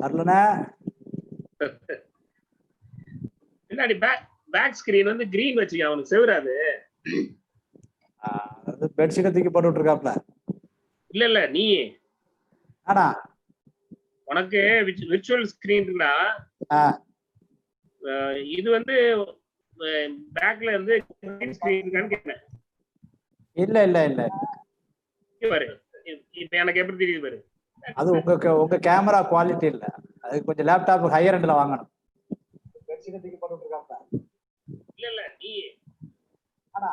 வரலனா பின்னாடி back screen வந்து கிரீன் வச்சிருக்கேன், அவனுக்கு செவராது. அது பெட்ஷீட்டை தூக்கி போட்டு விட்டுருக்காப்ல. இல்ல நீ ஆனா உனக்கு விர்ச்சுவல் ஸ்கிரீன்னா இது வந்து பேக்ல இருந்து கிரீன் ஸ்கிரீன் இருக்கான்னு கேட்டேன். இல்ல பாரு, இப்ப எனக்கு எப்படி தெரியுது பாரு. அது உங்க கேமரா குவாலிட்டி இல்ல, அது கொஞ்சம் லேப்டாப் ஹையர் எண்ட்ல வாங்கணும். இல்ல நீ ஆனா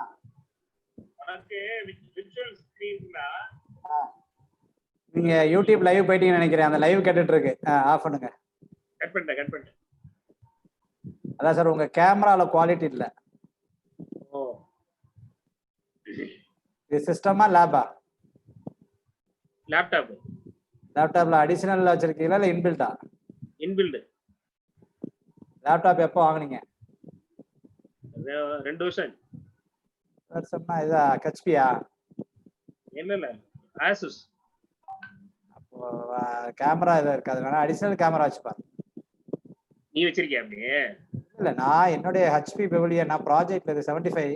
உனக்கு விர்ச்சுவல் ஸ்கிரீன்னா நீங்க யூடியூப் லைவ் போயிட்டீங்கன்னு நினைக்கிறேன். அந்த லைவ் கேட்டுட்டு இருக்கு, ஆஃப் பண்ணுங்க. கட் பண்ணிட்டேன். அதான் சார், உங்க கேமரால குவாலிட்டி இல்ல. ஓ, இது சிஸ்டமா லேபா? லேப்டாப்ல அடிஷனல் வச்சிருக்கீங்களா இல்ல இன்பில்டா? இன்பில்ட். லேப்டாப் எப்போ வாங்குனீங்க? 2 வருஷம். வருஷம்னா இதா ஹெச்பியா? இல்ல ஆசஸ். அப்போ கேமரா இதை இருக்காது, வேணா அடிஷனல் கேமரா வச்சுப்பாரு. நீ வச்சிருக்கியா அப்படி? இல்ல, நான் என்னுடைய ஹெச்பி பெவிலியன் நான் ப்ராஜெக்ட்ல இது 75.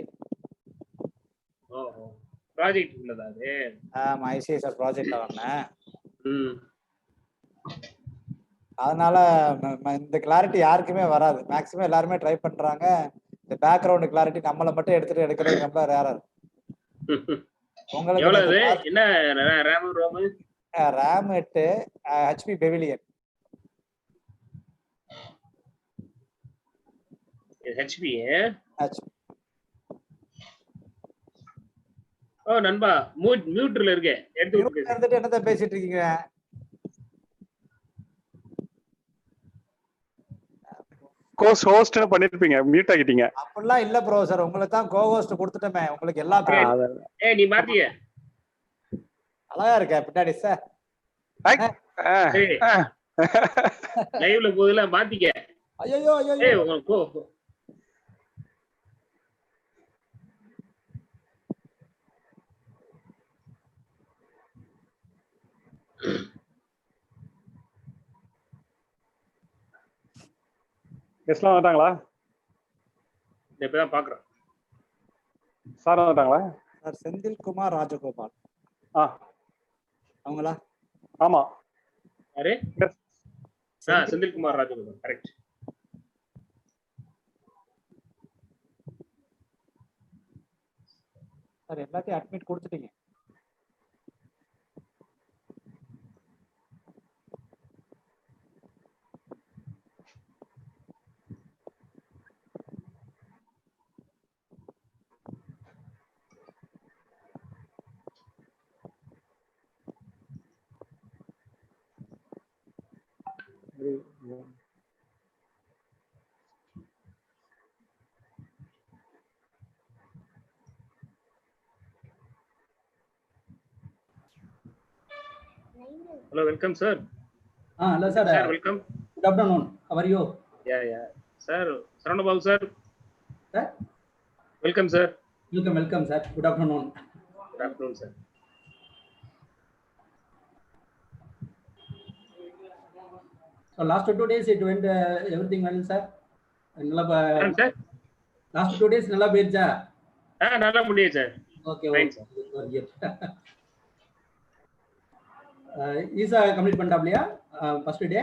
ஓஹோ, ப்ராஜெக்ட் உள்ளதா அது? ஆமா, ஐசிஐசிஆர் ப்ராஜெக்ட்ல வாங்கினேன். ம். அதனால இந்த கிளாரிட்டி யாருக்குமே வராது. மேக்ஸிமம் எல்லாருமே ட்ரை பண்றாங்க. இந்த பேக்ரவுண்ட் கிளாரிட்டி நம்மள மட்டும் எடுக்கிறது ரொம்ப ரேரா இருக்கு. உங்களுக்கு எவ்வளவு என்ன RAM ROM? RAM 8 HP Pavilion. HP. ஓ நண்பா, மியூட்ல இருக்கே, எடுத்துட்டு என்னத பேசிட்டு இருக்கீங்க? ஹோஸ்ட் பண்ணிருப்பீங்க, மியூட் ஆகிட்டீங்க. அப்படிலாம் இல்ல ப்ரோ சார், உங்களுக்கு தான் கோஹோஸ்ட் கொடுத்துட்டோமே, உங்களுக்கு எல்லாத்துக்கும். ஏய் நீ மாத்திய அழகா இருக்க பின்னாடி சார். லைவ்ல போதுல மாத்திக்க. ஐயோ ஏய் உங்களுக்கு கெஸ்ட்லாம் வந்துட்டாங்களா? இப்பதான் பாக்குறேன். சார் வந்துட்டாங்களா? சார் செந்தில்குமார் ராஜகோபால். அவங்களா? ஆமா. யாரு? செந்தில்குமார் ராஜகோபால், கரெக்ட். சார் எல்லாத்தையும் அட்மிட் கொடுத்துட்டீங்க. Hello, welcome sir. Hello sir. Sir, welcome. Good afternoon. How are you? Yeah. Sir, Saranababu sir. Sir? Welcome sir. Welcome sir. Good afternoon. Good afternoon sir. So last 2 days it went everything well sir. Sir? Last 2 days nalla போயிடுச்சா? நல்லா முடியுது sir. Okay. ஈசா complete பண்ணிட்டாப்லையா first day?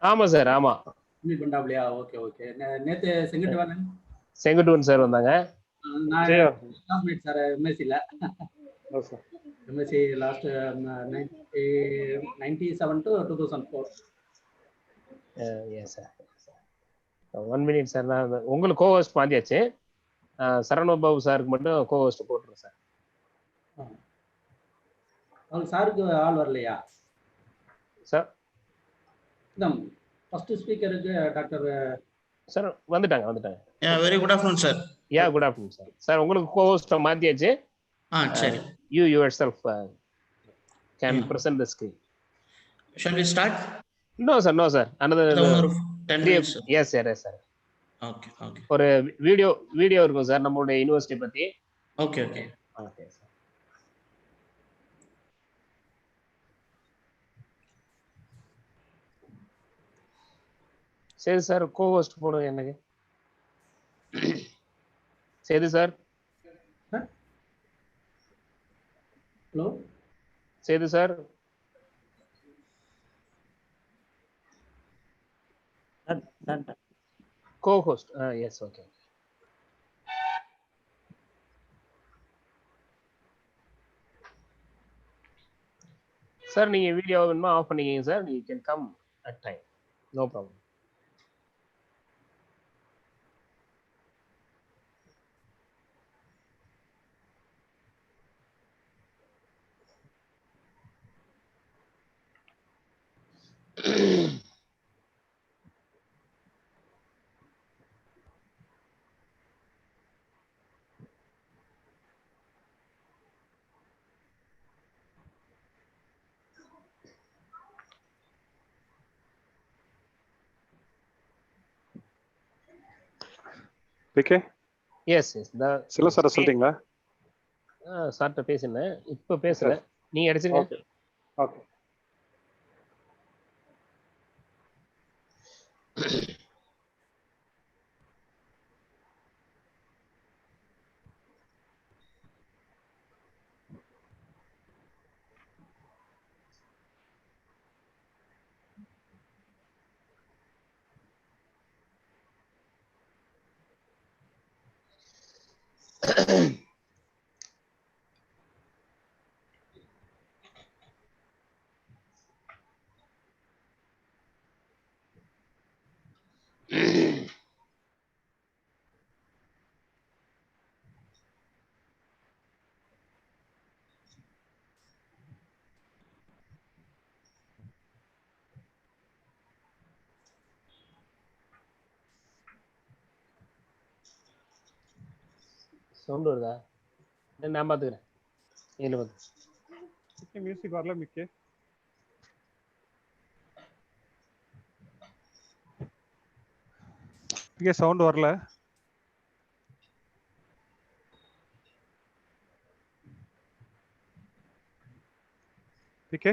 ஆமா sir, ஆமா complete பண்ணிட்டாப்லையா? Okay. நேத்து செங்கட்டுவன் sir வந்தாங்க. நான் classmate sir எம்எஸ்சில. MSc last 97 to 2004. Yes sir. 1 minute sir, நான் உங்களுக்கு கோஹோஸ்ட் மாத்தியாச்சு. சரவணபாபு சாருக்கு மட்டும் கோஹோஸ்ட் போட்டுருங்க சார். அவங்க சாருக்கு ஆள் வரலையா சார்? ஃபர்ஸ்ட் ஸ்பீக்கருக்கு டாக்டர் சார் வந்துட்டாங்க. Very good afternoon sir. Good afternoon sir. Sir உங்களுக்கு கோஹோஸ்ட் மாத்தியாச்சு. சரி. You yourself can present the screen. Shall we start? No sir. Another 10 minutes. Yes sir. Okay. ஒரு video இருக்கும் sir நம்மளுடைய university பத்தி. Okay. Sir. Sethu sir cohost போடுங்க எனக்கு. Sethu sir. Hello Sethu sir. Done. Cohost. Yes, okay. Sir நீங்க video வேணுமா off பண்ணிக்கங்க sir. You can come at time. No problem. பிகே எஸ். சில சார் சொல்லிட்டீங்களா? சார்ட்ட பேசினேன். இப்போ பேசல. நீங்க அடிச்சிருங்க. Okay okay. சவுண்ட் வருதா? நான் பாத்துக்கிறேன். இதுல பார்த்து மியூசிக் வரல மிக்கே. இங்கே சவுண்ட் வரல. பிகே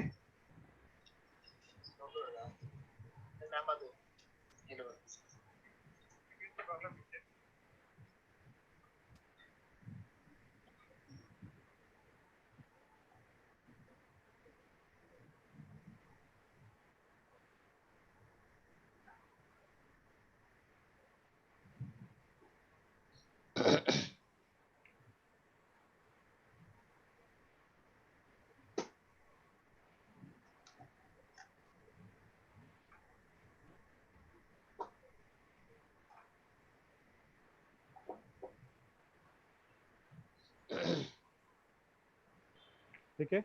பிகே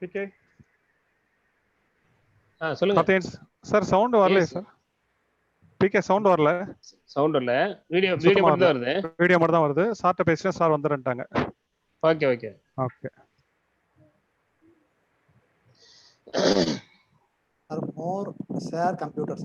பிகே சொல்லுங்க சார். சவுண்ட் வரல சார். பிகே சவுண்ட் வரல. சவுண்ட் இல்ல. வீடியோ மட்டும் தான் வருது. வீடியோ மட்டும் தான் வருது. சார்ட்ட பேசினா சார் வந்துட்டாங்க. Okay okay okay. Or more share computers.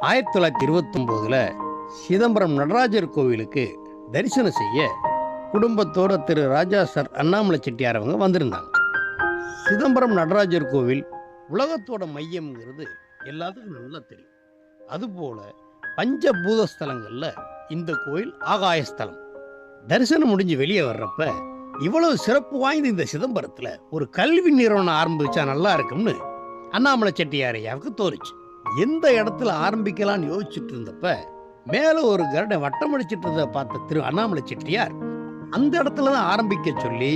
1929 Chidambaram Natarajar கோவிலுக்கு தரிசனம் செய்ய குடும்பத்தோட திரு ராஜா சார் அண்ணாமலை செட்டியார் அவங்க வந்திருந்தாங்க. சிதம்பரம் நடராஜர் கோவில் உலகத்தோட மையம்ங்கிறது எல்லாத்துக்கும் நல்லா தெரியும். அதுபோல பஞ்சபூத ஸ்தலங்கள்ல இந்த கோயில் ஆகாயஸ்தலம். தரிசனம் முடிஞ்சு வெளியே வர்றப்ப இவ்வளவு சிறப்பு வாய்ந்த இந்த சிதம்பரத்துல ஒரு கல்வி நிறுவனம் ஆரம்பிச்சா நல்லா இருக்கும்னு அண்ணாமலை செட்டியார் ஐயாவுக்கு தோணுச்சு. எந்த இடத்துல ஆரம்பிக்கலாம்னு யோசிச்சுட்டு இருந்தப்ப மேல ஒரு கருடை வட்டமடிச்சிட்டு இருந்த பார்த்த திரு அண்ணாமலை செட்டியார் அந்த இடத்துல தான் ஆரம்பிக்க சொல்லி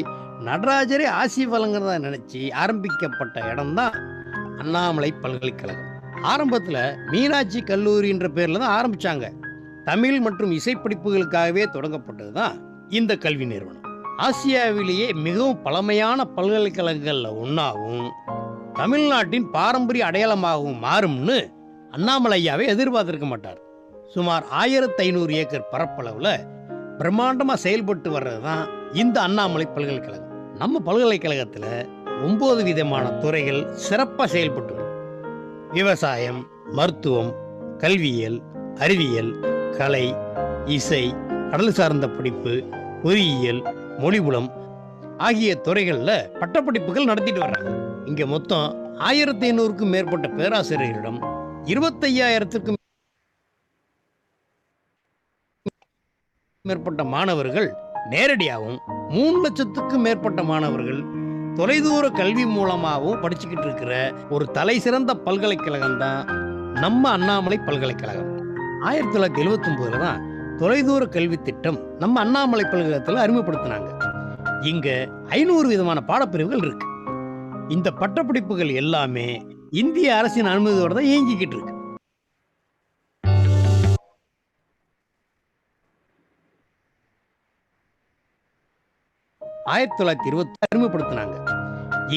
நடராஜரே ஆசி வழங்குறதா நினைச்சு ஆரம்பிக்கப்பட்ட இடம்தான் அண்ணாமலை பல்கலைக்கழகம். ஆரம்பத்துல மீனாட்சி கல்லூரின்ற பேர்ல தான் ஆரம்பிச்சாங்க. தமிழ் மற்றும் இசைப்படிப்புகளுக்காகவே தொடங்கப்பட்டதுதான் இந்த கல்வி நிறுவனம். ஆசியாவிலேயே மிகவும் பழமையான பல்கலைக்கழகங்கள்ல ஒன்னாகவும் தமிழ்நாட்டின் பாரம்பரிய அடையாளமாகவும் மாறும்னு அண்ணாமலை ஐயாவே எதிர்பார்த்திருக்க மாட்டார். சுமார் 1500 ஏக்கர் பரப்பளவுல பிரம்மாண்டமா செயல்பட்டு வர்றதுதான் இந்த அண்ணாமலை பல்கலைக்கழகம். நம்ம பல்கலைக்கழகத்துல 9 விதமான துறைகள் சிறப்பா செயல்பட்டு வரும். விவசாயம், மருத்துவம், கல்வியியல், அறிவியல், கலை, இசை, கடல் சார்ந்த படிப்பு, பொறியியல், மொழிபுலம் ஆகிய துறைகள்ல பட்டப்படிப்புகள் நடத்திட்டு வர்றாங்க. இங்க மொத்தம் 1500க்கும் மேற்பட்ட பேராசிரியர்களிடம் 25,000க்கும் மேற்பட்ட மாணவர்கள் நேரடியாகவும் 3 லட்சத்துக்கும் மேற்பட்ட மாணவர்கள் தொலைதூர கல்வி மூலமாகவும் படிச்சுக்கிட்டு இருக்கிற ஒரு தலை சிறந்த பல்கலைக்கழகம் தான் நம்ம அண்ணாமலை பல்கலைக்கழகம். 1979 தான் தொலைதூர கல்வி திட்டம் நம்ம அண்ணாமலை பல்கலைக்கழகத்தில் அறிமுகப்படுத்தினாங்க. இங்க 500 விதமான பாடப்பிரிவுகள் இருக்கு. இந்த பட்டப்படிப்புகள் எல்லாமே இந்திய அரசின் அனுமதியோட தான் இயங்கிக்கிட்டு இருக்கு. அறிமுகப்படுத்தினாங்க.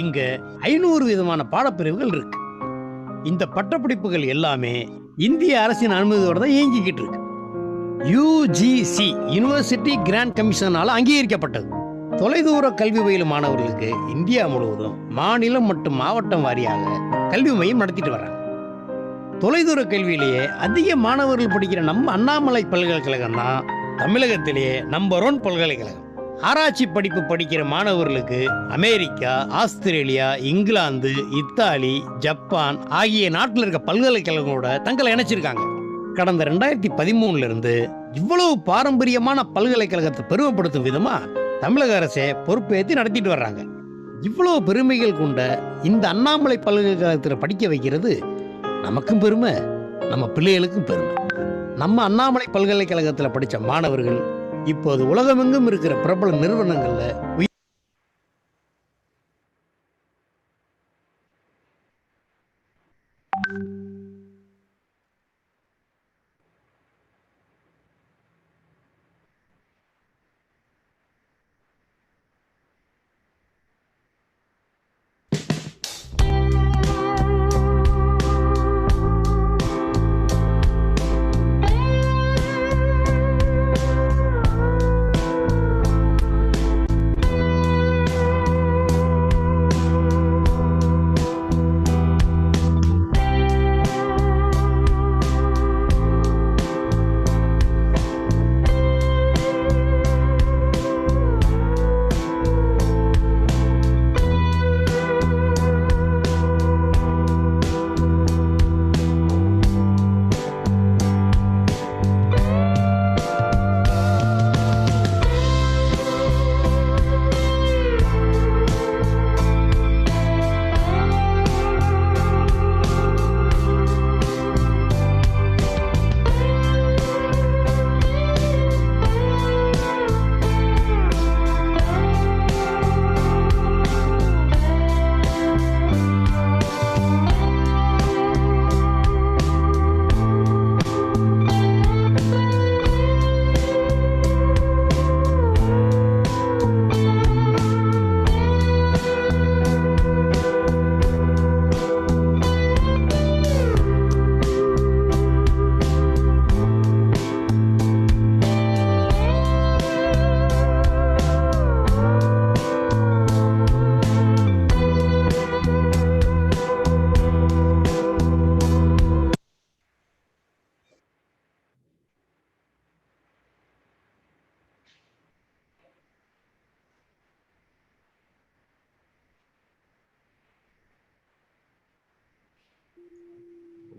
இங்க 500 விதமான பாடப்பிரிவுகள் இருக்கு. இந்த பட்டப்படிப்புகள் எல்லாமே இந்திய அரசின் அனுமதியோட தான் இயங்கிக்கிட்டு இருக்கு. UGC யுனிவர்சிட்டி கிராண்ட் கமிஷனால அங்கீகரிக்கப்பட்டது. தொலைதூர கல்வி பயிலும் மாணவர்களுக்கு இந்தியா முழுவதும் மாநிலம் மற்றும் மாவட்டம் வாரியாக கல்வி மையம் நடத்திட்டு வர்றாங்க. தொலைதூர கல்வியிலேயே அதிக மாணவர்கள் படிக்கிற நம்ம அண்ணாமலை பல்கலைக்கழகம் தான் தமிழகத்திலேயே நம்பர் 1 பல்கலைக்கழகம். ஆராய்ச்சி படிப்பு படிக்கிற மாணவர்களுக்கு America, Australia, England, Italy, Japan ஆகிய நாட்டில் இருக்க பல்கலைக்கழகங்களோட தங்களை இணைச்சிருக்காங்க. கடந்த 2013 இருந்து இவ்வளவு பாரம்பரியமான பல்கலைக்கழகத்தை பெருமைப்படுத்தும் விதமா தமிழக அரசே பொறுப்பேற்றி நடத்திட்டு வர்றாங்க. இவ்வளவு பெருமைகள் கொண்ட இந்த அண்ணாமலை பல்கலைக்கழகத்தில் படிக்க வைக்கிறது நமக்கும் பெருமை, நம்ம பிள்ளைகளுக்கும் பெருமை. நம்ம அண்ணாமலை பல்கலைக்கழகத்தில் படித்த மாணவர்கள் இப்போது உலகமெங்கும் இருக்கிற பிரபல நிறுவனங்கள்ல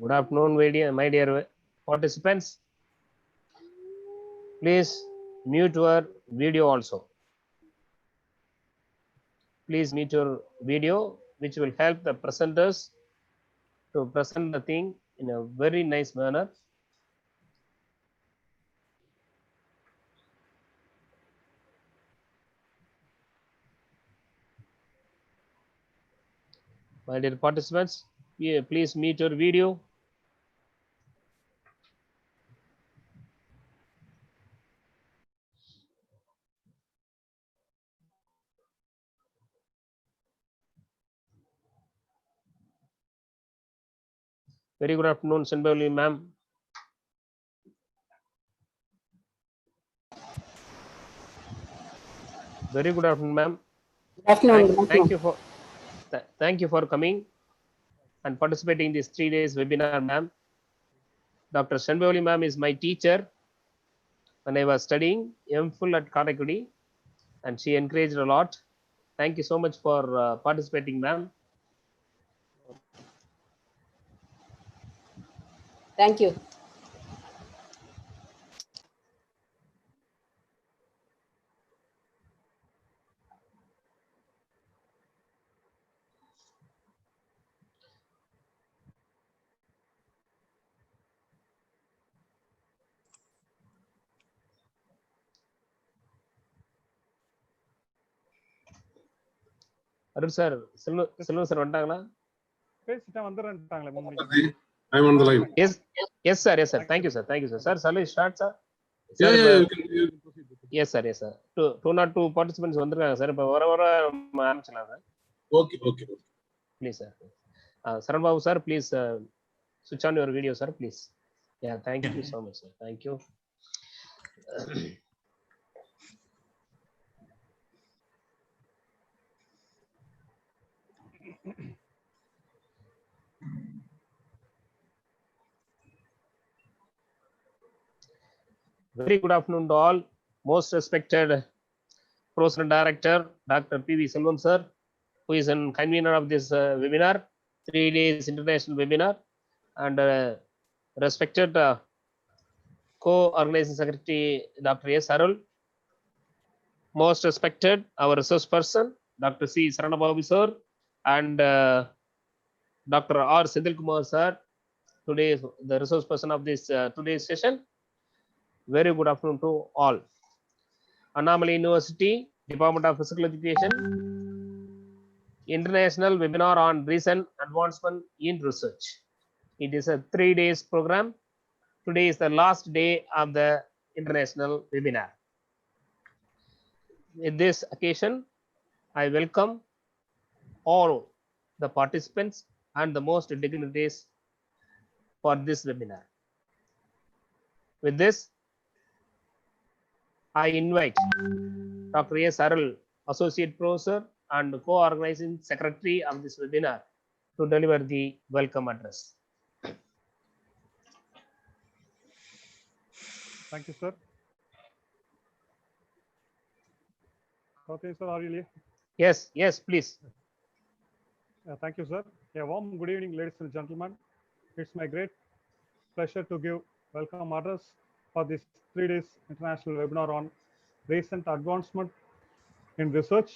Good afternoon, my dear participants. Please mute your video also. Please mute your video, which will help the presenters to present the thing in a very nice manner. My dear participants, please mute your video. Very good afternoon, Senbali ma'am. Very good afternoon, ma'am. Thank you for coming and participating in this 3 days webinar, ma'am. Dr. Senbali ma'am is my teacher when I was studying MPhil at Karthikeyan, and she encouraged a lot. Thank you so much for participating, ma'am. Thank you. Arun sir, Selvan sir வந்துட்டாங்களா? பேசிட்டேன் வந்துறேன்ட்டாங்களே 3 மணிக்கு. I'm on the live. Yes sir. Thank you sir. Sir, shall we start, sir? Yeah, you can proceed. Yes sir. 202 participants வந்திருக்காங்க sir. இப்போ வர ஆரம்பிச்சலாம் sir. Okay. Please sir. Saran Babu sir, please switch on your video, sir, please. Yeah, thank you so much, sir. Thank you. Very good afternoon to all. Most respected Professor Director Dr. P.V. Selvam sir, who is an convener of this webinar, 3 days international webinar, and respected co-organizing secretary Dr. S. Arul, most respected our resource person Dr. C. Saranababu sir, and Dr. R. Senthil Kumar sir, today the resource person of this today's session. Very good afternoon to all. Annamalai University, Department of Physical Education, International Webinar on Recent Advancement in Research. It is a 3 days program. Today is the last day of the international webinar. In this occasion, I welcome all the participants and the most dignitaries for this webinar. With this, I invite Dr. S. Arul, Associate Professor and Co-Organizing Secretary of this webinar, to deliver the welcome address. Thank you, sir. Okay, sir, are you here? Yes, please. Thank you, sir. A warm good evening, ladies and gentlemen. It's my great pleasure to give welcome address for this 3 days international webinar on recent advancement in research.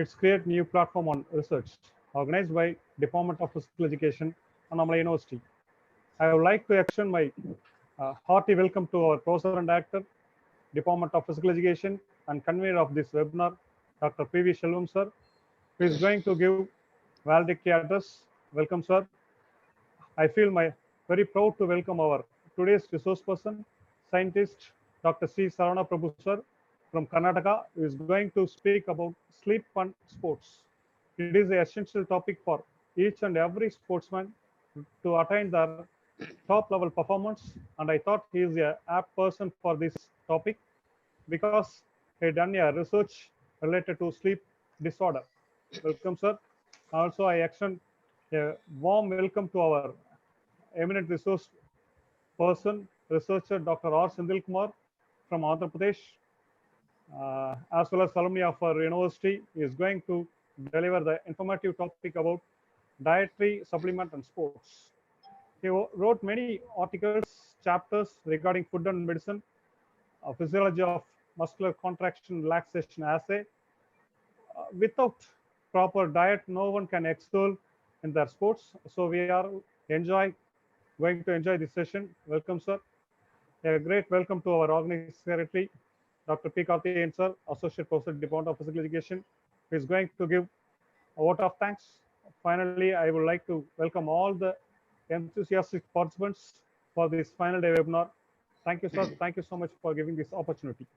It's create new platform on research organized by Department of Physical Education, Annamalai University. I would like to extend my hearty welcome to our Professor and Director, Department of Physical Education, and convener of this webinar, Dr. P.V. Selvam sir, who is going to give valedictory address. Welcome, sir. I feel very proud to welcome our today's resource person, scientist, Dr. C. Sarana Prabhu sir from Karnataka, who is going to speak about sleep and sports. It is an essential topic for each and every sportsman to attain their top level performance, and I thought he is a apt person for this topic because he done a research related to sleep disorder. Welcome, sir. Also, I extend a warm welcome to our eminent resource person, researcher Dr. R. Senthil Kumar from Andhra Pradesh, as well as alumni of our university, is going to deliver the informative topic about dietary supplement and sports. He wrote many articles, chapters regarding food and medicine, physiology of muscular contraction relaxation assay. Without proper diet, no one can excel in their sports. So we are going to enjoy this session. Welcome, sir. A great welcome to our organizing secretary, Dr. P. Karthikeyan, sir, Associate Professor, Department of Physical Education, who is going to give a vote of thanks. Finally, I would like to welcome all the enthusiastic participants for this final day webinar. Thank you, sir. Thank you so much for giving this opportunity.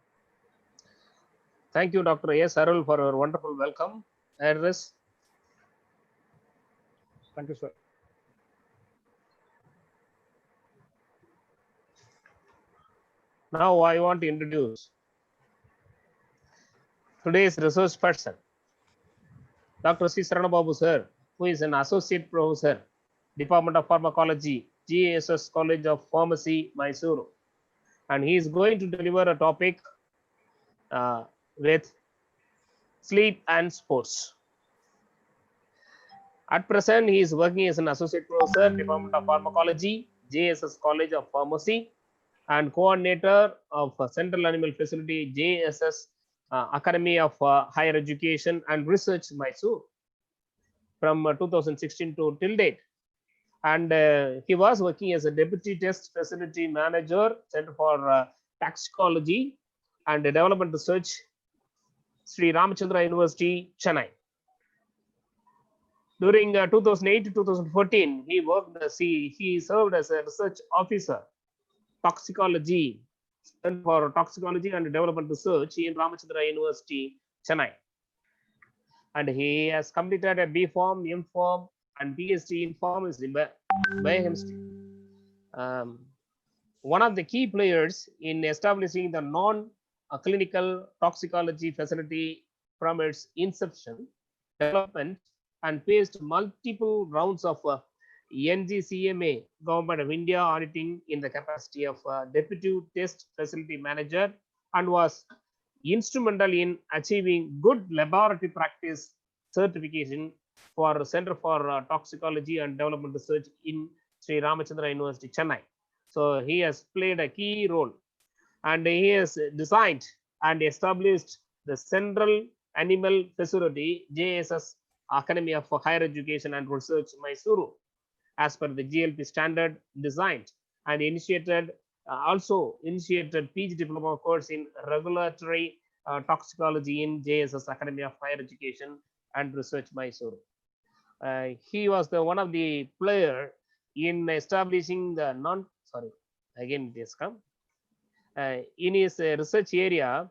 Thank you, Dr. A. Sarul, for your wonderful welcome address. Thank you, sir. Now I want to introduce today's resource person, Dr. C. Saranababu, sir, who is an associate professor, Department of Pharmacology, GASS College of Pharmacy, Mysuru. And he is going to deliver a topic with sleep and sports. At present, he is working as an associate professor, Department of Pharmacology, JSS College of Pharmacy, and coordinator of Central Animal Facility, JSS Academy of Higher Education and Research, Mysore, from 2016 to till date. And he was working as a Deputy Test Facility Manager, Center for Toxicology and Development Research, Sri Ramachandra University, Chennai. During 2008 to 2014, he served as a research officer, toxicology, Center for Toxicology and Development Research in Ramachandra University, Chennai. And he has completed a B Pharm, M Pharm, and PhD in pharmacy biochemistry. One of the key players in establishing the non-clinical toxicology facility from its inception, development, and faced multiple rounds of NGCMA, Government of India, auditing in the capacity of Deputy Test Facility Manager, and was instrumental in achieving good laboratory practice certification for Center for Toxicology and Development Research in Sri Ramachandra University, Chennai. So he has played a key role, and he has designed and established the Central Animal Facility, JSS Academy of Higher Education and Research, Mysuru, as per the GLP standard designed, and also initiated PG diploma course in regulatory toxicology in JSS Academy of Higher Education and Research, Mysuru. He was one of the player in establishing the in his research area.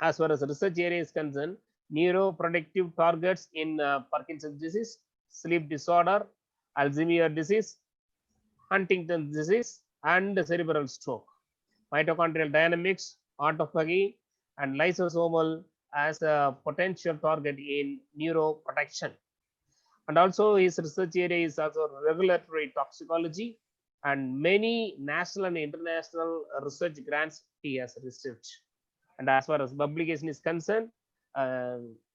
As far as the research area is concerned, neuroprotective targets in Parkinson's disease, sleep disorder, Alzheimer's disease, Huntington's disease, and cerebral stroke, mitochondrial dynamics, autophagy, and lysosomal as a potential target in neuroprotection. And also his research area is also regulatory toxicology, and many national and international research grants he has received. And as far as publication is concerned,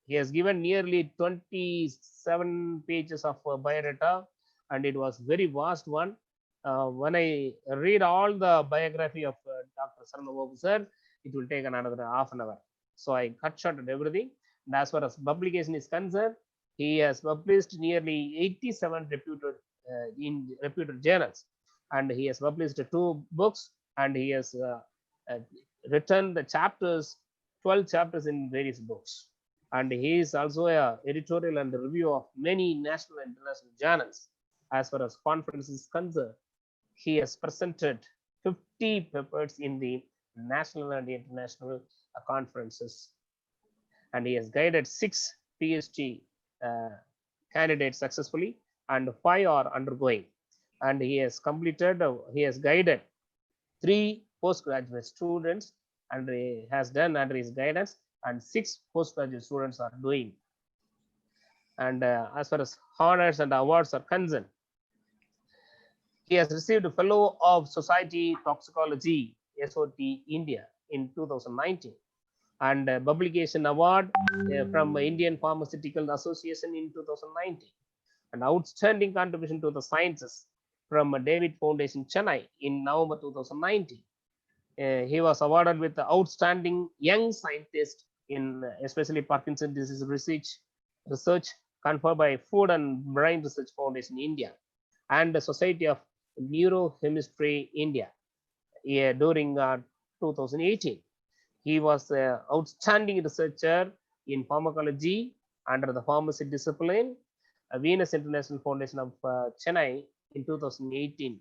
he has given nearly 27 pages of biodata, and it was very vast one. When I read all the biography of Dr. Saranababu sir, it will take another half an hour. So I cut short at everything. And as far as publication is concerned, he has published nearly 87 reputed journals, and he has published 2 books, and he has written the 12 chapters in various books. And he is also a editorial and review of many national and international journals. As far as conference is concerned, he has presented 50 papers in the national and international conferences, and he has guided 6 PhD candidates successfully, and 5 are undergoing. And he has guided 3 postgraduate students, and he has done under his guidance, and 6 postgraduate students are doing. And as far as honors and awards are concerned, he has received a Fellow of Society Toxicology, SOT India, in 2019, and a Publication Award from Indian Pharmaceutical Association in 2019, an outstanding contribution to the sciences from David Foundation, Chennai in November 2019. He was awarded with the Outstanding Young Scientist in especially Parkinson's disease research conferred by Food and Brain Research Foundation India and the Society of Neurochemistry India during 2018. He was an outstanding researcher in pharmacology under the pharmacy discipline, Venus International Foundation of Chennai in 2018.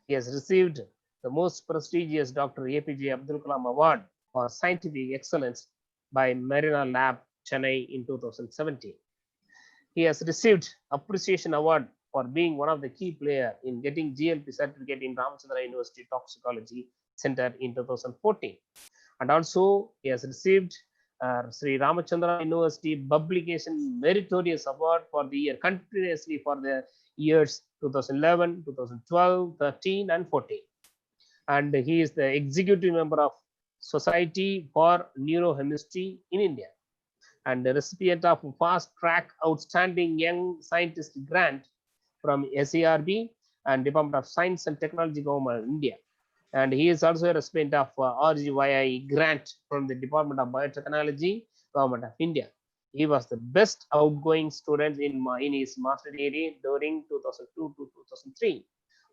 He has received the most prestigious Dr. APJ Abdul Kalam Award for Scientific Excellence by Marina Lab, Chennai in 2017. He has received Appreciation Award for being one of the key players in getting GLP certificate in Ramachandra University Toxicology Center in 2014. And also he has received Sri Ramachandra University Publication Meritorious Award for the year continuously for the years 2011, 2012, 13 and 14. And he is the executive member of Society for Neurochemistry in India and the recipient of Fast Track Outstanding Young Scientist Grant from SARB and Department of Science and Technology, Government of India. And he is also a recipient of RGYI grant from the Department of Biotechnology, Government of India. He was the best outgoing student in his master degree during 2002 to 2003,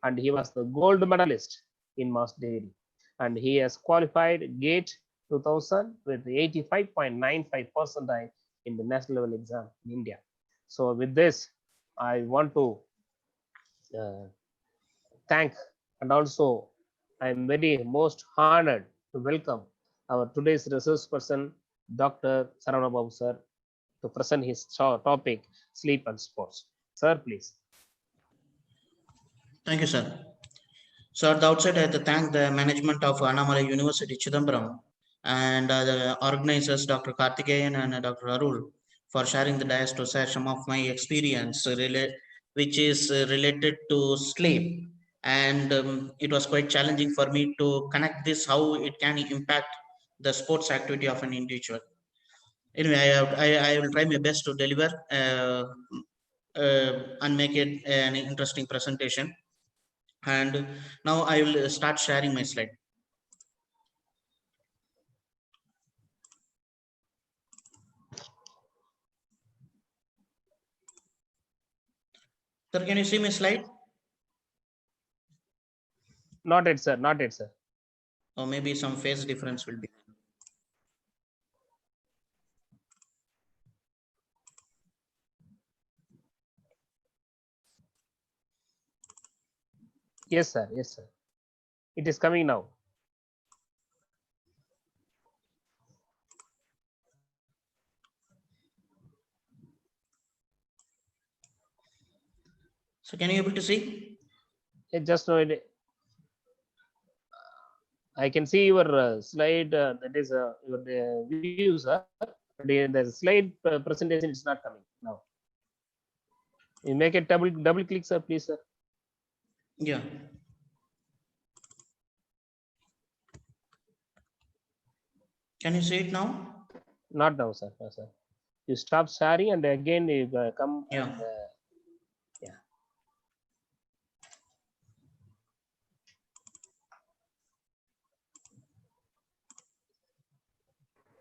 and he was the gold medalist in master degree. And he has qualified GATE 2000 with 85.95 percentile in the national level exam in India. So with this, I want to thank, and also I am very most honored to welcome our today's resource person, Dr. Saravana Babu sir, to present his topic, sleep and sports. Sir, please. Thank you, sir. So at the outset, I have to thank the management of Annamalai University, Chidambaram, and the organizers, Dr. Karthikeyan and Dr. Arul, for sharing the dais to share some of my experience, which is related to sleep. And it was quite challenging for me to connect this, how it can impact the sports activity of an individual. Anyway, I will try my best to deliver and make it an interesting presentation. And now I will start sharing my slide. Sir, can you see my slide? Not yet, sir. Not yet, sir. Or maybe some phase difference will be. Yes, sir. Yes, sir. It is coming now. So can you able to see? Just now, I can see your slide. That is your view, sir. The slide presentation is not coming now. You make a double click, sir, please, sir. Yeah. Can you see it now? Not now, sir. No, sir. You stop sharing and again you come. Yeah. And, yeah.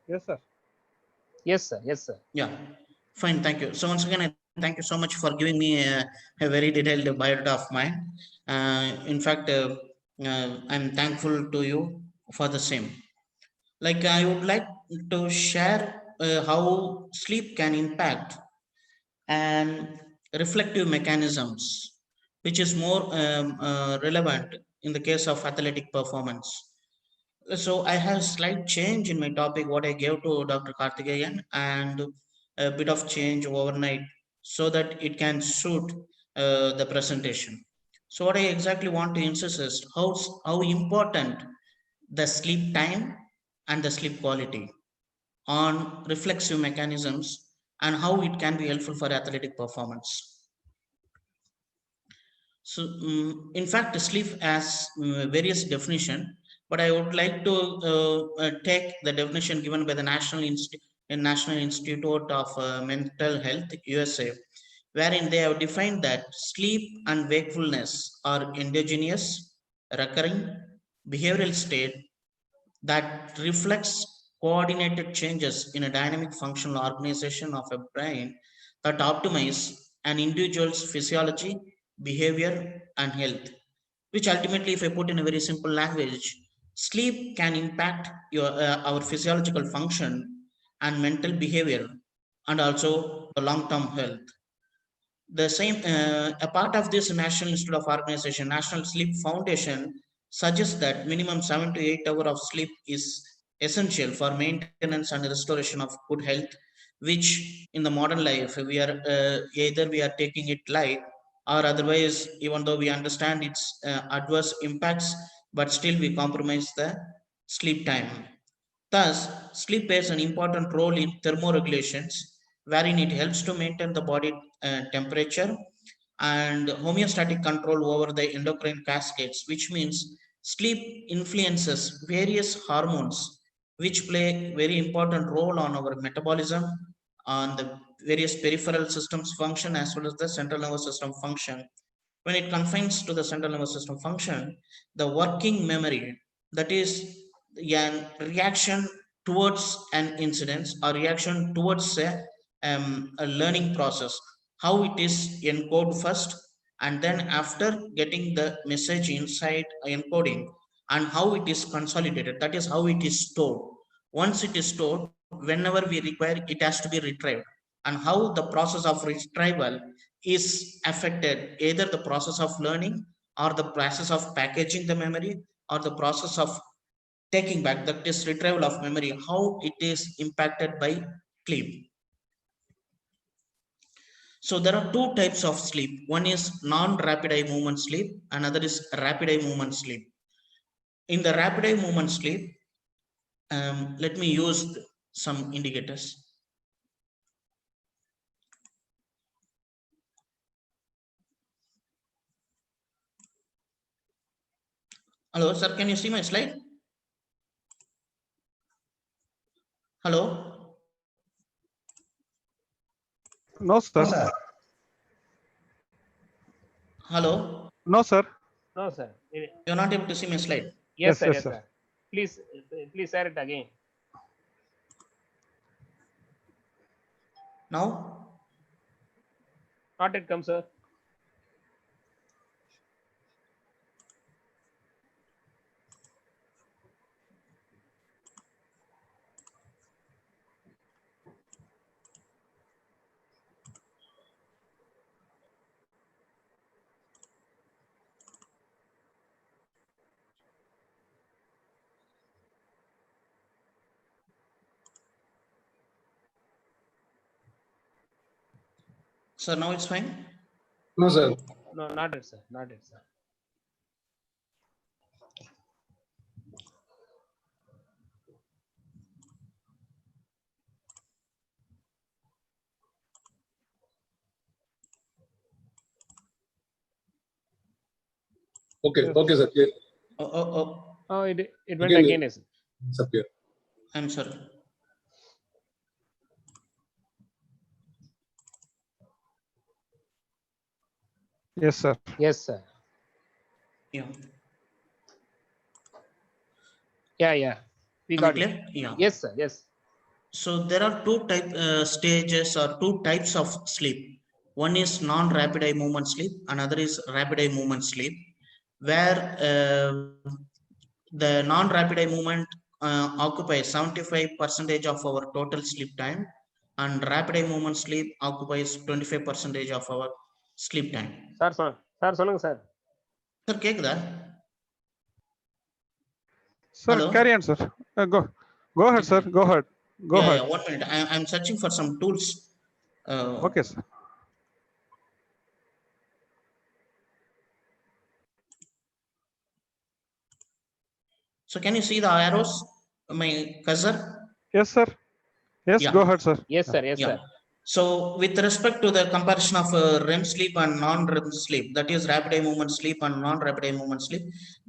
Yes, sir. Yes, sir. Yes, sir. Yeah. Fine. Thank you. So once again, I thank you so much for giving me a very detailed biodata of mine. In fact, I'm thankful to you for the same. Like I would like to share how sleep can impact and reflective mechanisms, which is more relevant in the case of athletic performance. So I have slight change in my topic, what I gave to Dr. Karthikeyan, and a bit of change overnight so that it can suit the presentation. So what I exactly want to insist is how important the sleep time and the sleep quality on reflexive mechanisms and how it can be helpful for athletic performance. So, in fact, sleep has various definition, but I would like to take the definition given by the National Institute of Mental Health, USA, wherein they have defined that sleep and wakefulness are endogenous, recurring behavioral state that reflects coordinated changes in a dynamic functional organization of a brain that optimize an individual's physiology, behavior, and health. Which ultimately, if I put in a very simple language, sleep can impact our physiological function and mental behavior, and also the long-term health. The same, a part of this National Institute of Organization, National Sleep Foundation suggests that minimum 7 to 8 hours of sleep is essential for maintenance and restoration of good health, which in the modern life we are either we are taking it light, or otherwise, even though we understand its adverse impacts, but still we compromise the sleep time. Thus, sleep plays an important role in thermoregulations, wherein it helps to maintain the body temperature and homeostatic control over the endocrine cascades, which means sleep influences various hormones which play very important role on our metabolism, on the various peripheral systems function as well as the central nervous system function. When it confines to the central nervous system function, the working memory, that is a reaction towards an incident or reaction towards a learning process, how it is encoded first, and then after getting the message inside encoding, and how it is consolidated, that is how it is stored. Once it is stored, whenever we require, it has to be retrieved, and how the process of retrieval is affected, either the process of learning or the process of packaging the memory or the process of taking back, that is retrieval of memory, how it is impacted by sleep. So there are two types of sleep. One is non-rapid eye movement sleep, another is rapid eye movement sleep. In the rapid eye movement sleep, let me use some indicators. Hello, sir, can you see my slide? Hello? No, sir. Hello? No, sir. No, sir. You're not able to see my slide? Yes, sir. yes, Yes, sir. sir. Please share it again. Now? Not yet come, sir. Sir, now it's fine? No, sir. No, not yet, sir. Not yet, sir. Okay, Yes. okay, sir. Yeah. Oh, it went Again, again. Yes. disappear. I'm sorry. Yes, sir. Yes, sir. Yeah. Yeah. We Am I got it. clear? Yeah. Yes, sir. Yes. So there are two stages or two types of sleep. One is non-rapid eye movement sleep, another is rapid eye movement sleep, where the non-rapid eye movement occupies 75% of our total sleep time, and rapid eye movement sleep occupies 25% of our sleep time. Sir, சொல்லுங்க sir. Sir, கேக்குதா? Sir, Hello? carry on, sir. Go ahead, sir. Go ahead. Go ahead. Yeah, 1 minute. I'm searching for some tools. Okay, sir. So can you see the arrows? My cursor? Yes, sir. Yes, Yeah. go ahead, sir. Yes, sir. Yes, Yeah. sir. So with respect to the comparison of REM sleep and non-REM sleep, that is rapid eye movement sleep and non-rapid eye movement sleep,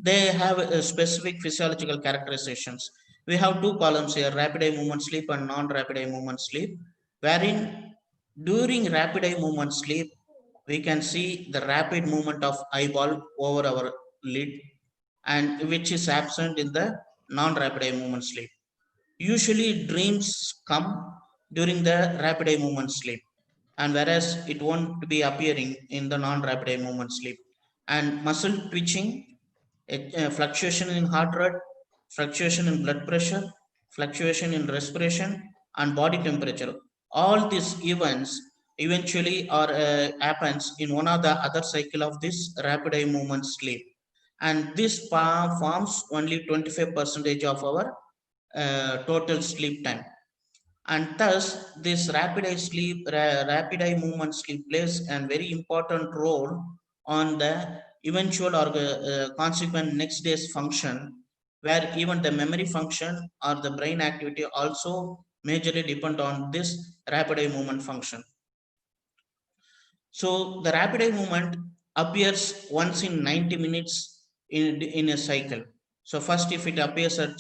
they have specific physiological characterizations. We have two columns here, rapid eye movement sleep and non-rapid eye movement sleep, wherein during rapid eye movement sleep, we can see the rapid movement of eyeball over our lid, and which is absent in the non-rapid eye movement sleep. Usually dreams come during the rapid eye movement sleep, and whereas it won't be appearing in the non-rapid eye movement sleep. And muscle twitching, fluctuation in heart rate, fluctuation in blood pressure, fluctuation in respiration, and body temperature. All these events eventually or happens in one or the other cycle of this rapid eye movement sleep, and this forms only 25% of our total sleep time. And thus this rapid eye movement sleep plays a very important role on the eventual or consequent next day's function, where even the memory function or the brain activity also majorly depend on this rapid eye movement function. So the rapid eye movement appears once in 90 minutes in a cycle. So first, if it appears at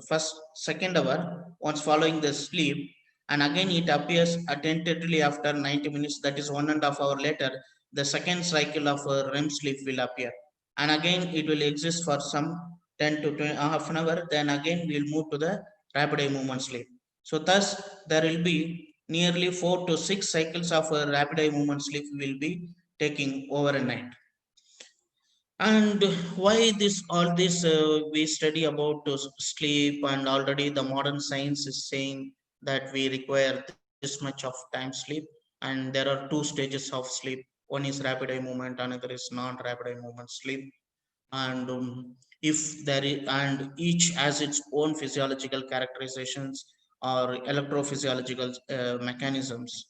first second hour, once following the sleep, and again it appears attentively after 90 minutes, that is 1.5 hours later, the second cycle of REM sleep will appear. And again it will exist for some 10 to 20, half an hour, then again we'll move to the rapid eye movement sleep. So thus there will be nearly 4 to 6 cycles of rapid eye movement sleep will be taking over a night. And why this all this we study about sleep, and already the modern science is saying that we require this much of time sleep, and there are two stages of sleep. One is rapid eye movement, another is non-rapid eye movement sleep. And if there is, and each has its own physiological characterizations or electrophysiological mechanisms,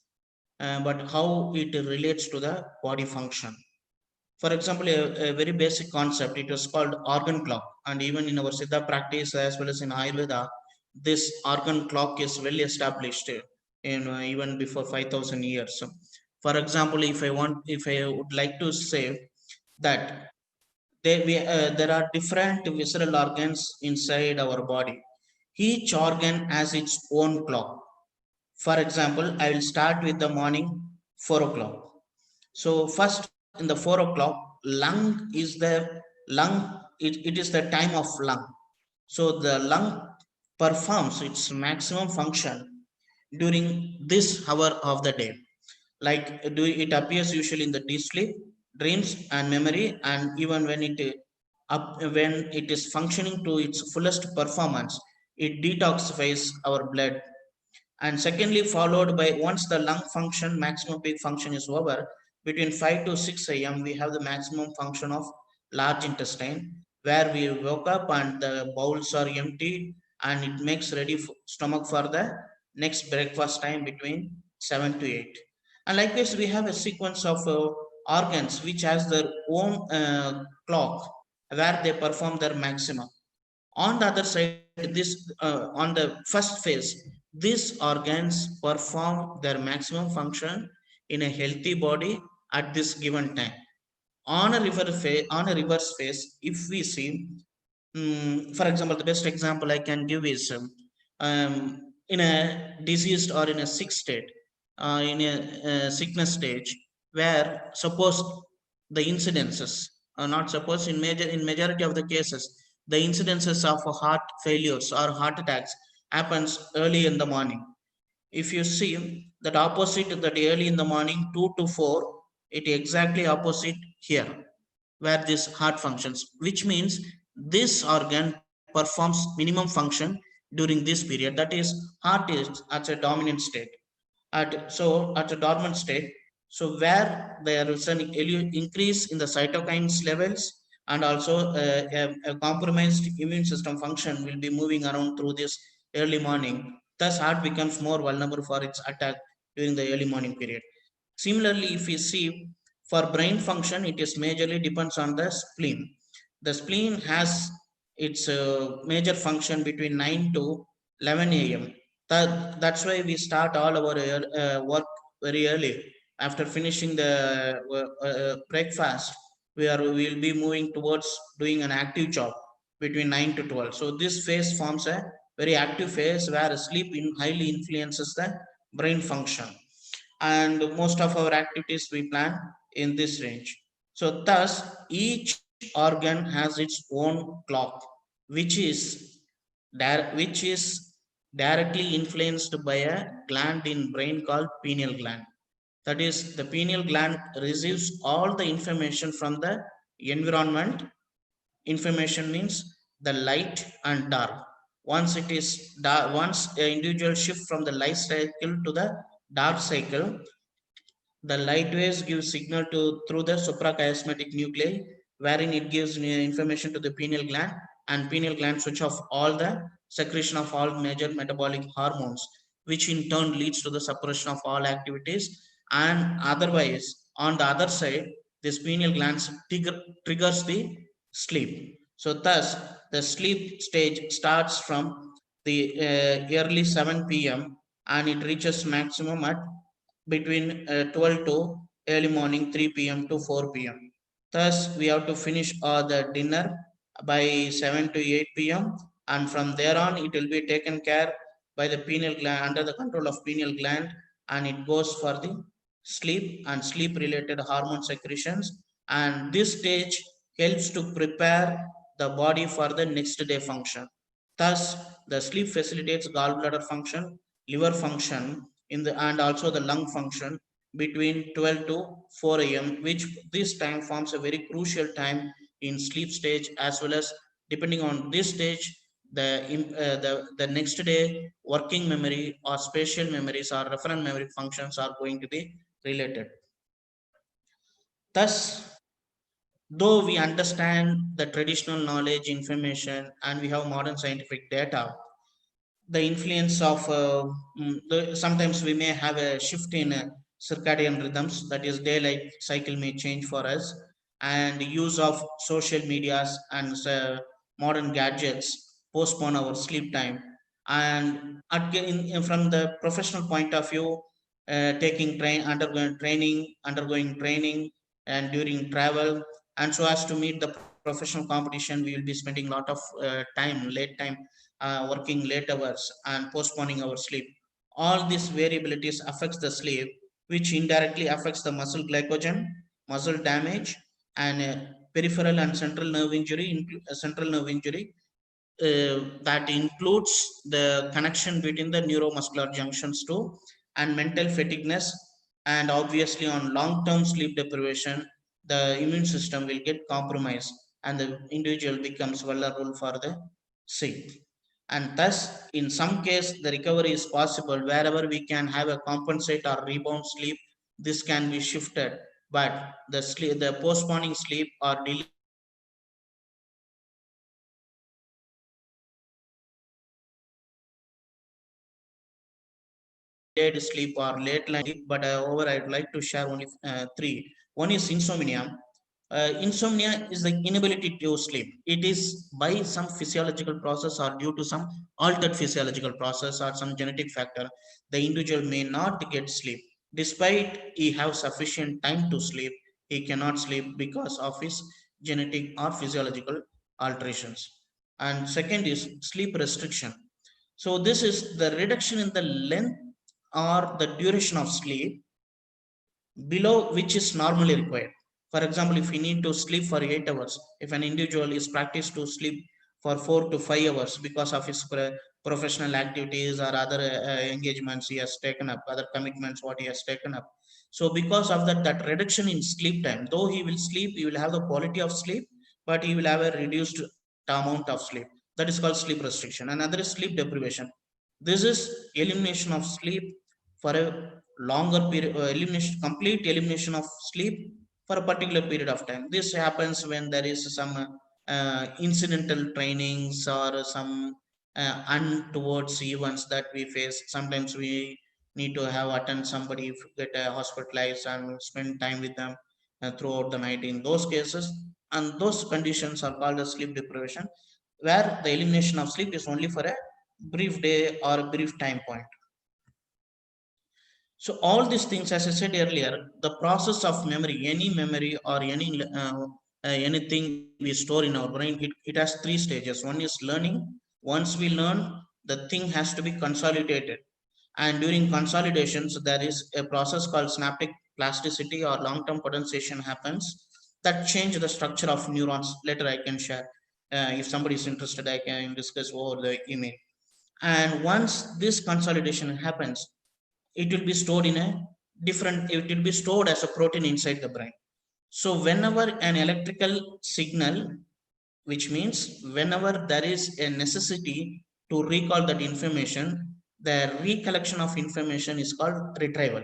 but how it relates to the body function. For example, a very basic concept, it was called organ clock, and even in our Siddha practice as well as in Ayurveda, this organ clock is well established in even before 5,000 years. So, for example, if I would like to say that there are different visceral organs inside our body. Each organ has its own clock. For example, I will start with the morning 4 o'clock. So first in the 4 o'clock, it is the time of lung. So the lung performs its maximum function during this hour of the day. Like it appears usually in the deep sleep, dreams, and memory, and even when it is functioning to its fullest performance, it detoxifies our blood. And secondly, followed by, once the lung function maximum peak function is over, between 5 to 6 a.m. we have the maximum function of large intestine, where we woke up and the bowels are empty, and it makes ready for stomach for the next breakfast time between 7 to 8. And likewise we have a sequence of organs which has their own clock, where they perform their maximum. On the other side, this on the first phase, these organs perform their maximum function in a healthy body at this given time. On a reverse phase, if we see, for example, the best example I can give is in a diseased or in a sick state, in a sickness stage, where suppose the incidences, not suppose, in majority of the cases, the incidences of heart failures or heart attacks happens early in the morning. If you see that opposite, that early in the morning 2 to 4, it exactly opposite here, where this heart functions, which means this organ performs minimum function during this period. That is, heart is at a dominant state, at a dormant state. So where there is an increase in the cytokines levels, and also a compromised immune system function will be moving around through this early morning. Thus, heart becomes more vulnerable for its attack during the early morning period. Similarly, if we see for brain function, it is majorly depends on the spleen. The spleen has its major function between 9 to 11 a.m. That's why we start all our work very early. After finishing the breakfast, we will be moving towards doing an active job between 9 to 12. So this phase forms a very active phase where sleep highly influences the brain function. And most of our activities we plan in this range. So thus each organ has its own clock, which is directly influenced by a gland in brain called pineal gland. That is, the pineal gland receives all the information from the environment. Information means the light and dark. Once it is dark, once an individual shift from the light cycle to the dark cycle, the light waves give signal to through the suprachiasmatic nuclei, wherein it gives information to the pineal gland, and pineal gland switch off all the secretion of all major metabolic hormones, which in turn leads to the suppression of all activities. And otherwise, on the other side, this pineal gland triggers the sleep. So thus, the sleep stage starts from the early 7 p.m. and it reaches maximum at between 12 to early morning 3 p.m. to 4 p.m. Thus, we have to finish the dinner by 7 to 8 p.m. and from there on, it will be taken care by the pineal gland under the control of pineal gland, and it goes for the sleep and sleep related hormone secretions. And this stage helps to prepare the body for the next day function. Thus, the sleep facilitates gallbladder function, liver function, in the and also the lung function between 12 to 4 a.m., which this time forms a very crucial time in sleep stage, as well as depending on this stage, the next day working memory or spatial memories or referent memory functions are going to be related. Thus, though we understand the traditional knowledge, information, and we have modern scientific data, the influence of sometimes we may have a shift in circadian rhythms, that is daylight cycle may change for us, and the use of social medias and modern gadgets postpone our sleep time. And from the professional point of view, undergoing training and during travel, and so as to meet the professional competition, we will be spending a lot of late time, working late hours and postponing our sleep. All these variabilities affects the sleep, which indirectly affects the muscle glycogen, muscle damage, and peripheral and central nerve injury, that includes the connection between the neuromuscular junctions too, and mental fatigueness. And obviously, on long-term sleep deprivation, the immune system will get compromised, and the individual becomes vulnerable for the sick. And thus, in some case, the recovery is possible wherever we can have a compensate or rebound sleep. This can be shifted, but the postponing sleep or delayed sleep or late night sleep, but over I'd like to share only three. One is insomnia. Insomnia is the inability to sleep. It is by some physiological process or due to some altered physiological process or some genetic factor. The individual may not get sleep. Despite he have sufficient time to sleep, he cannot sleep because of his genetic or physiological alterations. And second is sleep restriction. So this is the reduction in the length or the duration of sleep below which is normally required. For example, if we need to sleep for 8 hours, if an individual is practiced to sleep for 4 to 5 hours because of his professional activities or other engagements he has taken up, other commitments what he has taken up. So because of that, that reduction in sleep time, though he will sleep, he will have the quality of sleep, but he will have a reduced amount of sleep. That is called sleep restriction. Another is sleep deprivation. This is elimination of sleep for a longer period, complete elimination of sleep for a particular period of time. This happens when there is some incidental trainings or some untowards events that we face. Sometimes we need to have attend somebody, get hospitalized and spend time with them throughout the night. In those cases, and those conditions are called as sleep deprivation, where the elimination of sleep is only for a brief day or a brief time point. So all these things, as I said earlier, the process of memory or anything we store in our brain, it has three stages. One is learning. Once we learn, the thing has to be consolidated. And during consolidations, there is a process called synaptic plasticity or long-term potentiation happens that change the structure of neurons. Later I can share. If somebody is interested, I can discuss over the email. And once this consolidation happens, it will be stored in a it will be stored as a protein inside the brain. So whenever an electrical signal, which means whenever there is a necessity to recall that information, the recollection of information is called retrieval.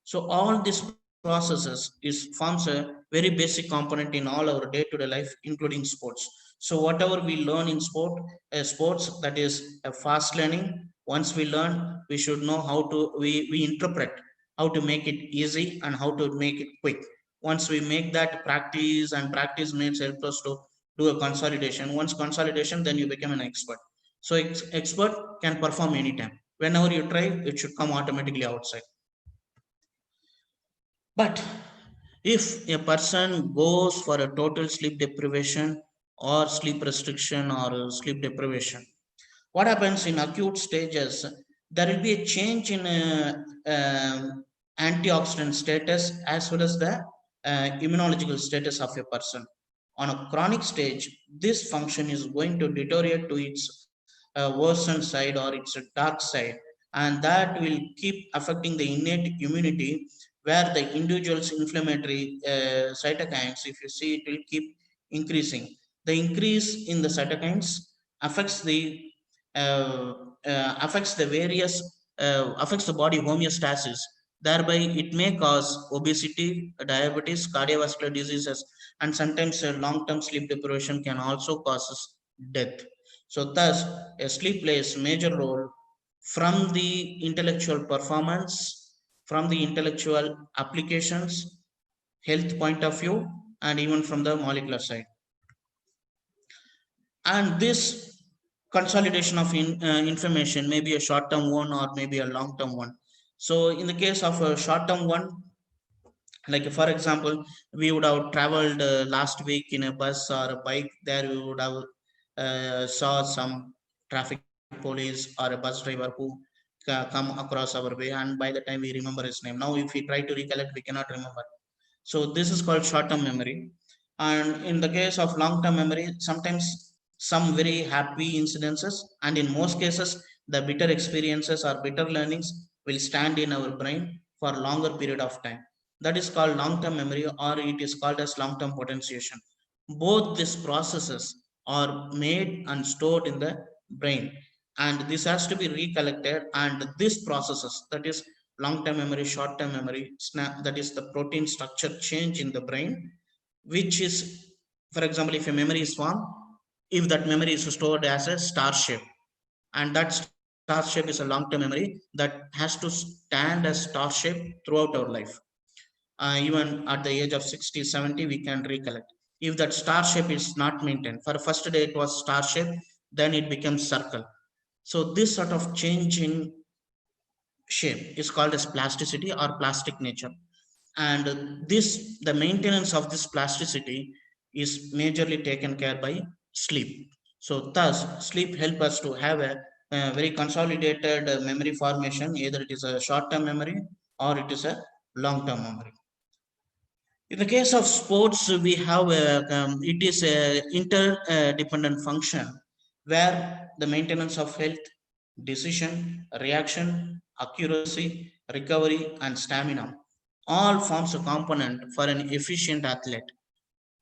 So all these processes forms a very basic component in all our day-to-day life, including sports. So whatever we learn in sports, that is a fast learning. Once we learn, we should know how to we interpret how to make it easy and how to make it quick. Once we make that practice, and practice makes help us to do a consolidation. Once consolidation, then you become an expert. So expert can perform anytime. Whenever you try, it should come automatically outside. But if a person goes for a total sleep deprivation or sleep restriction or sleep deprivation, what happens in acute stages? There will be a change in antioxidant status as well as the immunological status of a person. On a chronic stage, this function is going to deteriorate to its worsened side or its dark side, and that will keep affecting the innate immunity, where the individual's inflammatory cytokines, if you see, it will keep increasing. The increase in the cytokines affects the affects the various affects the body homeostasis. Thereby it may cause obesity, diabetes, cardiovascular diseases, and sometimes long-term sleep deprivation can also cause death. So thus a sleep plays major role from the intellectual performance, from the intellectual applications, health point of view, and even from the molecular side. And this consolidation of information may be a short-term one or maybe a long-term one. So in the case of a short-term one, like for example, we would have traveled last week in a bus or a bike. There we would have saw some traffic police or a bus driver who come across our way, and by the time we remember his name. Now if we try to recollect, we cannot remember. So this is called short-term memory. And in the case of long-term memory, sometimes some very happy incidences, and in most cases, the bitter experiences or bitter learnings will stand in our brain for a longer period of time. That is called long-term memory, or it is called as long-term potentiation. Both these processes are made and stored in the brain, and this has to be recollected. And these processes, that is long-term memory, short-term memory, that is the protein structure change in the brain, which is, for example, if a memory is formed, if that memory is stored as a star shape, and that star shape is a long-term memory that has to stand as star shape throughout our life. Even at the age of 60, 70, we can recollect. If that star shape is not maintained, for first day it was star shape, then it becomes circle. So this sort of change in shape is called as plasticity or plastic nature. And this, the maintenance of this plasticity is majorly taken care by sleep. So thus sleep help us to have a very consolidated memory formation, either it is a short-term memory or it is a long-term memory. In the case of sports, we have it is a interdependent function where the maintenance of health, decision, reaction, accuracy, recovery, and stamina all forms a component for an efficient athlete.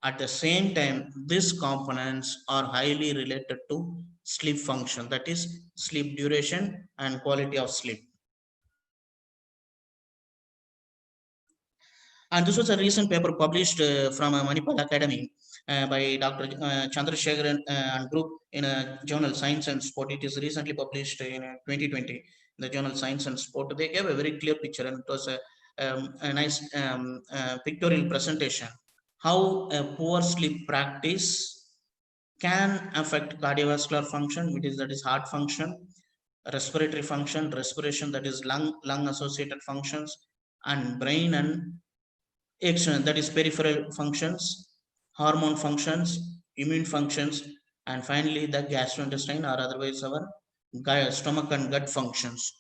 At the same time, these components are highly related to sleep function, that is sleep duration and quality of sleep. And this was a recent paper published from Manipal Academy by Dr. Chandrasekharan and group in a journal Science and Sport. It is recently published in 2020 in the journal Science and Sport. They gave a very clear picture, and it was a nice pictorial presentation how a poor sleep practice can affect cardiovascular function, which is that is heart function, respiratory function, respiration, that is lung associated functions, and brain and external, that is peripheral functions, hormone functions, immune functions, and finally the gastrointestinal, or otherwise our stomach and gut functions.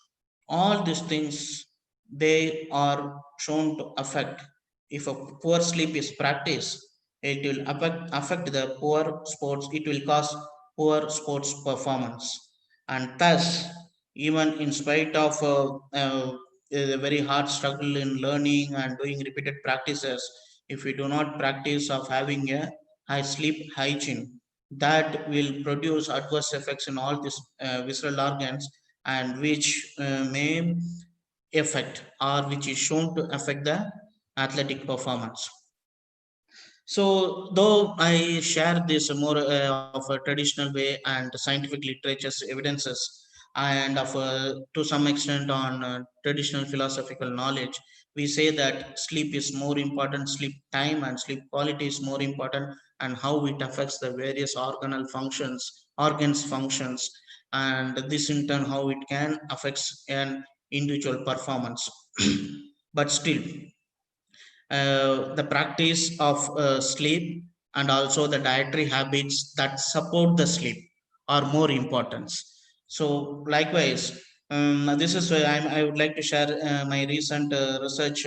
All these things they are shown to affect. If a poor sleep is practiced, it will affect the poor sports, it will cause poor sports performance. And thus, even in spite of a very hard struggle in learning and doing repeated practices, if we do not practice of having a high sleep hygiene, that will produce adverse effects in all these visceral organs, and which may affect, or which is shown to affect the athletic performance. So, though I share this more of a traditional way and scientific literature's evidences, and of to some extent on traditional philosophical knowledge, we say that sleep is more important, sleep time and sleep quality is more important, and how it affects the various organs functions, and this in turn how it can affects an individual performance. But still, the practice of sleep and also the dietary habits that support the sleep are more important. So likewise, this is why I would like to share my recent research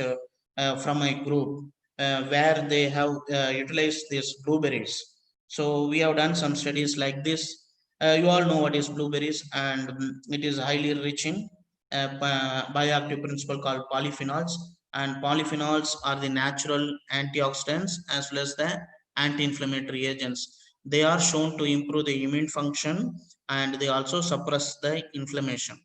from my group, where they have utilized these blueberries. So we have done some studies like this. You all know what is blueberries, and it is highly rich in bioactive principle called polyphenols, and polyphenols are the natural antioxidants as well as the anti-inflammatory agents. They are shown to improve the immune function, and they also suppress the inflammation.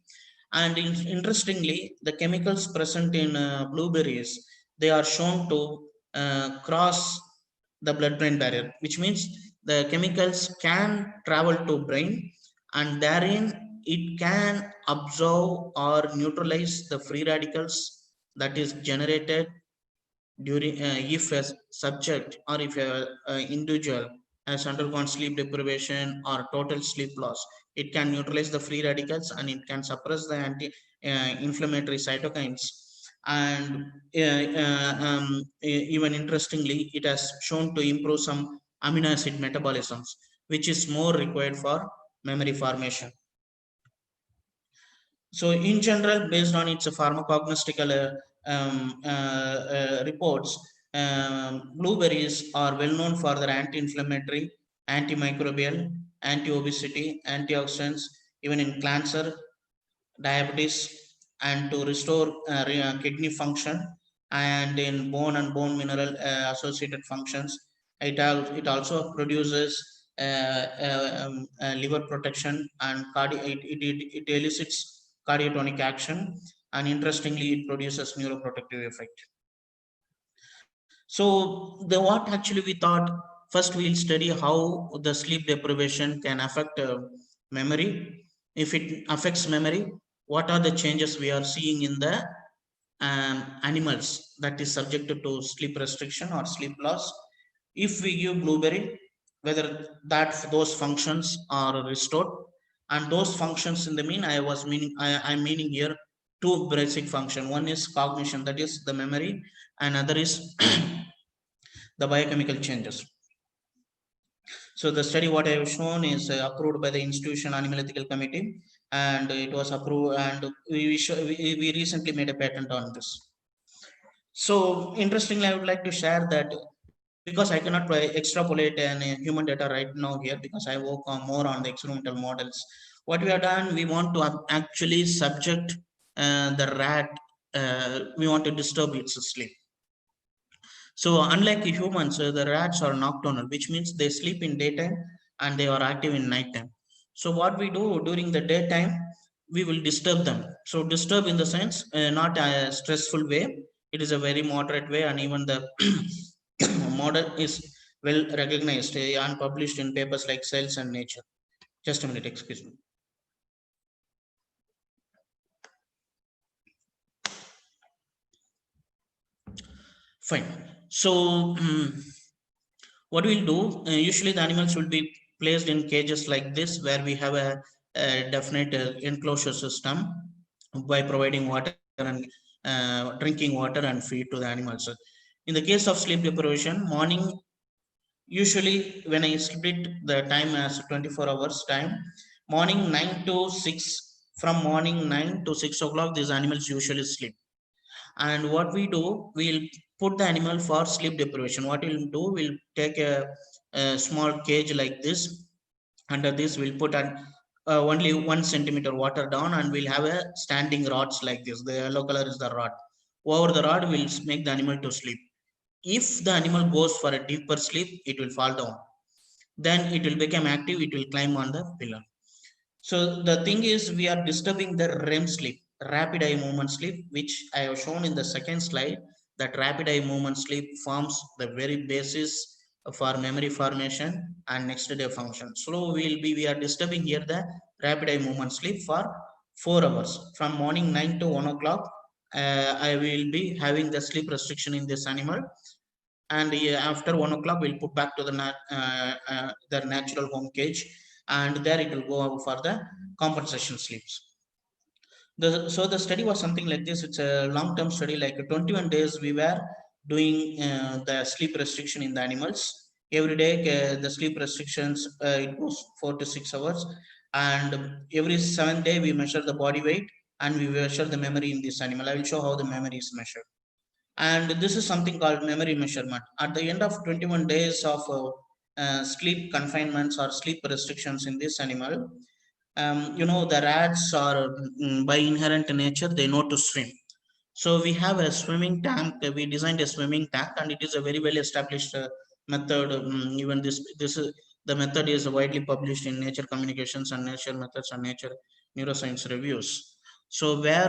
And interestingly, the chemicals present in blueberries, they are shown to cross the blood-brain barrier, which means the chemicals can travel to brain, and therein it can absorb or neutralize the free radicals that is generated during if a subject, or if a individual has undergone sleep deprivation or total sleep loss. It can neutralize the free radicals, and it can suppress the anti inflammatory cytokines. And even interestingly, it has shown to improve some amino acid metabolisms, which is more required for memory formation. So in general, based on its pharmacognostical reports, blueberries are well known for their anti-inflammatory, antimicrobial, anti-obesity, antioxidants, even in cancer, diabetes, and to restore kidney function, and in bone and bone mineral associated functions. It also produces liver protection, and it elicits cardiotonic action, and interestingly it produces neuroprotective effect. So the what actually we thought, first we'll study how the sleep deprivation can affect memory. If it affects memory, what are the changes we are seeing in the animals that is subjected to sleep restriction or sleep loss. If we give blueberry, whether those functions are restored, and those functions in the mean, I'm meaning here two basic function. One is cognition, that is the memory, and other is the biochemical changes. So the study what I have shown is approved by the Institution Animal Ethical Committee, and it was approved, and we recently made a patent on this. So interestingly, I would like to share that, because I cannot extrapolate any human data right now here, because I work on more on the experimental models. What we have done, we want to actually subject the rat, we want to disturb its sleep. So unlike humans, the rats are nocturnal, which means they sleep in daytime and they are active in nighttime. So what we do during the daytime, we will disturb them. So disturb in the sense, not a stressful way. It is a very moderate way, and even the model is well recognized and published in papers like Cells and Nature. Just a minute, excuse me. Fine. So what we'll do, usually the animals will be placed in cages like this, where we have a definite enclosure system by providing water and drinking water and feed to the animals. In the case of sleep deprivation, morning, usually when I split the time as 24 hours time, morning 9 to 6, from morning 9 to 6 o'clock, these animals usually sleep. And what we do, we'll put the animal for sleep deprivation. What we'll do, we'll take a small cage like this. Under this, we'll put an only 1 centimeter water down, and we'll have a standing rods like this. The yellow color is the rod. Over the rod, we'll make the animal to sleep. If the animal goes for a deeper sleep, it will fall down. Then it will become active, it will climb on the pillar. So the thing is, we are disturbing the REM sleep, rapid eye movement sleep, which I have shown in the second slide. That rapid eye movement sleep forms the very basis for memory formation and next day function. So we are disturbing here the rapid eye movement sleep for 4 hours from morning 9 to 1 o'clock. I will be having the sleep restriction in this animal, and after 1 o'clock we'll put back to the natural home cage, and there it will go for the compensation sleeps. So the study was something like this. It's a long-term study, like 21 days we were doing the sleep restriction in the animals. Every day the sleep restrictions, it was 4 to 6 hours, and every 7th day we measure the body weight and we measure the memory in this animal. I will show how the memory is measured. And this is something called memory measurement. At the end of 21 days of sleep confinements or sleep restrictions in this animal, the rats are by inherent nature, they know to swim. So we have a swimming tank. We designed a swimming tank, and it is a very well established method. Even this is the method is widely published in Nature Communications and Nature Methods and Nature Neuroscience Reviews. So where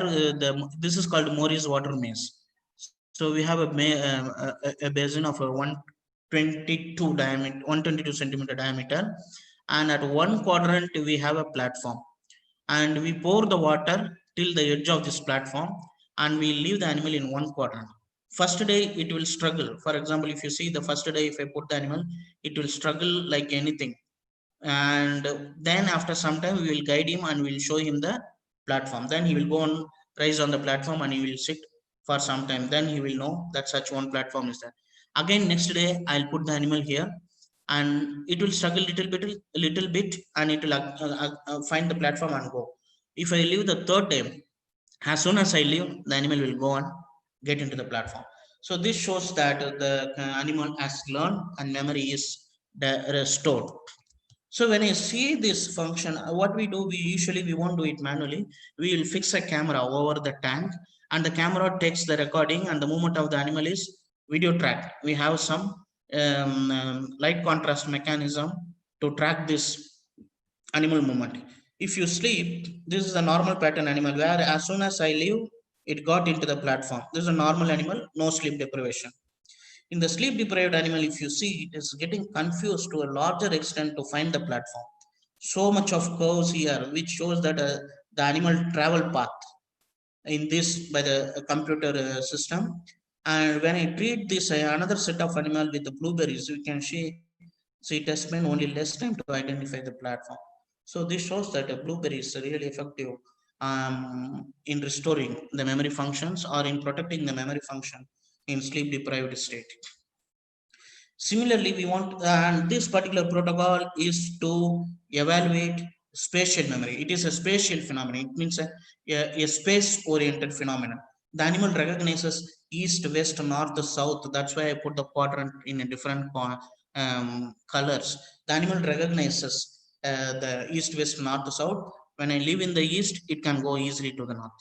this is called Maury's water maze. So we have a basin of a 122 centimeter diameter, and at one quadrant we have a platform, and we pour the water till the edge of this platform, and we leave the animal in one quadrant. First day it will struggle. For example, if you see the first day, if I put the animal, it will struggle like anything. And then after some time we will guide him and we'll show him the platform. Then he will go on, rise on the platform, and he will sit for some time. Then he will know that such one platform is there. Again, next day I'll put the animal here, and it will struggle little bit, and it will find the platform and go. If I leave the third day, as soon as I leave, the animal will go and get into the platform. So this shows that the animal has learned and memory is restored. So when I see this function, what we do, we won't do it manually. We will fix a camera over the tank, and the camera takes the recording, and the movement of the animal is video tracked. We have some light contrast mechanism to track this animal movement. If you sleep, this is a normal pattern animal where as soon as I leave, it got into the platform. This is a normal animal, no sleep deprivation. In the sleep deprived animal, if you see, it is getting confused to a larger extent to find the platform. So much of curves here, which shows that the animal travel path in this by the computer system. And when I treat this another set of animal with the blueberries, you can see it has spent only less time to identify the platform. So this shows that a blueberry is really effective in restoring the memory functions or in protecting the memory function in sleep deprived state. Similarly, we want, and this particular protocol is to evaluate spatial memory. It is a spatial phenomenon. It means a space-oriented phenomenon. The animal recognizes east, west, north, south. That's why I put the quadrant in a different colors. The animal recognizes the east, west, north, south. When I live in the east, it can go easily to the north.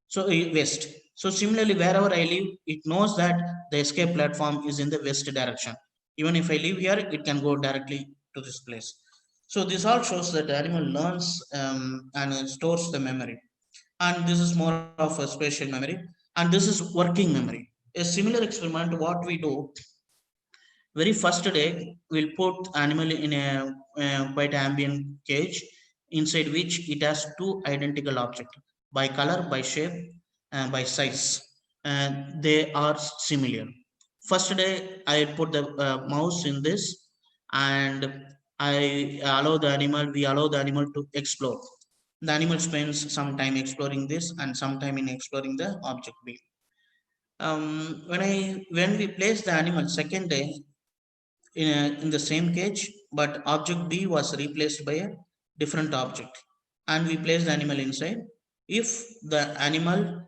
So west. So similarly, wherever I live, it knows that the escape platform is in the west direction. Even if I live here, it can go directly to this place. So this all shows that the animal learns and stores the memory. And this is more of a spatial memory. And this is working memory. A similar experiment, what we do, very first day, we'll put animal in a quite ambient cage, inside which it has two identical objects by color, by shape, and by size. And they are similar. First day, I put the mouse in this, and we allow the animal to explore. The animal spends some time exploring this and some time in exploring the object B. When we place the animal second day in the same cage, but object B was replaced by a different object, and we place the animal inside. If the animal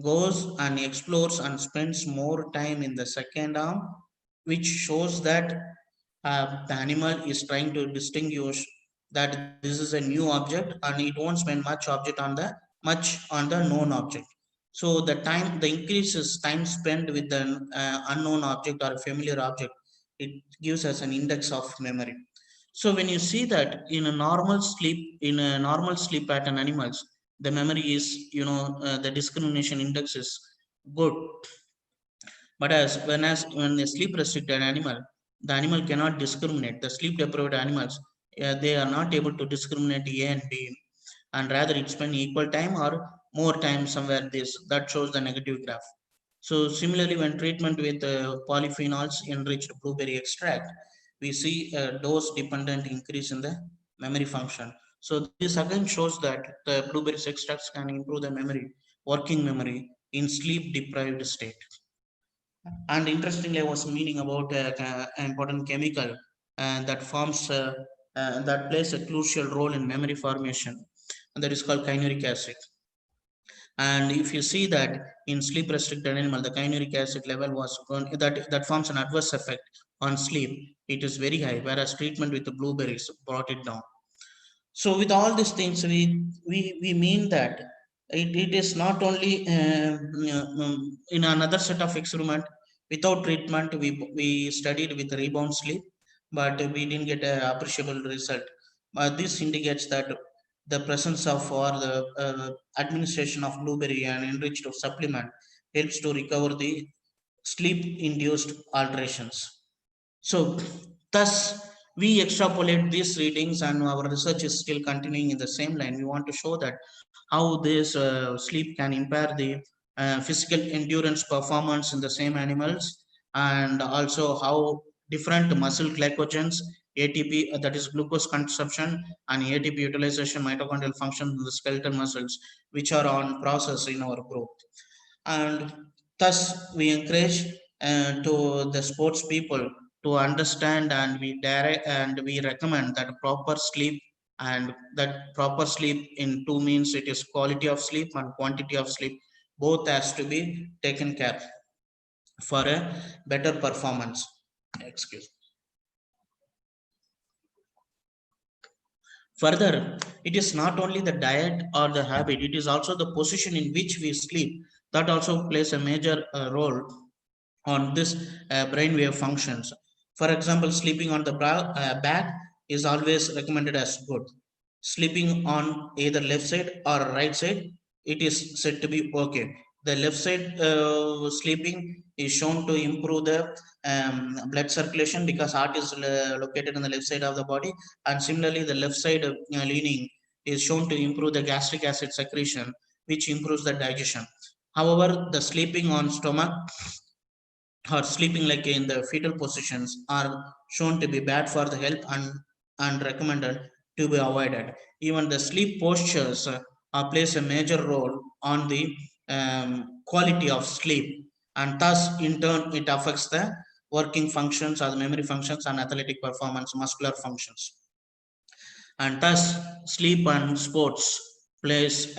goes and explores and spends more time in the second arm, which shows that the animal is trying to distinguish that this is a new object and it won't spend much on the known object. So the increases time spent with the unknown object or familiar object, it gives us an index of memory. So when you see that in a normal sleep pattern animals, the memory is, the discrimination index is good. But when a sleep restricted animal, the animal cannot discriminate. The sleep deprived animals, they are not able to discriminate A and B, and rather it spend equal time or more time somewhere. That shows the negative graph. So similarly, when treatment with polyphenols enriched blueberry extract, we see a dose-dependent increase in the memory function. So this again shows that the blueberry extracts can improve the working memory in sleep-deprived state. And interestingly, I was meaning about an important chemical that plays a crucial role in memory formation, and that is called kynuric acid. And if you see that in sleep restricted animal, the kynuric acid level that forms an adverse effect on sleep. It is very high, whereas treatment with the blueberries brought it down. So with all these things, we mean that it is not only in another set of experiment without treatment, we studied with rebound sleep, but we didn't get an appreciable result. This indicates that the presence of or the administration of blueberry and enriched supplement helps to recover the sleep induced alterations. So, thus, we extrapolate these readings, and our research is still continuing in the same line. We want to show that how this sleep can impair the physical endurance performance in the same animals, and also how different muscle glycogens, ATP, that is glucose consumption, and ATP utilization, mitochondrial function in the skeletal muscles, which are on process in our growth. And thus, we encourage to the sports people to understand, and we recommend that proper sleep, and that proper sleep in two means it is quality of sleep and quantity of sleep, both has to be taken care for a better performance. Excuse. Further, it is not only the diet or the habit, it is also the position in which we sleep that also plays a major role on this brainwave functions. For example, sleeping on the back is always recommended as good. Sleeping on either left side or right side, it is said to be okay. The left side sleeping is shown to improve the blood circulation because heart is located on the left side of the body, and similarly, the left side leaning is shown to improve the gastric acid secretion, which improves the digestion. However, the sleeping on stomach or sleeping like in the fetal positions are shown to be bad for the health and recommended to be avoided. Even the sleep postures plays a major role on the quality of sleep, and thus in turn it affects the working functions or the memory functions and athletic performance, muscular functions. And thus sleep and sports has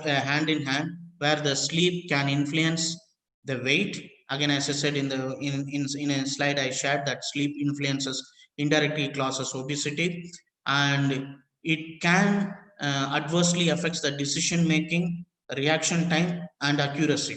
a hand in hand, where the sleep can influence the weight. Again, as I said in a slide I shared, that sleep influences indirectly causes obesity, and it can adversely affects the decision making, reaction time, and accuracy.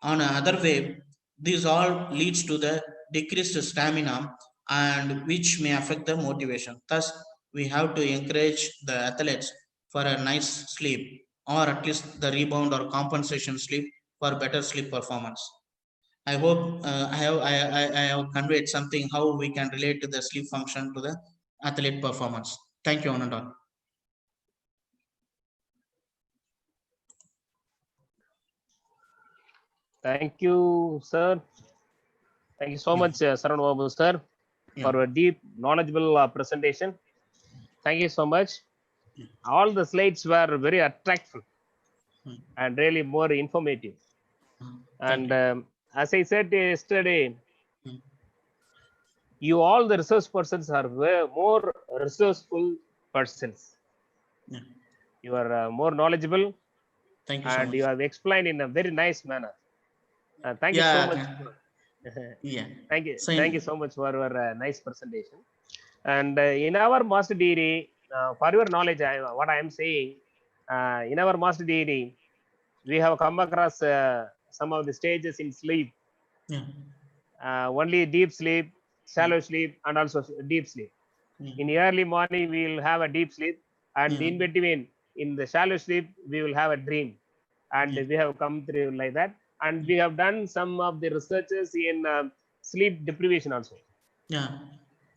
On another way, this all leads to the decreased stamina, and which may affect the motivation. Thus, we have to encourage the athletes for a nice sleep, or at least the rebound or compensation sleep for better sleep performance. I hope I have conveyed something how we can relate to the sleep function to the athlete performance. Thank you, Anand. Thank you, sir. Thank you so much, Saran Babu, sir, for a deep, knowledgeable presentation. Thank you so much. All the slides were very attractive and really more informative. And as I said yesterday, you all the resource persons are more resourceful persons. You are more knowledgeable. Thank you so and much. you have explained in a very nice manner. Thank you so much. Yeah. Thank you so much for your nice presentation. And in our master degree, for your knowledge, what I am saying, in our master degree, we have come across some of the stages in sleep. Yeah. Only deep sleep, shallow sleep, and also deep sleep. In early morning, we will have a deep sleep, and in between, in the shallow sleep, we will have a dream. And we have come through like that. And we have done some of the researches in sleep deprivation also. Yeah.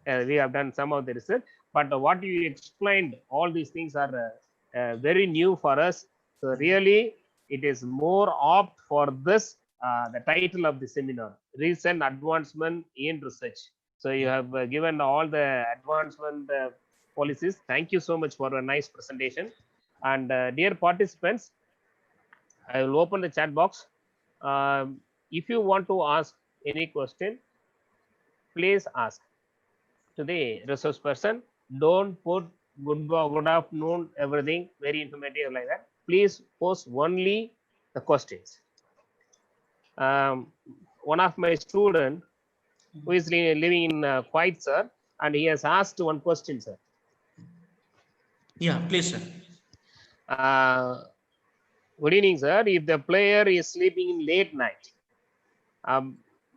We have done some of the research, but what you explained, all these things are very new for us. So really, it is more apt for this, the title of the seminar, recent advancement in research. So you have given all the advancement policies. Thank you so much for a nice presentation. And dear participants, I will open the chat box. If you want to ask any question, please ask to the resource person. Don't put good afternoon, everything very informative like that. Please post only the questions. One of my student who is living in Kuwait, sir, and he has asked one question, sir. Yeah, please, sir. Good evening, sir. If the player is sleeping in late night,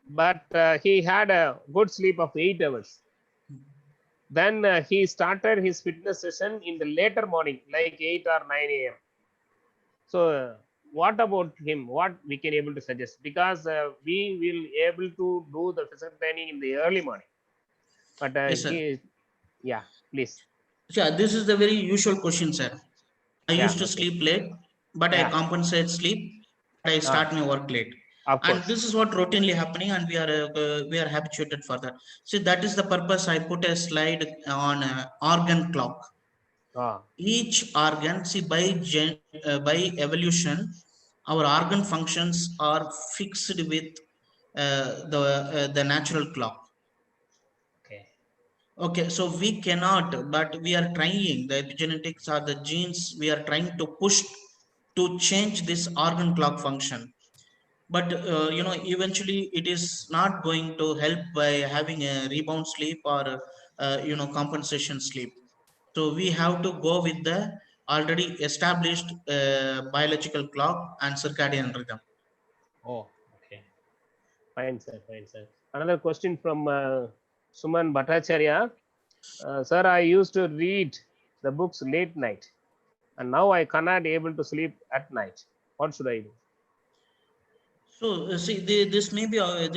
but he had a good sleep of 8 hours, then he started his fitness session in the later morning, like 8 or 9 a.m. So what about him? What we can able to suggest? Because we will able to do the physical training in the early morning. But Yes, sir. yeah, please. Yeah, this is the very usual question, sir. I used to okay. sleep late, but I compensate sleep, but I start my work late. And this is what routinely happening, and we are habituated for that. See, that is the purpose I put a slide on organ clock. Each organ, see, by evolution, our organ functions are fixed with the natural clock. Okay, so we cannot, but we are trying. The epigenetics or the genes, we are trying to push to change this organ clock function. But eventually it is not going to help by having a rebound sleep or compensation sleep. So we have to go with the already established biological clock and circadian rhythm. Oh, okay. Fine, sir. Fine, sir. Another question from Suman Bhattacharya. Sir, I used to read the books late night, and now I cannot able to sleep at night. What should I do? So see, this may be uh,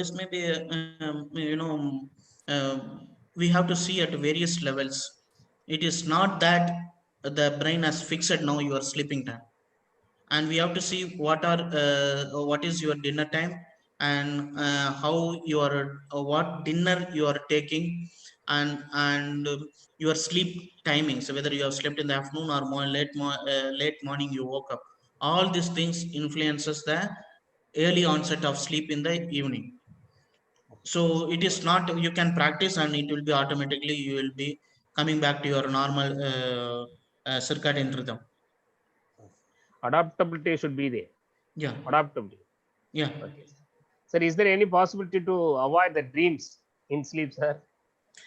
we have to see at various levels. It is not that the brain has fixed now your sleeping time, and we have to see what is your dinner time, and how you are what dinner you are taking, and your sleep timing. So whether you have slept in the afternoon or late morning you woke up, all these things influences the early onset of sleep in the evening. So it is not you can practice and it will be automatically you will be coming back to your normal circadian rhythm. Adaptability should be there. Yeah. Adaptability. Yeah. Okay. Sir, is there any possibility to avoid the dreams in sleep, sir?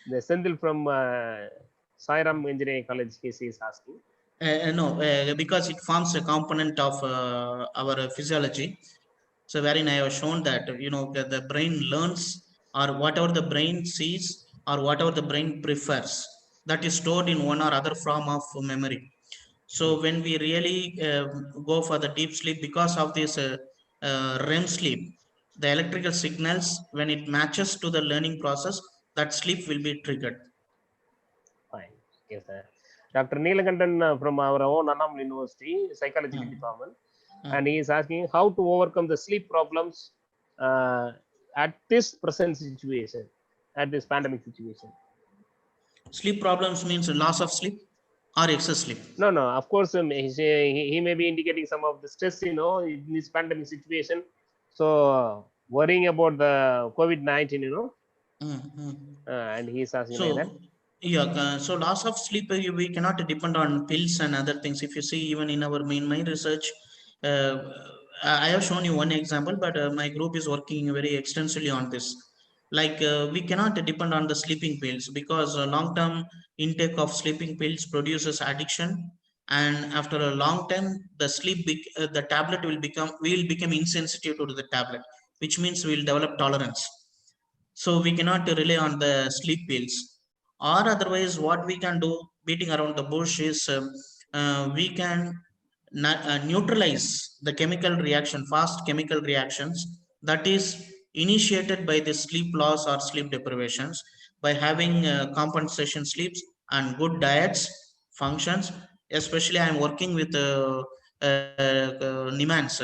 The Sendil from Sairam Engineering College case is asking. No, because it forms a component of our physiology. So wherein I have shown that the brain learns, or whatever the brain sees or whatever the brain prefers, that is stored in one or other form of memory. So when we really go for the deep sleep, because of this REM sleep, the electrical signals, when it matches to the learning process, that sleep will be triggered. Fine. Yes, sir. Dr. Neelakandan from our own Annam University, psychological department, and he is asking how to overcome the sleep problems at this present situation, at this pandemic situation. Sleep problems means loss of sleep or excess sleep? No, no. Of course, he may be indicating some of the stress, in this pandemic situation. So worrying about the COVID-19, and he's asking like that. Yeah, so loss of sleep, we cannot depend on pills and other things. If you see, even in our main research, I have shown you one example, but my group is working very extensively on this. Like we cannot depend on the sleeping pills, because long-term intake of sleeping pills produces addiction, and after a long time, the the tablet will become insensitive to the tablet, which means we will develop tolerance. So we cannot rely on the sleep pills, or otherwise what we can do, beating around the bush, is we can neutralize the chemical reaction, fast chemical reactions that is initiated by the sleep loss or sleep deprivations, by having compensation sleeps and good diets, functions. Especially I am working with NIMANS,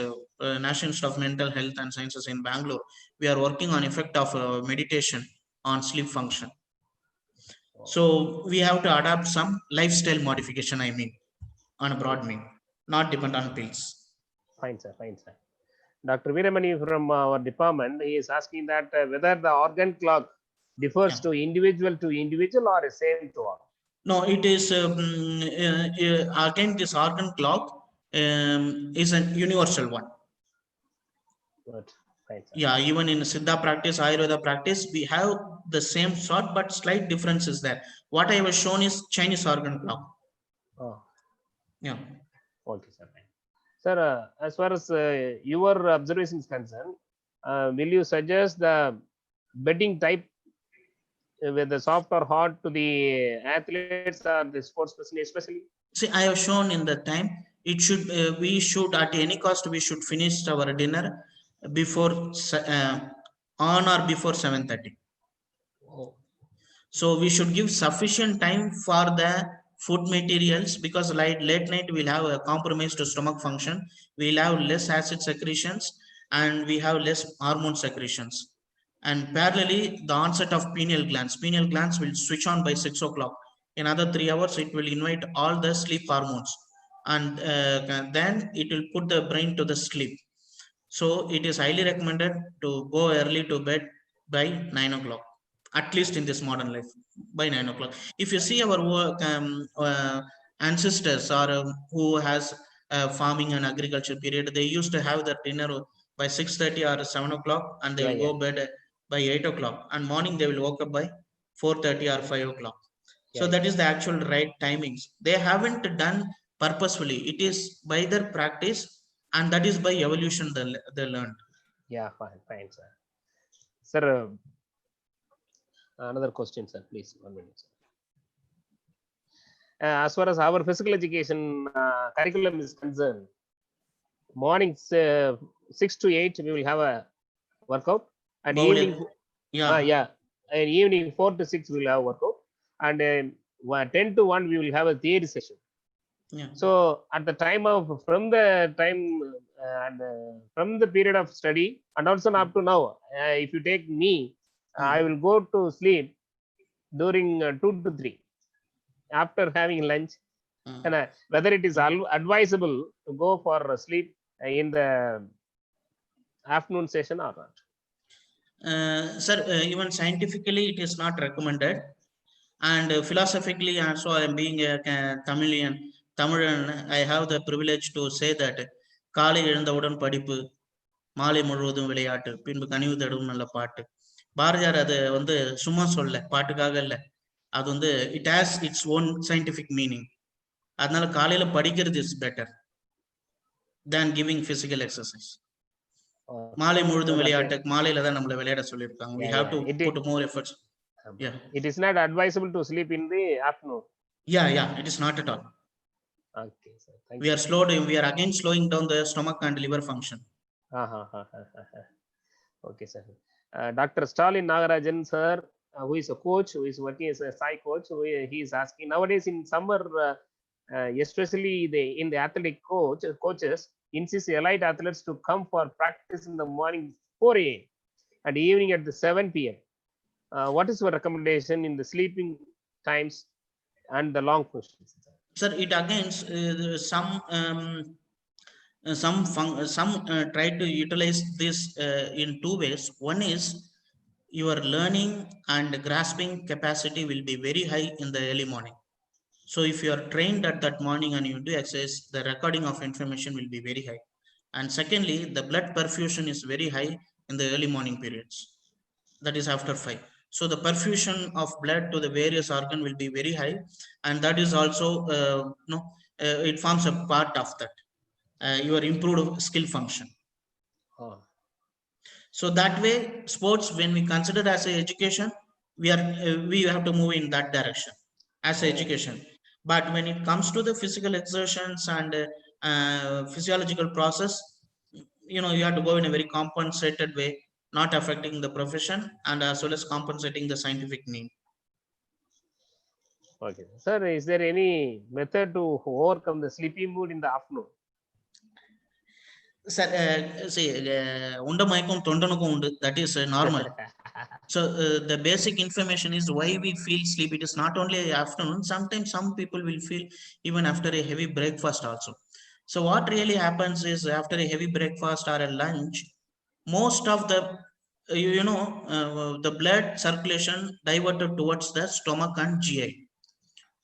National Institute of Mental Health and Sciences in Bangalore. We are working on effect of meditation on sleep function. So we have to adapt some lifestyle modification, I mean, on a broad mean, not depend on pills. Fine, sir. Fine, sir. Dr. Veeramani from our department, he is asking that whether the organ clock differs Yeah. to individual or the same to all. No, it is again, this organ clock is a universal one. Good. Fine, sir. Yeah, even in Siddha practice, Ayurveda practice, we have the same sort, but slight differences there. What I was shown is Chinese organ clock. Oh, Yeah. okay, sir. Fine. Sir, as far as your observation is concerned, will you suggest the bedding type whether soft or hard to the athletes or the sports person especially? See, I have shown in the time, it should, we should at any cost, we should finish our dinner before on or before 7:30. Oh. So we should give sufficient time for the food materials, because late night we'll have a compromised stomach function, we'll have less acid secretions, and we have less hormone secretions. And parallelly, the onset of pineal glands will switch on by 6 o'clock. In another 3 hours, it will invite all the sleep hormones, and then it will put the brain to the sleep. So it is highly recommended to go early to bed by 9 o'clock, at least in this modern life, by 9 o'clock. If you see our work, ancestors, or who has farming and agriculture period, they used to have their dinner by 6:30 or 7 o'clock, and they will go bed by 8 o'clock, and morning they will wake up by 4:30 or 5 o'clock. So that is the actual right timings. They haven't done purposefully, it is by their practice, and that is by evolution they learned. Yeah, fine, sir. Sir, another question, sir, please. 1 minute, sir. As far as our physical education curriculum is concerned, mornings 6 to 8 we will have a workout, and evening and evening 4 to 6 we will have workout, and 10 to 1 we will have a theory session. So at the time of from the period of study, and also up to now, if you take me, I will go to sleep during 2 to 3 after having lunch. And whether it is advisable to go for sleep in the afternoon session or not? Sir, even scientifically it is not recommended, and philosophically also, I am being a Tamilian, I have the privilege to say that காலை எழுந்தவுடன் படிப்பு, மாலை முழுவதும் விளையாட்டு, பின்பு கனிவு தரும் நல்ல பாட்டு. பாரதியார் அது வந்து சும்மா சொல்ல, பாட்டுக்காக இல்ல, அது வந்து it has its own scientific meaning. அதனால காலையில படிக்கிறது is better than giving physical exercise. மாலை முழுதும் விளையாட்டு, மாலையில தான் நம்மள விளையாட சொல்லிருக்காங்க. We have to put more efforts. Yeah. It is not advisable to sleep in the afternoon. Yeah, it is not at all. Okay, sir. Thank we you. We are again slowing down the stomach and liver function. Okay, sir. Dr. Stalin Nagarajan, sir, who is a coach, who is working as a Sai coach, he is asking nowadays in summer, especially in the athletic coaches insist elite athletes to come for practice in the morning 4 a.m. and evening at the 7 p.m. What is your recommendation in the sleeping times and the long pushes? Sir, it again some try to utilize this in two ways. One is your learning and grasping capacity will be very high in the early morning. So if you are trained at that morning and you do exercise, the recording of information will be very high. And secondly, the blood perfusion is very high in the early morning periods, that is after 5. So the perfusion of blood to the various organ will be very high, and that is also it forms a part of that your improved skill function. Oh. So that way, sports, when we consider as a education, we have to move in that direction as a education. But when it comes to the physical exertions and physiological process, you have to go in a very compensated way, not affecting the profession and as well as compensating the scientific need. Okay. Sir, is there any method to overcome the sleepy mood in the afternoon? Sir, see, unda mayakkam tondanukum undu. That is normal. So the basic information is why we feel sleep. It is not only afternoon. Sometimes some people will feel even after a heavy breakfast also. So what really happens is after a heavy breakfast or a lunch, most of the the blood circulation diverted towards the stomach and GI,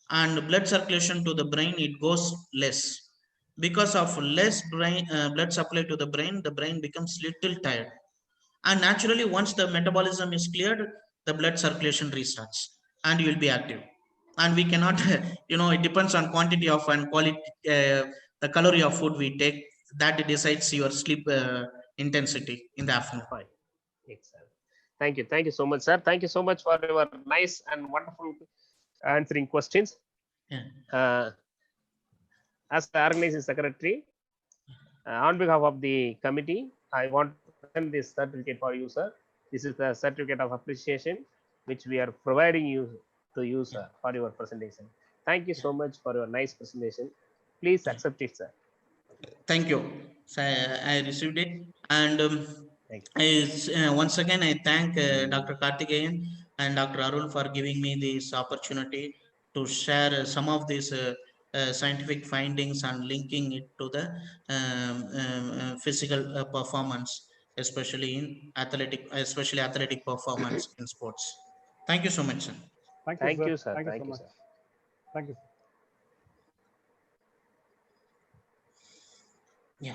and blood circulation to the brain it goes less. Because of less brain blood supply to the brain becomes little tired, and naturally once the metabolism is cleared, the blood circulation restarts and you will be active. And we cannot it depends on quantity of and quality, the calorie of food we take, that decides your sleep intensity in the afternoon. Fine. Excellent. Thank you so much, sir. Thank you so much for your nice and wonderful answering questions. Yeah. As the organizing secretary, on behalf of the committee, I want to present this certificate for you, sir. This is the certificate of appreciation which we are providing you to you, sir, for your presentation. Thank you so much for your nice presentation. Please accept it, sir. Thank you. So I received it, and Thank you. once again I thank Dr. Karthikeyan and Dr. Arul for giving me this opportunity to share some of these scientific findings and linking it to the physical performance, especially athletic performance in sports. Thank you so much, sir. Thank you, Thank sir. you, sir. Thank you Thank so you, much. sir. Thank you, sir. Yeah.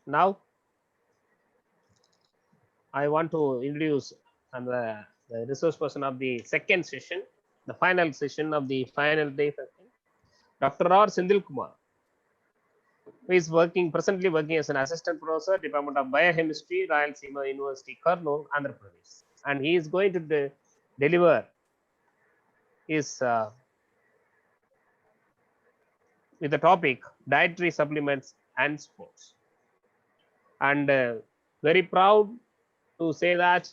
Now, I want to introduce the resource person of the second session, the final session of the final day session, Dr. R. Sindil Kumar, who is presently working as an assistant professor, Department of Biochemistry, Royal Sima University, Kurnool, Andhra Pradesh. And he is going to deliver his with the topic dietary supplements and sports. And very proud to say that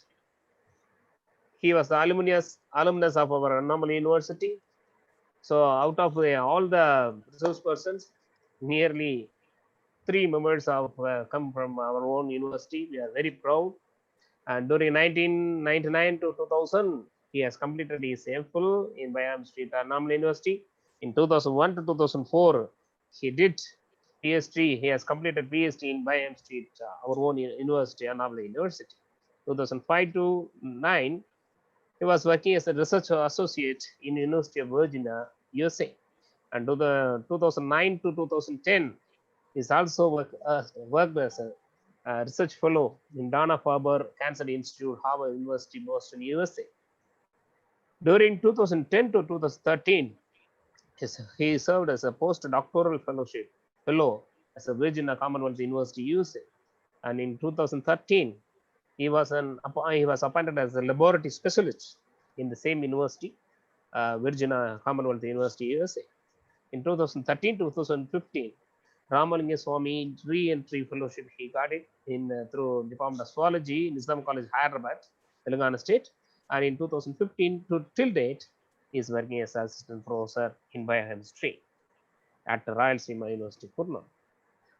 he was the alumnus of our Annamalai University. So out of all the resource persons, nearly 3 members have come from our own university. We are very proud. And during 1999 to 2000, he has completed his MPhil in Biochemistry at Annamalai University. In 2001 to 2004, he did PhD. He has completed PhD in Biochemistry at our own university, Annamalai University. 2005 to 9, he was working as a research associate in University of Virginia, USA. And to the 2009 to 2010, he's also worked as a research fellow in Dana-Farber Cancer Institute, Harvard University, Boston, USA. During 2010 to 2013, he served as a postdoctoral fellow as a Virginia Commonwealth University, USA. And in 2013, he was appointed as a laboratory specialist in the same university, Virginia Commonwealth University, USA. In 2013 to 2015, Ramalinga Swami re-entry fellowship he got it in through Department of Zoology in Islam College, Hyderabad, Telangana State. And in 2015 to till date, he is working as assistant professor in biochemistry at the Royal Sima University, Kurnool.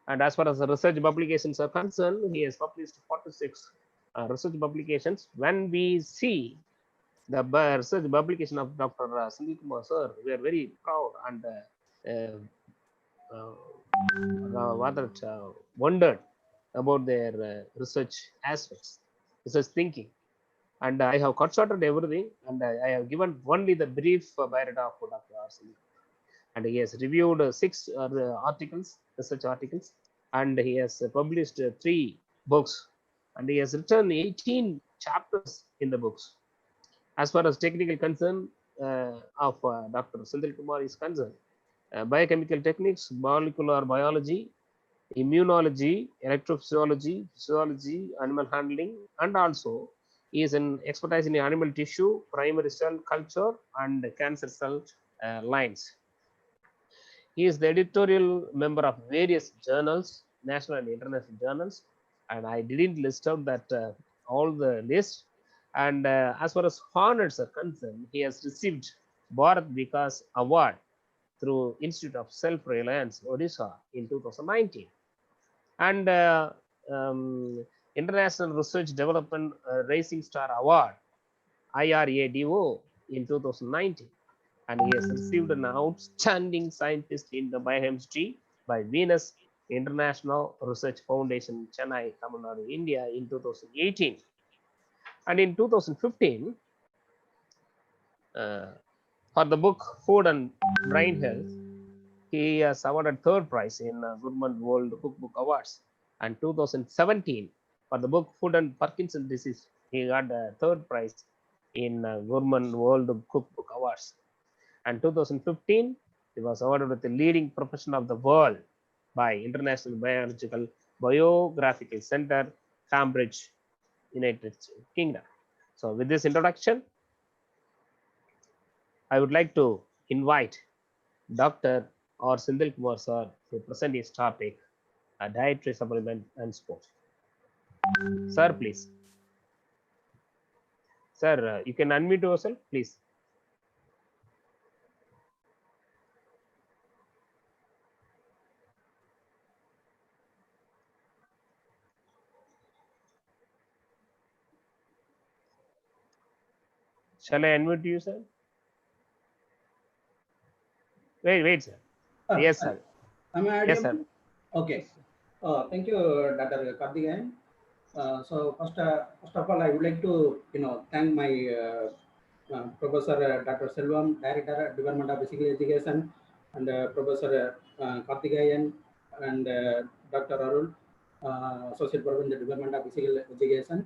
And as far as the research publications are concerned, he has published 46 research publications. When we see the research publication of Dr. Sindil Kumar sir, we are very proud and rather wondered about their research aspects, research thinking. And I have cut shorted everything, and I have given only the brief biodata of Dr. R. And he has reviewed 6 articles, research articles, and he has published 3 books, and he has written 18 chapters in the books. As far as technical concern of Dr. Sendil Kumar is concerned, biochemical techniques, molecular biology, immunology, electrophysiology, physiology, animal handling, and also he is an expertise in animal tissue, primary cell culture, and cancer cell lines. He is the editorial member of various journals, national and international journals, and I didn't list out that all the list. And as far as honors are concerned, he has received Bharat Vikas Award through Institute of Self-Reliance, Odisha in 2019, and International Research Development Rising Star Award, IRADO, in 2019. And he has received an outstanding scientist in the biochemistry by Venus International Research Foundation, Chennai, Tamil Nadu, India in 2018. And in 2015, for the book Food and Brain Health, he has awarded 3rd prize in Gourmand World Cookbook Awards. And 2017, for the book Food and Parkinson's Disease, he got a 3rd prize in Gourmand World Cookbook Awards. And 2015, he was awarded with the leading profession of the world by International Biographical Center, Cambridge, United Kingdom. So with this introduction, I would like to invite Dr. R. Sendil Kumar sir to present his topic, dietary supplement and sport. Sir, please. Sir, you can unmute yourself, please. Shall I unmute you, sir? Wait, sir. Yes, sir. Am I audible? Yes, sir. Okay. Thank you, Dr. Karthikeyan. So first of all, I would like to thank my Professor Dr. Selvam, Director, Department of Physical Education, and Professor Karthikeyan and Dr. Arul, Associate Professor in the Department of Physical Education,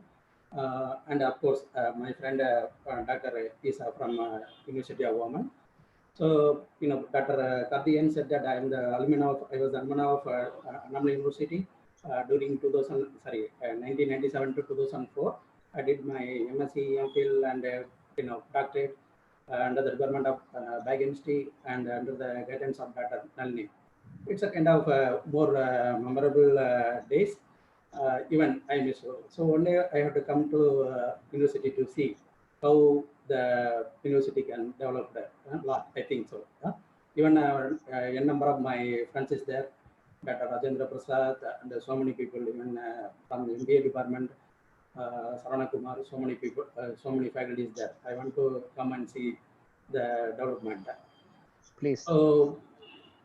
and of course my friend Dr. Isa from University of Oman. So, Dr. Karthikeyan said that I was the alumni of Annamala University during 1997 to 2004. I did my MSc, MPhil, and doctorate under the Department of Biochemistry and under the guidance of Dr. Nalini. It's a kind of more memorable days. Even I miss. So one day I have to come to university to see how the university can develop the law. I think so. Even a number of my friends is there, Dr. Rajendra Prasad, and so many people, even from the MBA department, Sarana Kumar, so many people, so many faculties there. I want to come and see the development. Please. So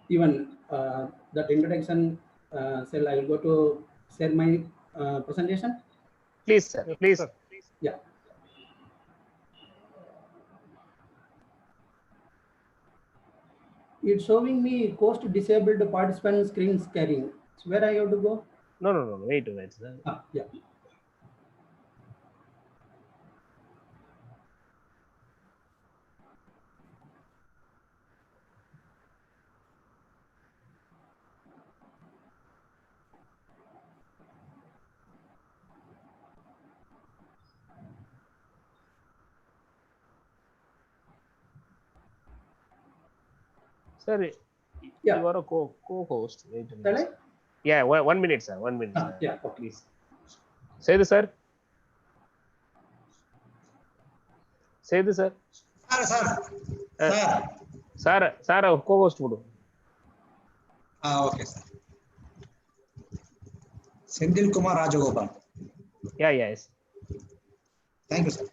even that introduction, Sel, I will go to share my presentation. Please, sir. Yes, Please. sir. Yeah. It's showing me cost disabled participant screen sharing. So where I have to go? No. Wait, sir. Yeah. Sir, Yeah. you are a co-host. Wait a Shall minute, I? sir. Yeah, 1 minute, sir. 1 minute, sir. Yeah. Okay. Please. Say this, sir. Say this, sir. Sir, co-host vodu. Okay, sir. Sendil Kumar Rajagopal. Yeah, yes. Thank you, sir.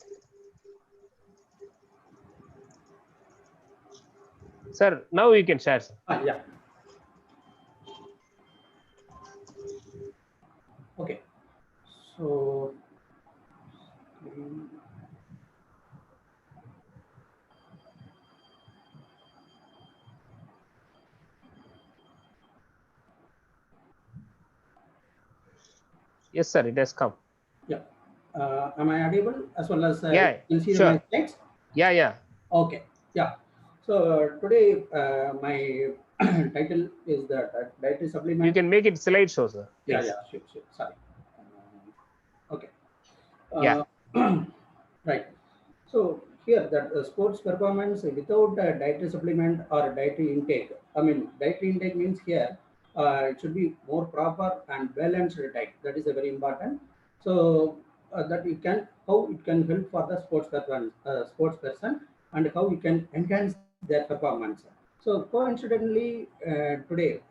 Sir, now you can share, sir. Yeah. Okay. So Yes, sir. It has come. Yeah. Am I audible as well as Yeah, you can see sure. my slides? Yeah, yeah. Okay. Yeah. So today my title is the dietary supplement. You can make it slideshow, sir. Yeah, Please. yeah, sure, sure. Sorry. Okay. Yeah. Right. So here that sports performance without a dietary supplement or dietary intake. I mean, dietary intake means here it should be more proper and balanced diet. That is a very important. So that it can how it can help for the sports person, and how it can enhance their performance. So coincidentally today,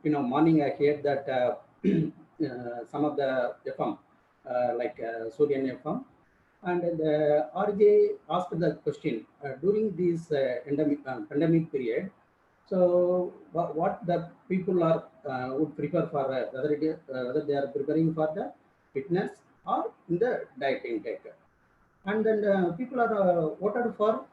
morning I heard that some of the FM like Sodian FM. And the RJ asked the question during this pandemic period. So, what the people are would prefer for whether they are preparing for the fitness or in the diet intake, and then people are voted for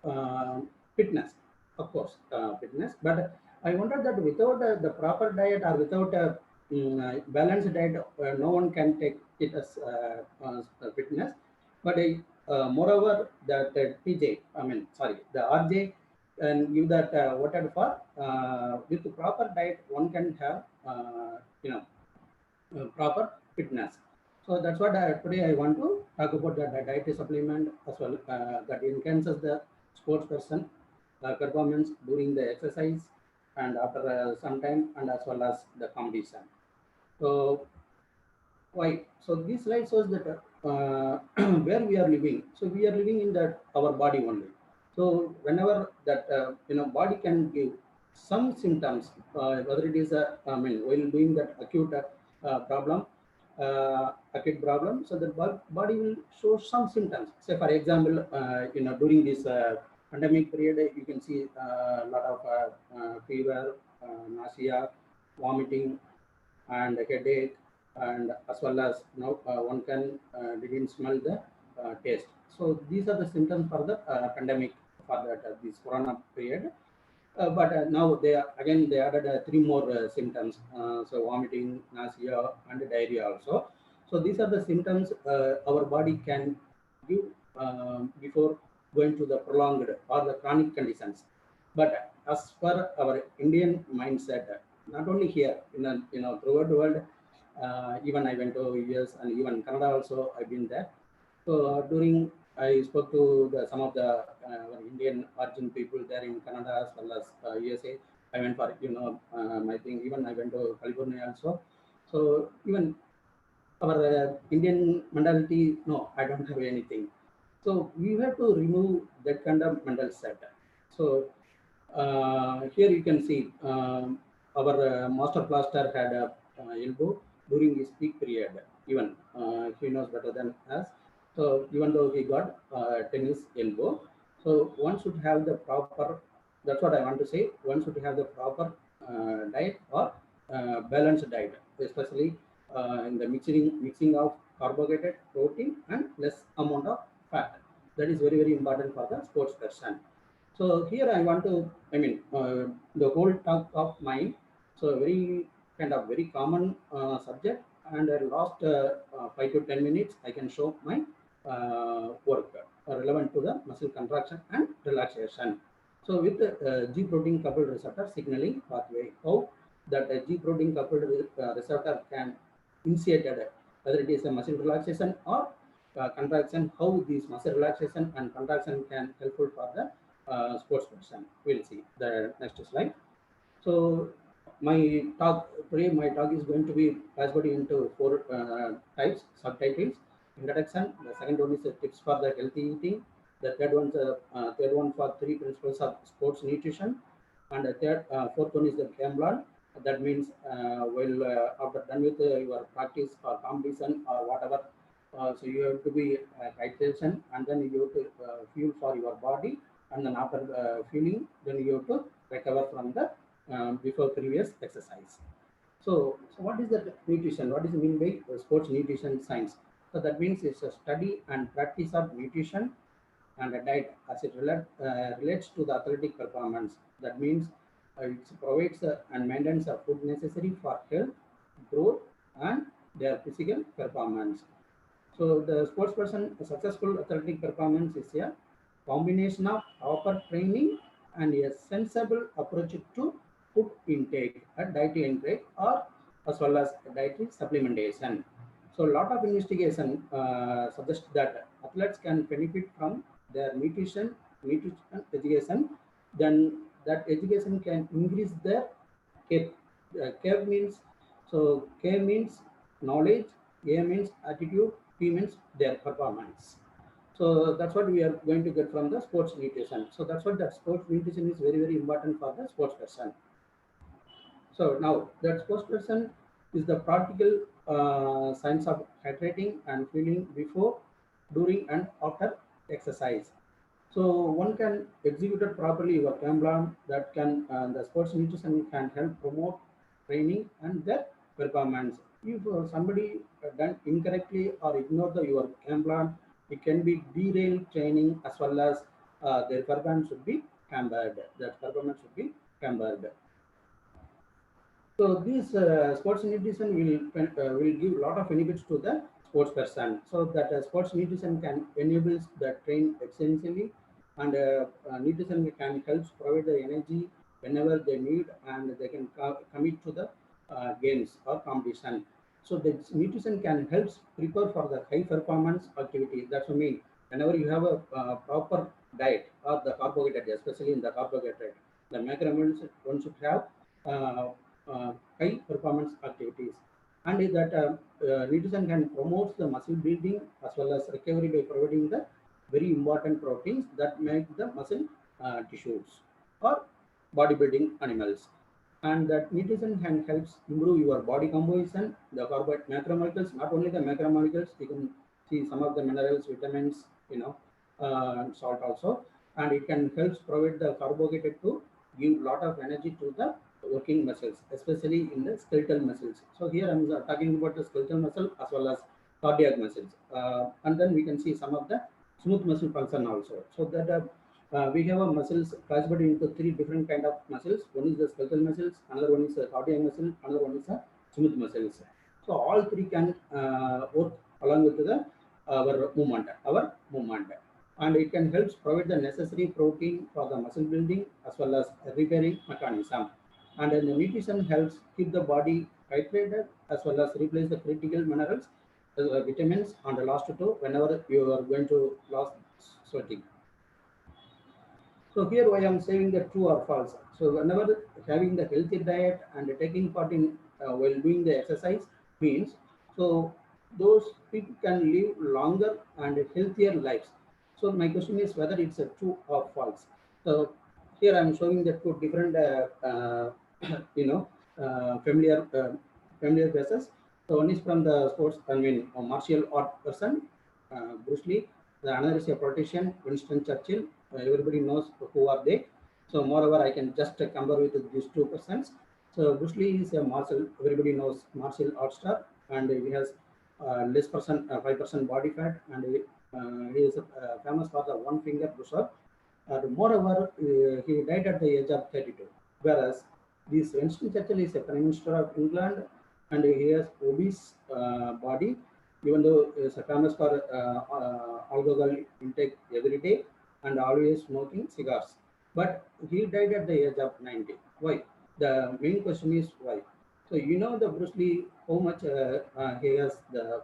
uh, fitness, of course, fitness. But I wonder that without the proper diet or without a balanced diet, no one can take it as fitness. But moreover, that TJ, I mean, sorry, the RJ and give that voted for with proper diet, one can have proper fitness. So that's what today I want to talk about the dietary supplement as well that enhances the sports person performance during the exercise and after some time, and as well as the competition. So why? So this slide shows that where we are living. So we are living in that our body only. So whenever that body can give some symptoms, whether it is a while doing that acute problem, so the body will show some symptoms. Say for example, during this pandemic period, you can see a lot of fever, nausea, vomiting, and headache, and as well as one can didn't smell the taste. So these are the symptoms for the pandemic for that this corona period. But now they added three more symptoms. So vomiting, nausea, and diarrhea also. So these are the symptoms our body can give before going to the prolonged or the chronic conditions. But as per our Indian mindset, not only here throughout the world, even I went to US and even Canada also I've been there. So during I spoke to some of the Indian origin people there in Canada as well as USA. I went for I think even I went to California also. So even our Indian mentality, no, I don't have anything. So we have to remove that kind of mental set. So here you can see our master blaster had a elbow during his peak period. Even he knows better than us. So even though he got tennis elbow, so one should have the proper. That's what I want to say. One should have the proper diet or balanced diet, especially in the mixing of carbohydrate, protein, and less amount of fat. That is very important for the sports person. So here I want to, the whole talk of mine. So very common subject, and last 5 to 10 minutes I can show my work relevant to the muscle contraction and relaxation. So with G protein coupled receptor signaling pathway, how that G protein coupled receptor can initiate whether it is a muscle relaxation or contraction, how these muscle relaxation and contraction can helpful for the sports person. We'll see the next slide. So my talk today, my talk is going to be classified into four types, subtitles. Introduction. The second one is tips for the healthy eating. The third one for three principles of sports nutrition. And the fourth one is the Camelon. That means after done with your practice or competition or whatever, so you have to be hydration, and then you have to fuel for your body, and then after fueling, then you have to recover from the before previous exercise. So what is the nutrition? What is mean by sports nutrition science? So that means it's a study and practice of nutrition and a diet as it relates to the athletic performance. That means it provides and maintains a food necessary for health, growth, and their physical performance. So the sports person, a successful athletic performance is a combination of proper training and a sensible approach to food intake, a dietary intake, or as well as dietary supplementation. So a lot of investigation suggests that athletes can benefit from their nutrition education. Then that education can increase their care. Care means, so care means knowledge, A means attitude, P means their performance. So that's what we are going to get from the sports nutrition. So that's what that sports nutrition is very, very important for the sports person. So now that sports person is the practical science of hydrating and fueling before, during, and after exercise. So one can execute it properly your game plan that can the sports nutrition can help promote training and their performance. If somebody done incorrectly or ignore your game plan, it can be derail training as well as their performance should be hampered. That performance should be hampered. So this sports nutrition will give a lot of benefits to the sports person. So that sports nutrition can enable the train essentially, and nutrition can help provide the energy whenever they need, and they can commit to the games or competition. So the nutrition can help prepare for the high performance activity. That's what I mean. Whenever you have a proper diet or the carbohydrate, especially in the carbohydrate, the macronutrients one should have. High performance activities, and that nutrition can promote the muscle building as well as recovery by providing the very important proteins that make the muscle tissues or bodybuilding animals. And that nutrition can help improve your body composition, the carbohydrate macromolecules, not only the macromolecules, you can see some of the minerals, vitamins, salt also, and it can help provide the carbohydrate to give lot of energy to the working muscles, especially in the skeletal muscles. So here I'm talking about the skeletal muscle as well as cardiac muscles, and then we can see some of the smooth muscle function also. So that we have a muscles classified into three different kind of muscles. One is the skeletal muscles, another one is the cardiac muscle, another one is the smooth muscles. So all three can work along with the our movement, and it can help provide the necessary protein for the muscle building as well as repairing mechanism. And then the nutrition helps keep the body hydrated as well as replace the critical minerals, vitamins, and the last two whenever you are going to lose sweating. So here I am saying the true or false. So whenever having the healthy diet and taking part in while doing the exercise means, so those people can live longer and healthier lives. So my question is whether it's a true or false. So here I'm showing the two different familiar familiar faces. So one is from the sports, martial art person, Bruce Lee. The another is a politician, Winston Churchill. Everybody knows who are they. So moreover, I can just compare with these two persons. So Bruce Lee is a martial, everybody knows martial art star, and he has less percent, 5% body fat, and he is famous for the one finger push-up. Moreover, he died at the age of 32. Whereas this Winston Churchill is a Prime Minister of England, and he has obese body, even though he is famous for alcohol intake every day and always smoking cigars. But he died at the age of 90. Why? The main question is why. So the Bruce Lee, how much he has the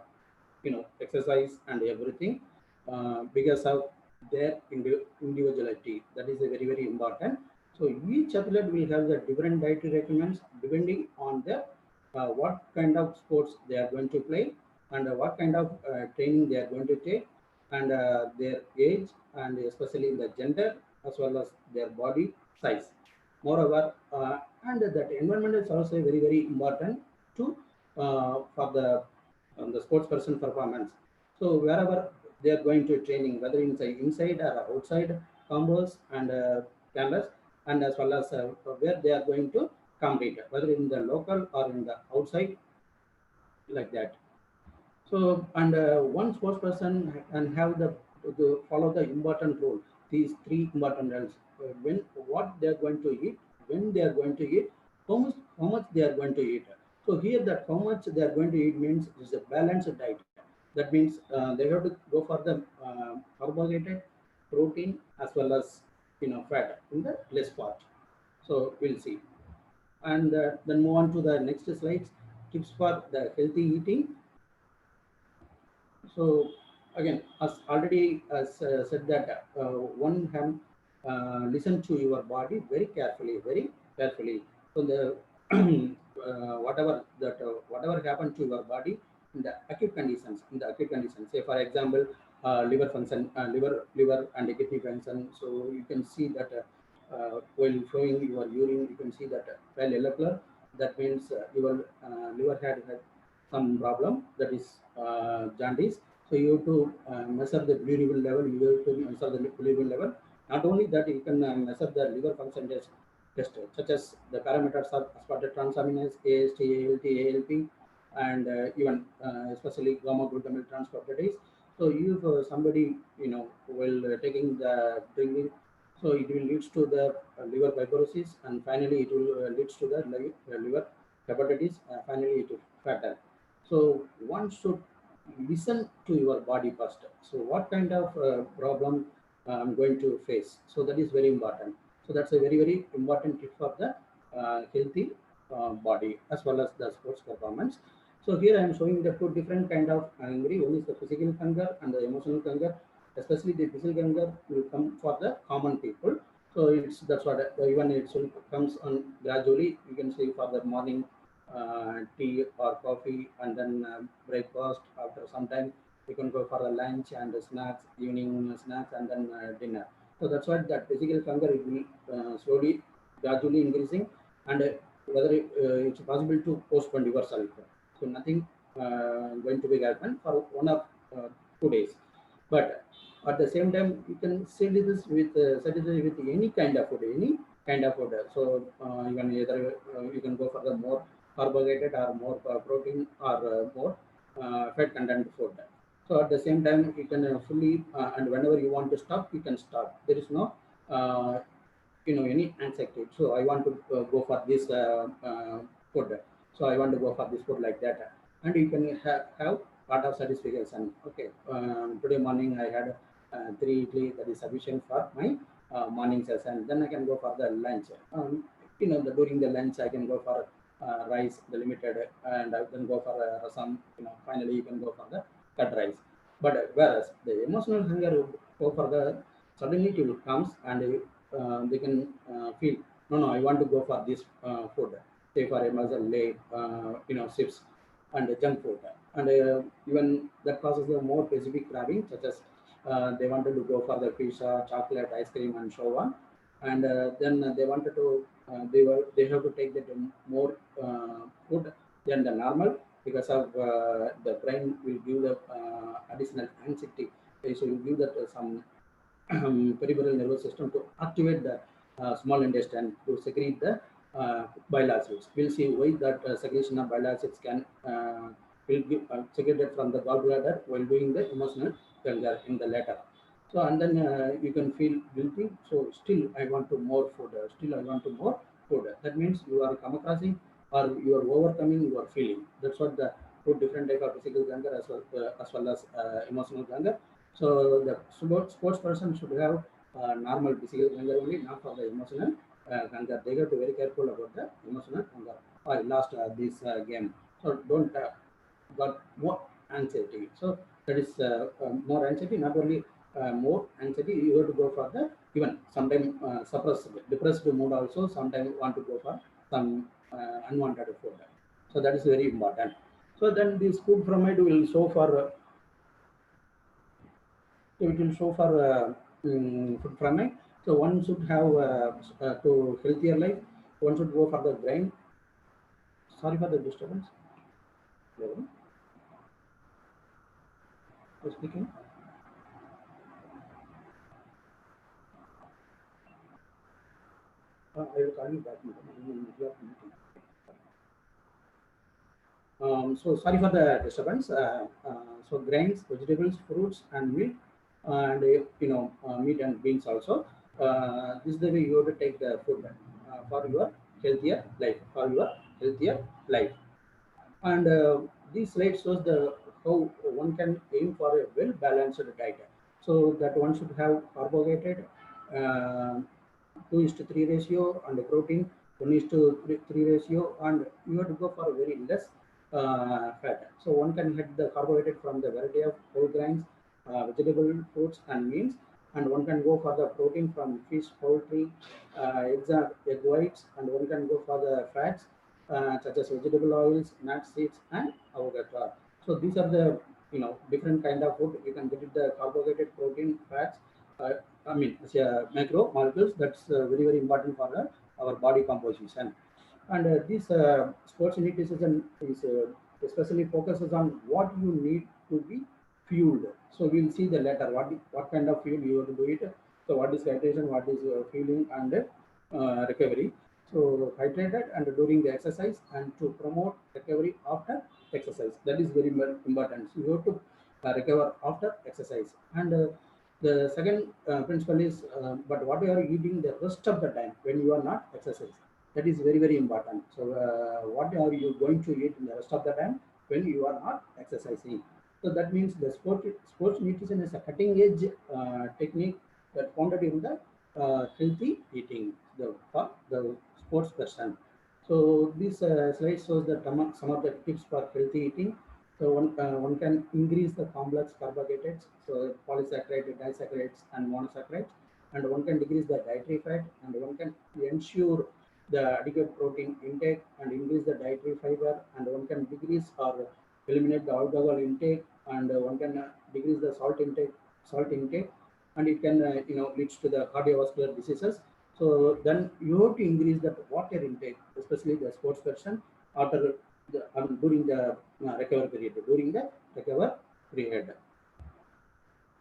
exercise and everything because of their individuality. That is a very, very important. So each athlete will have the different dietary recommends depending on the what kind of sports they are going to play, and what kind of training they are going to take, and their age, and especially the gender as well as their body size. Moreover, and that environment is also very, very important to for the sports person performance. So wherever they are going to training, whether inside or outside combos and campus, and as well as where they are going to compete, whether in the local or in the outside, like that. So, and one sports person can have to follow the important rule. These three important rules: when, what they are going to eat, when they are going to eat, how much they are going to eat. So here that how much they are going to eat means is a balanced diet. That means they have to go for the carbohydrate, protein, as well as fat in the less part. So we'll see, and then move on to the next slides. Tips for the healthy eating. So again, as already as said that one can listen to your body very carefully. So the whatever happened to your body in the acute conditions, say for example, liver function, liver and kidney function. So you can see that while flowing your urine, you can see that pale yellow color. That means your liver had some problem, that is jaundice. So you have to measure the bilirubin level. You have to measure the bilirubin level. Not only that, you can measure the liver function test, such as the parameters of aspartate transaminase, AST, ALT, ALP, and even especially gamma glutamate transportase. So if somebody while taking the drinking, so it will leads to the liver fibrosis, and finally it will leads to the liver hepatitis. Finally, it will fatal. So one should listen to your body first. So what kind of problem I'm going to face? So that is very important. So that's a very important tip for the healthy body as well as the sports performance. So here I am showing the two different kind of hunger. One is the physical hunger and the emotional hunger. Especially the physical hunger will come for the common people. So that's what even it comes on gradually. You can see for the morning tea or coffee, and then breakfast. After some time, you can go for a lunch and snacks, evening snacks, and then dinner. So that's why that physical hunger will slowly, gradually increasing, and whether it's possible to postpone yourself. So nothing going to be happen for 1 or 2 days, but at the same time, you can settle this with any kind of food. So even either you can go for the more carbohydrate or more protein or more fat content food. So at the same time, you can fully and whenever you want to stop, you can stop. There is no any anxiety. So I want to go for this food. So I want to go for this food like that, and you can have part of satisfaction. Okay, today morning I had 3 idli, that is sufficient for my morning session. Then I can go for the lunch. During the lunch I can go for rice, the limited, and I can go for rasam. Finally you can go for the cut rice. But whereas the emotional hunger will go for the suddenly it will comes, and they can feel no, I want to go for this food. Say for example, late chips and junk food, and even that causes a more specific craving, such as they wanted to go for the pizza, chocolate, ice cream, and so on. And then they wanted to they have to take that more food than the normal, because of the brain will give the additional anxiety. So you give that some peripheral nervous system to activate the small intestine to secrete the bile acids. We'll see why that secretion of bile acids can will be secreted from the gallbladder while doing the emotional hunger in the later. So and then you can feel guilty. So still I want to more food. Still I want to more food. That means you are come acrossing or you are overcoming your feeling. That's what the two different type of physical hunger as well as emotional hunger. So the sports person should have normal physical hunger only, not for the emotional hunger. They have to be very careful about the emotional hunger. I lost this game, so don't got more anxiety. So that is more anxiety. Not only more anxiety, you have to go for the even sometimes suppressed, depressed mood also. Sometimes want to go for some unwanted food. So that is very important. So then this food pyramid will show for it will show for food pyramid. So one should have to healthier life. One should go for the brain. Sorry for the disturbance. Hello. Who's speaking? I will call you back. So sorry for the disturbance. So grains, vegetables, fruits, and meat, and meat and beans also. This is the way you have to take the food for your healthier life. And this slide shows the how one can aim for a well balanced diet. So that one should have carbohydrate, uh, 2:3 ratio, and protein 1:3 ratio, and you have to go for a very less fat. So one can get the carbohydrate from the variety of whole grains, vegetable, fruits, and meats, and one can go for the protein from fish, poultry, eggs, egg whites, and one can go for the fats such as vegetable oils, nuts, seeds, and avocado. So these are the different kind of food. You can get it the carbohydrate, protein, fats. Uh, I mean, macro molecules. That's very important for our body composition. And this sports nutrition is especially focuses on what you need to be fueled. So we'll see the later what kind of fuel you have to do it. So what is hydration, what is fueling, and recovery. So hydrated and during the exercise, and to promote recovery after exercise. That is very important. So you have to recover after exercise. And the second principle is, but what you are eating the rest of the time when you are not exercising. That is very important. So what are you going to eat in the rest of the time when you are not exercising? So that means the sports nutrition is a cutting edge technique that founded in the healthy eating for the sports person. So this slide shows that some of the tips for healthy eating. So one can increase the complex carbohydrates, so polysaccharides, disaccharides, and monosaccharides, and one can decrease the dietary fat, and one can ensure the adequate protein intake and increase the dietary fiber, and one can decrease or eliminate the alcohol intake, and one can decrease the salt intake, and it can leads to the cardiovascular diseases. So then you have to increase the water intake, especially the sports person after during the recover period. During the recover period.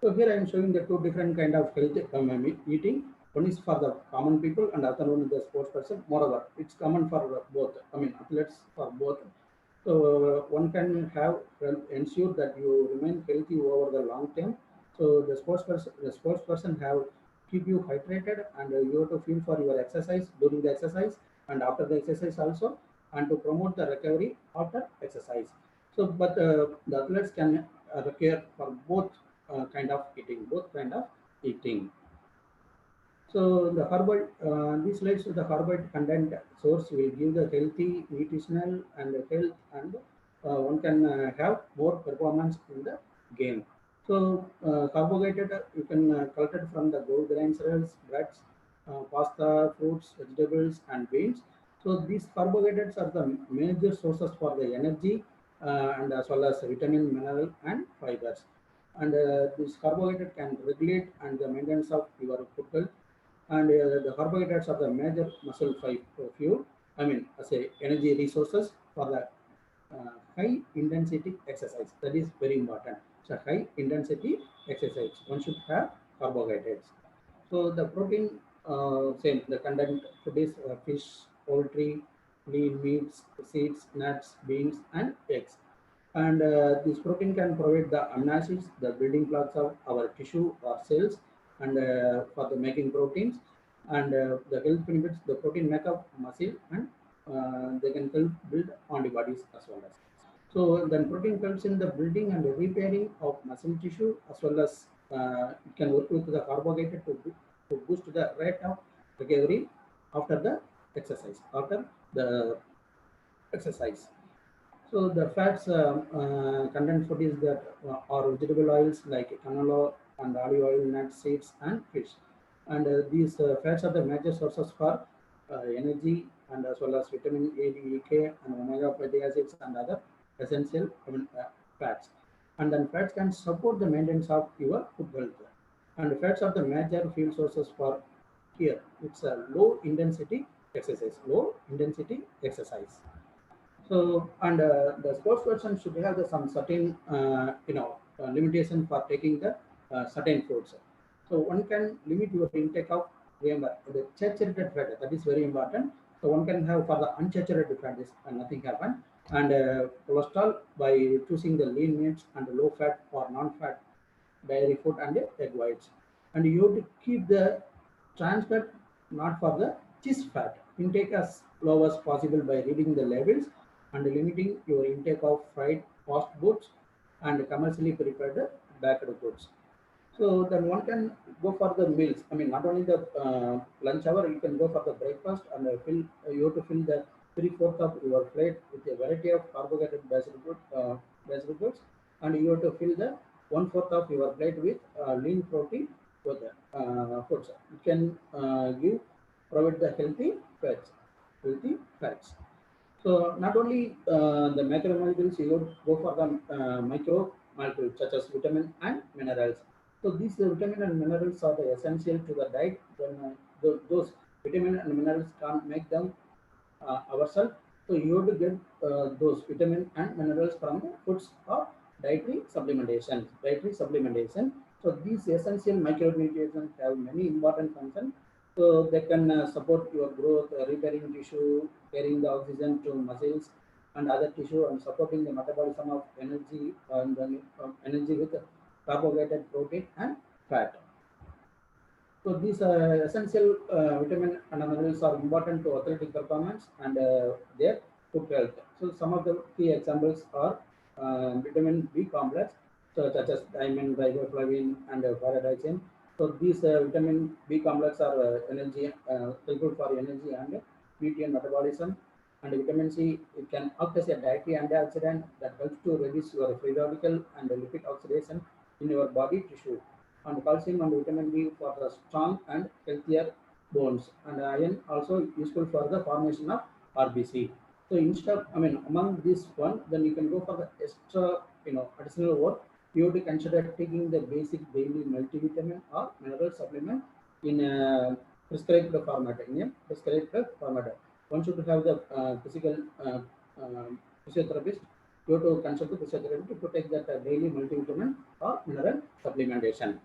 So here I am showing the two different kind of health eating. One is for the common people, and other one is the sports person. Moreover, it's common for both. I mean, athletes for both. So one can have ensure that you remain healthy over the long term. So the sports person have keep you hydrated, and you have to feel for your exercise during the exercise and after the exercise also, and to promote the recovery after exercise. So, but the athletes can require for both kind of eating. So the these slides with the carbohydrate content source will give the healthy nutritional and health, and one can have more performance in the game. So carbohydrate you can collect it from the whole grain cereals, breads, pasta, fruits, vegetables, and beans. So these carbohydrates are the major sources for the energy and as well as vitamin, mineral, and fibers. And this carbohydrate can regulate and the maintenance of your foot health, and the carbohydrates are the major muscle fuel. I mean, as a energy resources for the high intensity exercise. That is very important. So high intensity exercise, one should have carbohydrates. So the protein, same. The content food is fish, poultry, lean meats, seeds, nuts, beans, and eggs. And this protein can provide the amino acids, the building blocks of our tissue or cells, and for the making proteins. And the health benefits, the protein make up muscle, and they can help build antibodies as well as. So then protein helps in the building and the repairing of muscle tissue, as well as it can work with the carbohydrate to boost the rate of recovery after the exercise. So the fats content food is that are vegetable oils like canola and olive oil, nuts, seeds, and fish. And these fats are the major sources for energy, and as well as vitamin A, D, E, K, and omega fatty acids and other essential fats. And then fats can support the maintenance of your foot health. And fats are the major fuel sources for here. It's a low intensity exercise. So, and the sports person should have some certain, limitation for taking the certain foods. So one can limit your intake of, remember, the saturated fat. That is very important. So one can have for the unsaturated fat is nothing happen. And cholesterol by choosing the lean meats and low fat or non-fat dairy food and egg whites. And you have to keep the trans fat not for the cheese fat intake as low as possible by reading the labels, and limiting your intake of fried fast foods and commercially prepared backed goods. So then one can go for the meals. I mean, not only the lunch hour, you can go for the breakfast and you have to fill the 3/4 of your plate with a variety of carbohydrate based goods, and you have to fill the 1/4 of your plate with lean protein with foods. It can provide the healthy fats. So not only the macromolecules, you would go for the micro molecules such as vitamin and minerals. So these vitamin and minerals are the essential to the diet. When those vitamin and minerals can't make them ourselves, so you have to get those vitamin and minerals from the foods or dietary supplementation. So these essential micronutrients have many important functions. So they can support your growth, repairing tissue, carrying the oxygen to muscles and other tissue, and supporting the metabolism of energy and energy with carbohydrate, protein, and fat. So these essential vitamin and minerals are important to athletic performance and their foot health. So some of the key examples are vitamin B complex, so such as thiamine, riboflavin, and pyridine. So these vitamin B complex are helpful for energy and nutrient metabolism. And vitamin C, it can act as a dietary antioxidant that helps to reduce your free radical and lipid oxidation in your body tissue. And calcium and vitamin B for the strong and healthier bones. And iron also useful for the formation of RBC. So instead, I mean, among this one, then you can go for the extra, additional work. You have to consider taking the basic daily multivitamin or mineral supplement in a prescribed format. One should have the physical physiotherapist. You have to consult the physiotherapist to take that daily multivitamin or mineral supplementation.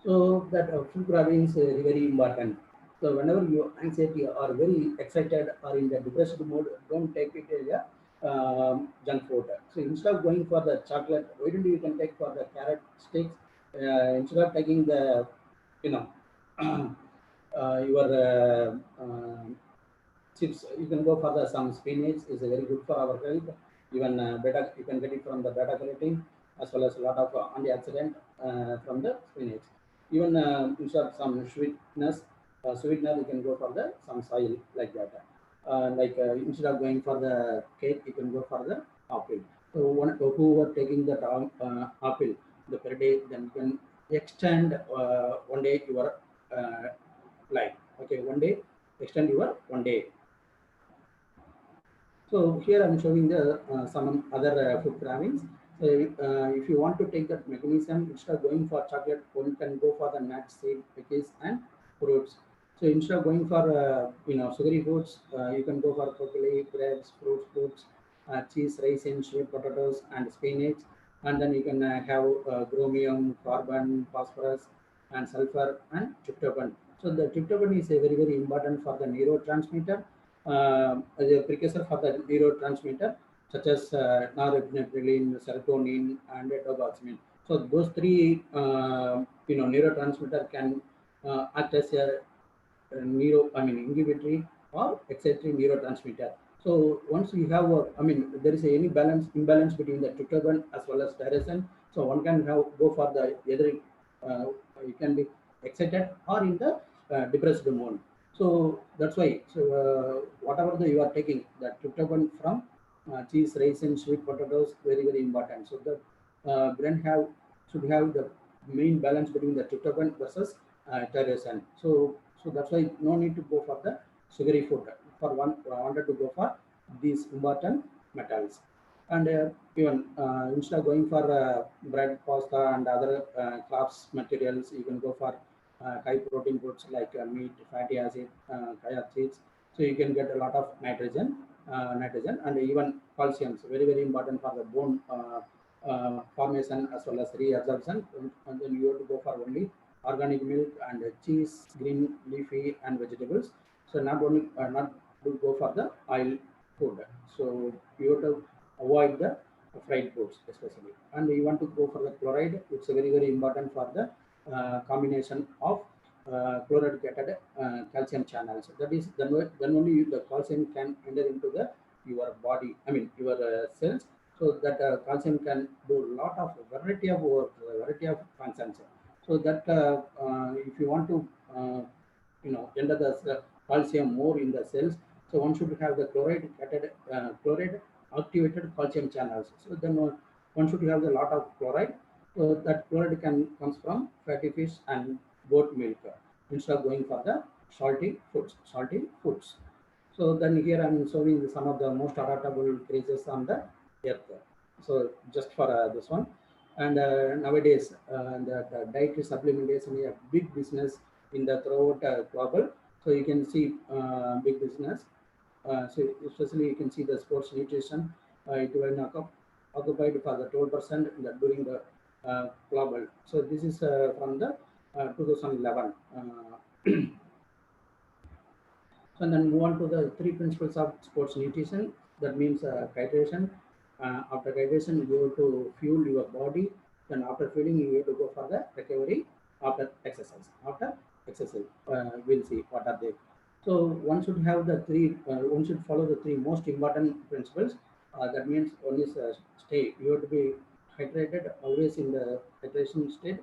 So that food grabbing is very important. So whenever you anxiety or very excited or in the depressed mood, don't take it as a junk food. So instead of going for the chocolate, why don't you can take for the carrot sticks instead of taking the you know your chips. You can go for the some spinach is very good for our health. Even beta, you can get it from the beta carotene as well as a lot of antioxidant from the spinach. Even instead of some sweetener, you can go for the some soil like that. Instead of going for the cake, you can go for the apple. So who are taking that apple the per day, then you can extend one day your life. Okay, one day extend your one day. So here I'm showing the some other food cravings. So if you want to take that mechanism, instead of going for chocolate, one can go for the nuts, seed, cookies, and fruits. So instead of going for sugary foods, you can go for broccoli, breads, fruits, cheese, raisins, sweet potatoes, and spinach. And then you can have chromium, carbon, phosphorus, and sulfur, and tryptophan. So the tryptophan is a very important for the neurotransmitter, as a precursor for the neurotransmitter such as norepinephrine, serotonin, and dopamine. So those three, neurotransmitter can act as a inhibitory or excitatory neurotransmitter. So once you have, there is any imbalance between the tryptophan as well as tyrosine. So one can go for the either you can be excited or in the depressed mode. So that's why. So whatever you are taking, that tryptophan from cheese, raisins, sweet potatoes, very important. So the brain should have the main balance between the tryptophan versus tyrosine. So that's why no need to go for the sugary food. For one, I wanted to go for these important metals. And even instead of going for bread, pasta, and other carbs materials, you can go for high protein foods like meat, fatty acid, chia seeds. So you can get a lot of nitrogen, and even calcium. So very important for the bone formation as well as reabsorption. And then you have to go for only organic milk and cheese, green leafy and vegetables. So not to go for the oil food. So you have to avoid the fried foods especially. And you want to go for the chloride. It's very important for the combination of chloride calcium channels. That is then only the calcium can enter into the your body, I mean your cells, so that calcium can do a lot of variety of work, variety of functions. So that if you want to enter the calcium more in the cells, so one should have the chloride activated calcium channels. So then one should have a lot of chloride. So that chloride comes from fatty fish and goat milk instead of going for the salty foods. So then here I'm showing some of the most adaptable creatures on the earth. So just for this one. And nowadays, the dietary supplementation is a big business in the throughout global. So you can see big business. So especially you can see the sports nutrition. It will occupied for the 12% during the global. So this is from the 2011. So then move on to the 3 principles of sports nutrition. That means hydration. After hydration, you have to fuel your body. Then after fueling, you have to go for the recovery after exercise. We'll see what are they. So one should have the one should follow the 3 most important principles. That means one is stay. You have to be hydrated, always in the hydration state,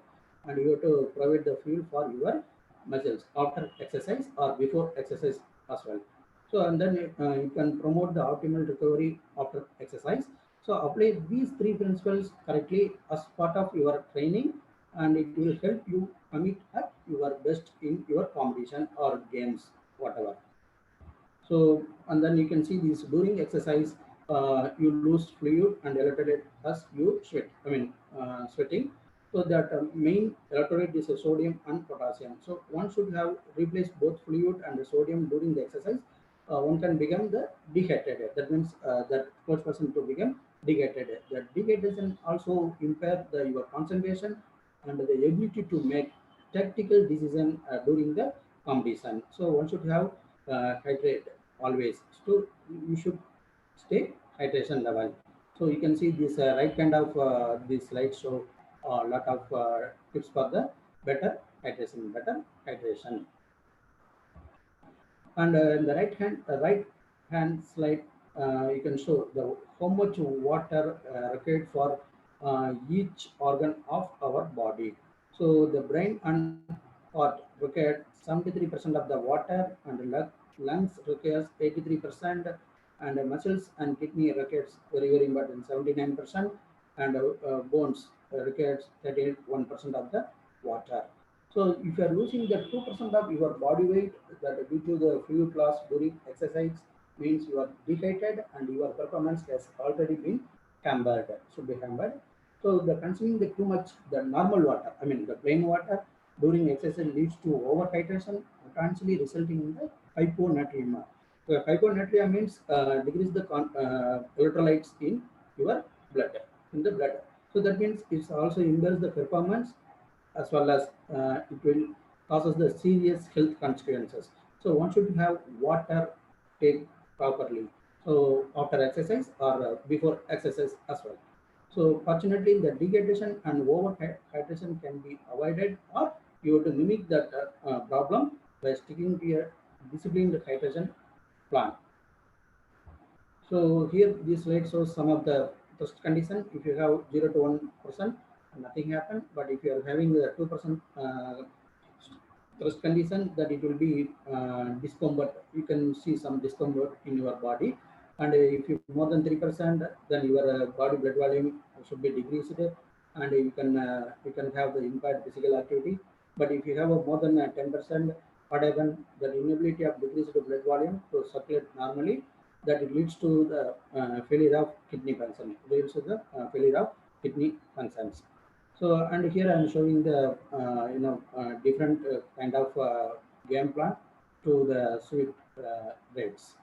and you have to provide the fuel for your muscles after exercise or before exercise as well. So and then you can promote the optimal recovery after exercise. So apply these 3 principles correctly as part of your training, and it will help you commit at your best in your competition or games, whatever. So and then you can see this during exercise, you lose fluid and electrolyte as you sweat. Sweating. So that main electrolyte is sodium and potassium. So one should have replaced both fluid and sodium during the exercise. One can become the dehydrated. That means that sports person to become dehydrated. The dehydration also impair your concentration and the ability to make tactical decision during the competition. So one should have hydrate always. So you should stay hydration level. So you can see this right kind of this slide show a lot of tips for the better hydration. And in the right hand slide, you can show the how much water required for each organ of our body. So the brain and heart require 73% of the water, and lungs requires 83%, and muscles and kidney requires very important 79%, and bones requires 31% of the water. So if you are losing the 2% of your body weight that due to the fluid loss during exercise, means you are dehydrated and your performance has already been should be hampered. So the consuming the too much the normal water, I mean the plain water during exercise leads to overhydration, potentially resulting in the hyponatremia. So hyponatremia means decrease the electrolytes in your blood, So that means it also impairs the performance, as well as it will causes the serious health consequences. So one should have water take properly. So after exercise or before exercise as well. So fortunately, the dehydration and overhydration can be avoided, or you have to mimic that problem by sticking to your disciplined hydration plan. So here this slide shows some of the test condition. If you have 0 to 1%, nothing happened. But if you are having the 2% stress condition, that it will be discomfort. You can see some discomfort in your body. And if you more than 3%, then your body blood volume should be decreased, and you can have the impaired physical activity. But if you have a more than 10%, what happens? The inability of decreased blood volume to circulate normally, that it leads to the failure of kidney function. Failure of kidney functions. So, and here I am showing the different kind of game plan to the sweet rates.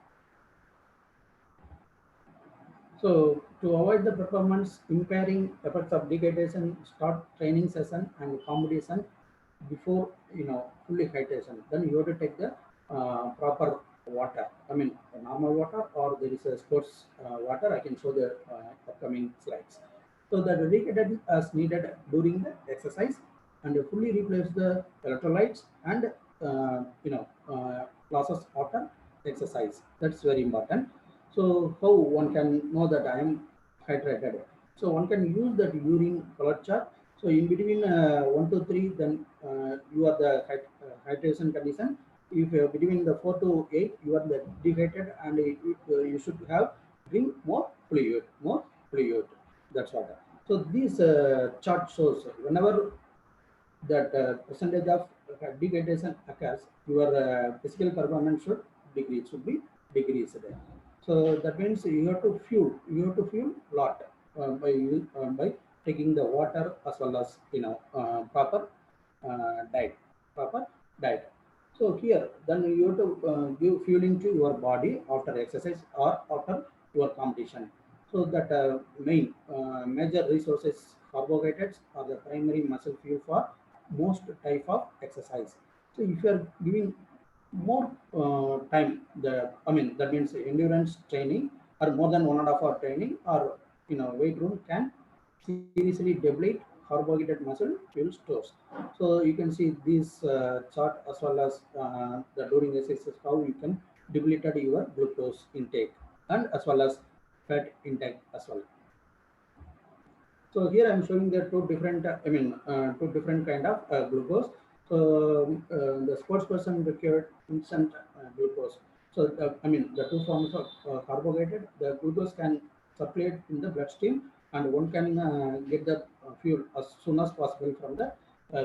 So to avoid the performance impairing effects of degradation, start training session and competition before fully hydration. Then you have to take the proper water. I mean normal water, or there is a sports water. I can show the upcoming slides. So the rehydrated as needed during the exercise, and fully replace the electrolytes and losses after exercise. That's very important. So how one can know that I am hydrated? So one can use that urine color chart. So in between 1 to 3, then you are the hydration condition. If between the 4 to 8, you are the dehydrated, and you should have drink more fluid, more fluid. That's what. So this chart shows whenever that percentage of degradation occurs, your physical performance should be decreased. So that means you have to fuel lot by taking the water as well as proper diet, proper diet. So here, then you have to give fueling to your body after exercise or after your competition. So that major resources carbohydrates are the primary muscle fuel for most type of exercise. So if you are giving more time, that means endurance training or more than 1.5 hour training or weight room can seriously deplete carbohydrate muscle fuel stores. So you can see this chart as well as the during exercises how you can deplete your glucose intake and as well as fat intake as well. So here I'm showing the two different, two different kind of glucose. So the sports person required instant glucose. So the two forms of carbohydrate, the glucose can circulate in the bloodstream, and one can get the fuel as soon as possible from the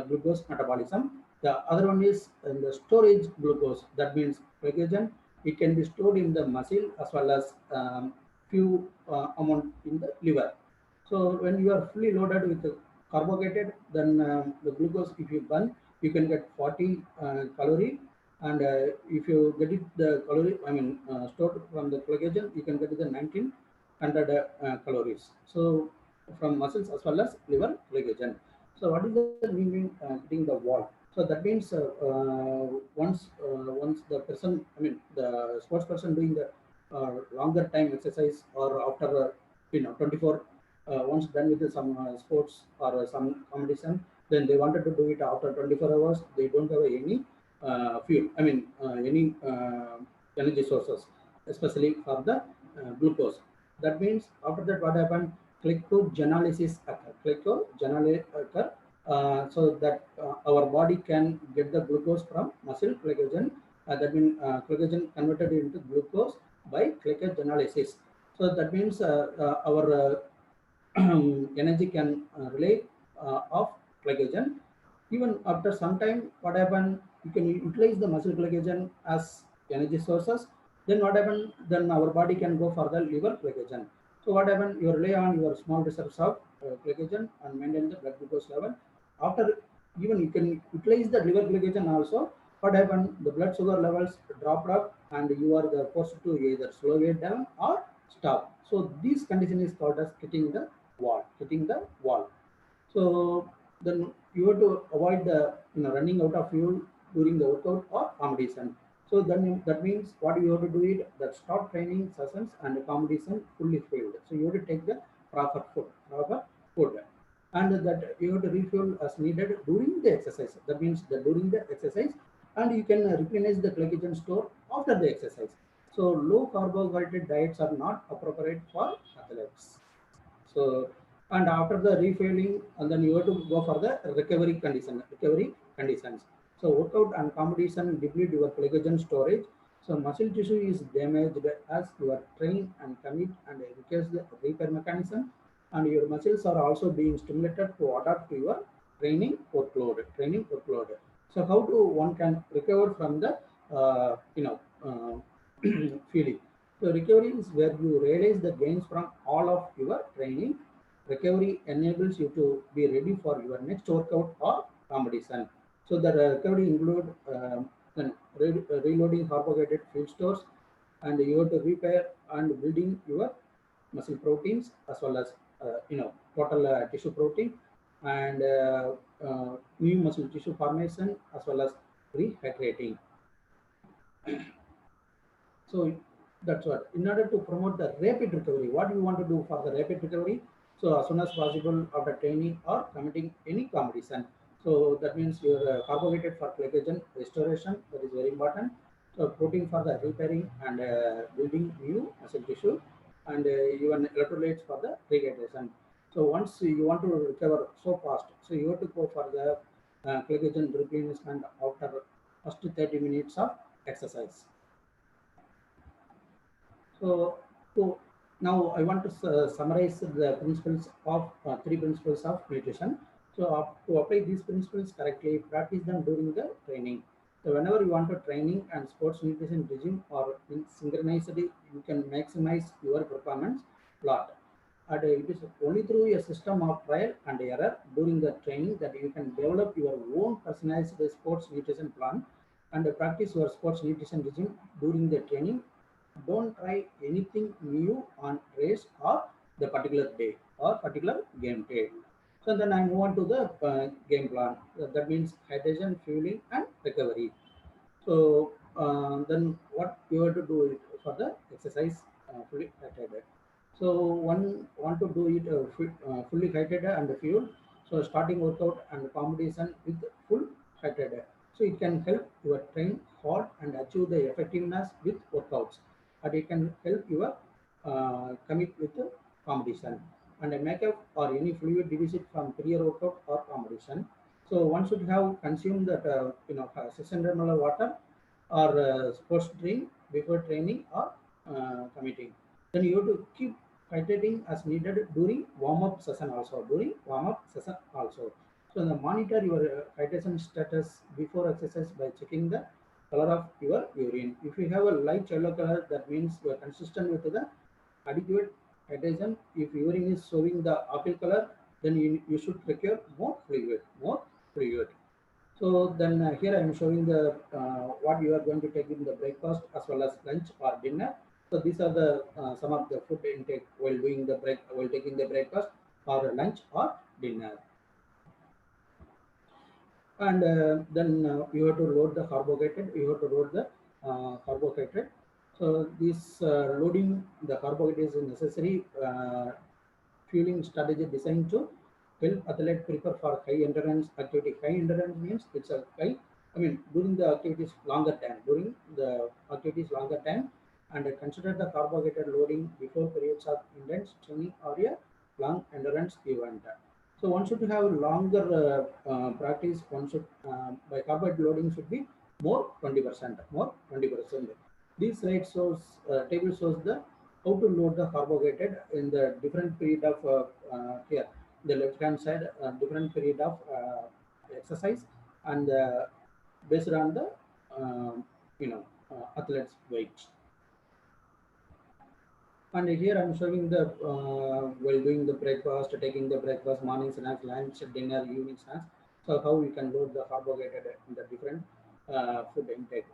glucose metabolism. The other one is the storage glucose. That means glycogen. It can be stored in the muscle as well as few amount in the liver. So when you are fully loaded with the carbohydrate, then the glucose, if you burn, you can get 40 calorie, and if you get it the calorie, stored from the glycogen, you can get the 1900 calories. So from muscles as well as liver glycogen. So what is the meaning getting the wall? So that means once the person, the sports person doing the longer time exercise or after 24 once done with some sports or some competition, then they wanted to do it after 24 hours. They don't have any fuel, any energy sources, especially for the glucose. That means after that, what happened? Glycogenolysis occur. Glycogenolysis occur, so that our body can get the glucose from muscle glycogen. That means glycogen converted into glucose by glycogenolysis. So that means our energy can relate of glycogen. Even after some time, what happened? You can utilize the muscle glycogen as energy sources. Then what happened? Then our body can go for the liver glycogen. So what happened? You rely on your small reserves of glycogen and maintain the blood glucose level. After even you can utilize the liver glycogen also. What happened? The blood sugar levels dropped up, and you are the forced to either slow it down or stop. So this condition is called as hitting the wall. So then you have to avoid the running out of fuel during the workout or competition. So then that means what you have to do it that start training sessions and the competition fully filled. So you have to take the proper food, and that you have to refuel as needed during the exercise. That means that during the exercise, and you can replenish the glycogen store after the exercise. So low carbohydrate diets are not appropriate for athletes. So, and after the refueling, and then you have to go for the recovery conditions. So workout and competition deplete your glycogen storage. So muscle tissue is damaged as you are train and commit and requires the repair mechanism, and your muscles are also being stimulated to adapt to your training workload. So how do one can recover from the feeling? So recovery is where you realize the gains from all of your training. Recovery enables you to be ready for your next workout or competition. So the recovery include reloading carbohydrate fuel stores, and you have to repair and building your muscle proteins as well as total tissue protein, and new muscle tissue formation as well as rehydrating. So that's what. In order to promote the rapid recovery, what you want to do for the rapid recovery? So as soon as possible after training or committing any competition. So that means your carbohydrate for glycogen restoration, that is very important. So protein for the repairing and building new muscle tissue, and even electrolytes for the rehydration. So once you want to recover so fast, so you have to go for the glycogen replenishment after first 30 minutes of exercise. So now I want to summarize the principles of three principles of nutrition. So to apply these principles correctly, practice them during the training. So whenever you want a training and sports nutrition regime or in synchronicity, you can maximize your performance lot. And it is only through a system of trial and error during the training that you can develop your own personalized sports nutrition plan and practice your sports nutrition regime during the training. Don't try anything new on race or the particular day or particular game day. So then I move on to the game plan. That means hydration, fueling, and recovery. So then what you have to do it for the exercise fully hydrated. So one want to do it fully hydrated and fuel. So starting workout and competition with full hydrated. So it can help your train hard and achieve the effectiveness with workouts. And it can help your commit with the competition. And a makeup or any fluid deficit from prior workout or competition. So one should have consumed that 600 ml water or sports drink before training or committing. Then you have to keep hydrating as needed during warm-up session also. So monitor your hydration status before exercise by checking the color of your urine. If you have a light yellow color, that means you are consistent with the adequate hydration. If urine is showing the apple color, then you should procure more fluid. So then here I am showing the what you are going to take in the breakfast as well as lunch or dinner. So these are the some of the food intake while taking the breakfast or lunch or dinner. And then you have to load the carbohydrate. So this loading the carbohydrates is necessary fueling strategy designed to help athlete prepare for high endurance activity. High endurance means it's a high, during the activities longer time, and consider the carbohydrate loading before periods of intense training or a long endurance event. So one should have longer practice. One should by carbohydrate loading should be more 20%. This slide shows table shows the how to load the carbohydrate in the different period of here the left hand side different period of exercise and based on the athlete's weight. And here I'm showing the while doing the breakfast, taking the breakfast, morning snacks, lunch, dinner, evening snacks. So how we can load the carbohydrate in the different food intake.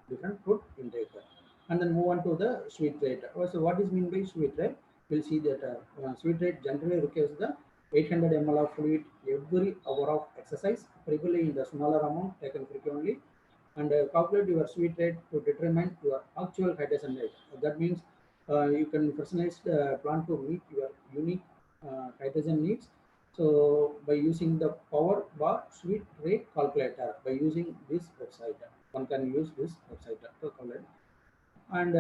And then move on to the sweet rate. So what is mean by sweet rate? We'll see that sweet rate generally requires the 800 ml of fluid every hour of exercise, preferably in the smaller amount taken frequently, and calculate your sweet rate to determine your actual hydration rate. That means you can personalize the plan to meet your unique hydration needs. So by using the power bar sweet rate calculator, by using this website, one can use this website to calculate. And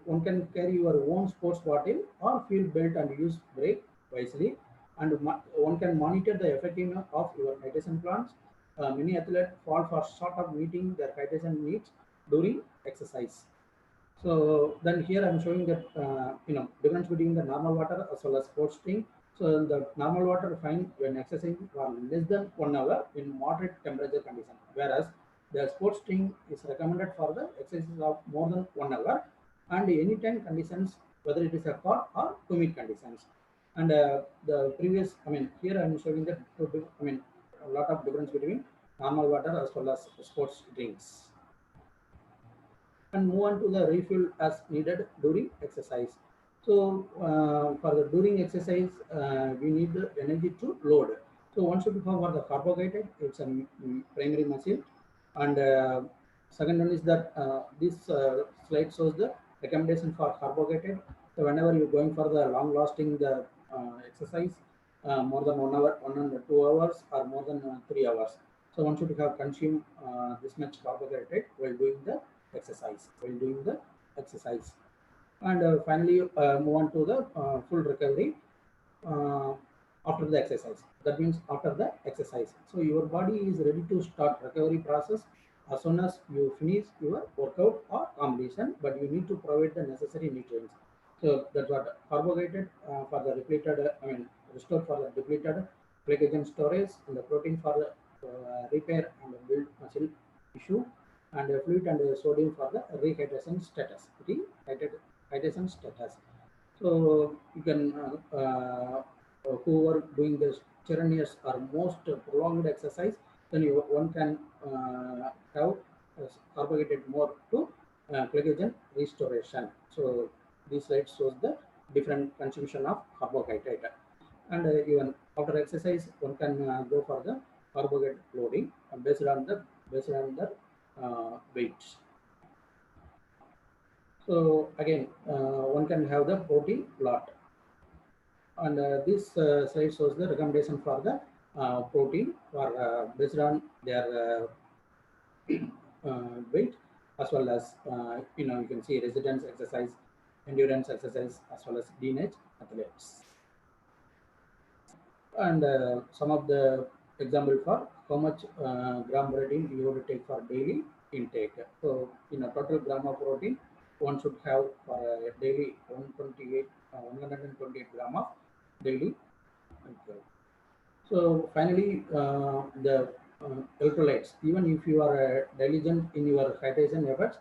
one can carry your own sports bottle or fuel belt and use brake wisely. And one can monitor the effectiveness of your hydration plans. Many athletes fall for short of meeting their hydration needs during exercise. So then here I'm showing that difference between the normal water as well as sports drink. So the normal water fine when exercising for less than 1 hour in moderate temperature condition, whereas the sports drink is recommended for the exercises of more than 1 hour and anytime conditions, whether it is a hot or humid conditions. And the previous, here I'm showing that a lot of difference between normal water as well as sports drinks. And move on to the refuel as needed during exercise. So for the during exercise, we need the energy to load. So one should go for the carbohydrate. It's a primary muscle. And second one is that this slide shows the recommendation for carbohydrate. So whenever you're going for the long lasting the exercise, more than 1 hour, 1 and 2 hours, or more than 3 hours. So one should have consumed this much carbohydrate while doing the exercise, while doing the exercise. And finally move on to the full recovery after the exercise. That means after the exercise. So your body is ready to start recovery process as soon as you finish your workout or competition, but you need to provide the necessary nutrients. So that's what carbohydrate for the depleted, restore for the depleted glycogen storage, and the protein for the repair and build muscle tissue, and fluid and sodium for the rehydration status. Hydration status. So you can whoever doing the strenuous or most prolonged exercise, then one can have carbohydrate more to glycogen restoration. So this slide shows the different consumption of carbohydrate, and even after exercise one can go for the carbohydrate loading based on the weight. So again one can have the protein lot, and this slide shows the recommendation for the protein for based on their weight, as well as you can see resistance exercise, endurance exercise, as well as teenage athletes. And some of the example for how much gram protein you have to take for daily intake. So in a total gram of protein, one should have for a daily 128 gram of daily intake. So finally, the electrolytes. Even if you are diligent in your hydration efforts,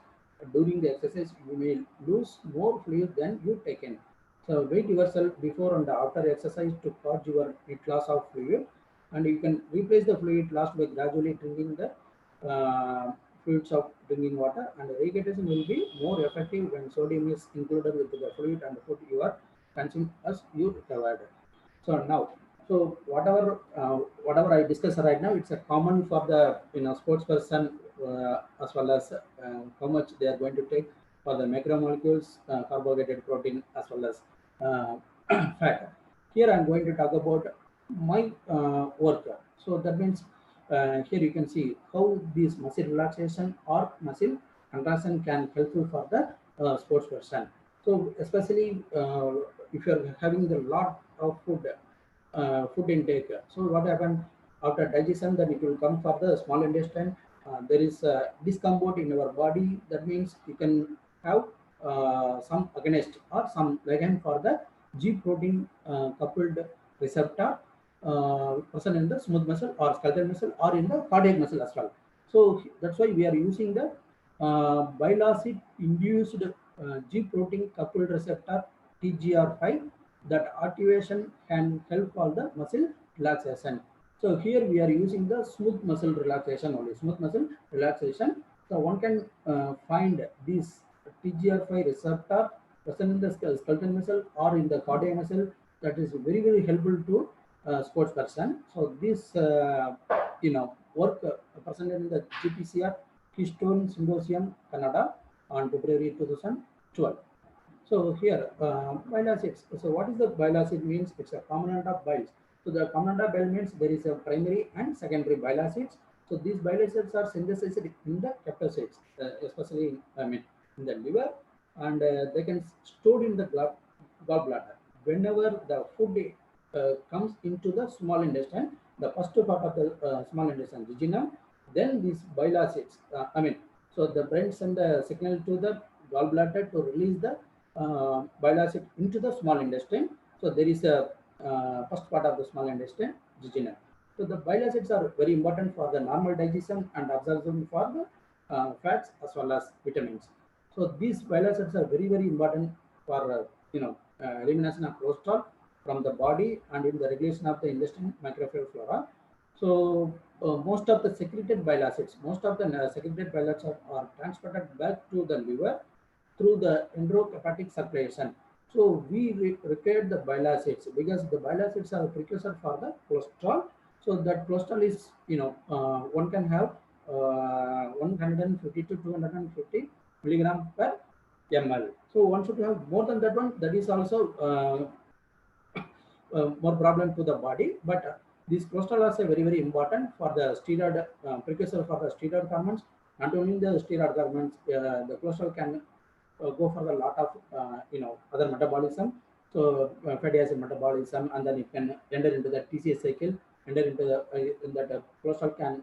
during the exercise you may lose more fluid than you take in. So wait yourself before and after exercise to purge your net loss of fluid, and you can replace the fluid loss by gradually drinking the fluids of drinking water, and rehydration will be more effective when sodium is included with the fluid and food you are consuming as you recovered. So now, so whatever I discuss right now, it's a common for the sports person as well as how much they are going to take for the macromolecules, carbohydrate, protein, as well as fat. Here I'm going to talk about my work. So that means here you can see how this muscle relaxation or muscle contraction can helpful for the sports person. So especially if you're having a lot of food intake. So what happened after digestion, then it will come for the small intestine. There is discomfort in our body. That means you can have some agonist or some ligand for the G protein coupled receptor present in the smooth muscle or skeletal muscle or in the cardiac muscle as well. So that's why we are using the bile acid induced G protein coupled receptor TGR5. That activation can help all the muscle relaxation. So here we are using the smooth muscle relaxation only, smooth muscle relaxation. So one can find this TGR5 receptor present in the skeletal muscle or in the cardiac muscle. That is very, very helpful to sports person. So this work presented in the GPCR Keystone Symposium Canada on February 2012. So here, bile acids. So what is the bile acid means? It's a component of bile. So the component of bile means there is a primary and secondary bile acids. So these bile acids are synthesized in the hepatocytes, especially in the liver, and they can stored in the gallbladder. Whenever the food comes into the small intestine, the first part of the small intestine, jejunum, then these bile acids. So the brain send the signal to the gallbladder to release the bile acid into the small intestine. So there is a first part of the small intestine, jejunum. So the bile acids are very important for the normal digestion and absorption for the fats as well as vitamins. So these bile acids are very, very important for elimination of cholesterol from the body and in the regulation of the intestine microbial flora. So most of the secreted bile acids, secreted bile acids are transported back to the liver through the enterohepatic circulation. So we require the bile acids because the bile acids are a precursor for the cholesterol. So that cholesterol is, one can have 150 to 250 milligram per ml. So one should have more than that one. That is also more problem to the body. But this cholesterol is very, very important for the steroid precursor for the steroid hormones not only the steroid hormones, the cholesterol can go for a lot of other metabolism. So fatty acid metabolism, and then it can enter into the TCA cycle, enter into the in that cholesterol can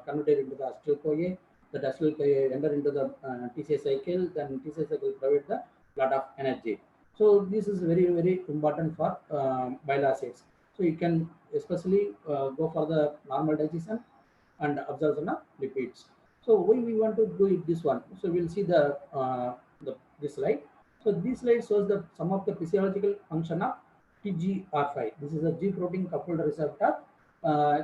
convert it into the acetyl-CoA. That acetyl-CoA enter into the TCA cycle, then TCA cycle provide the lot of energy. So this is very very important for bile acids. So you can especially go for the normal digestion and absorption of lipids. So why we want to do it this one? So we'll see this slide. So this slide shows the some of the physiological function of TGR5. This is a G protein coupled receptor.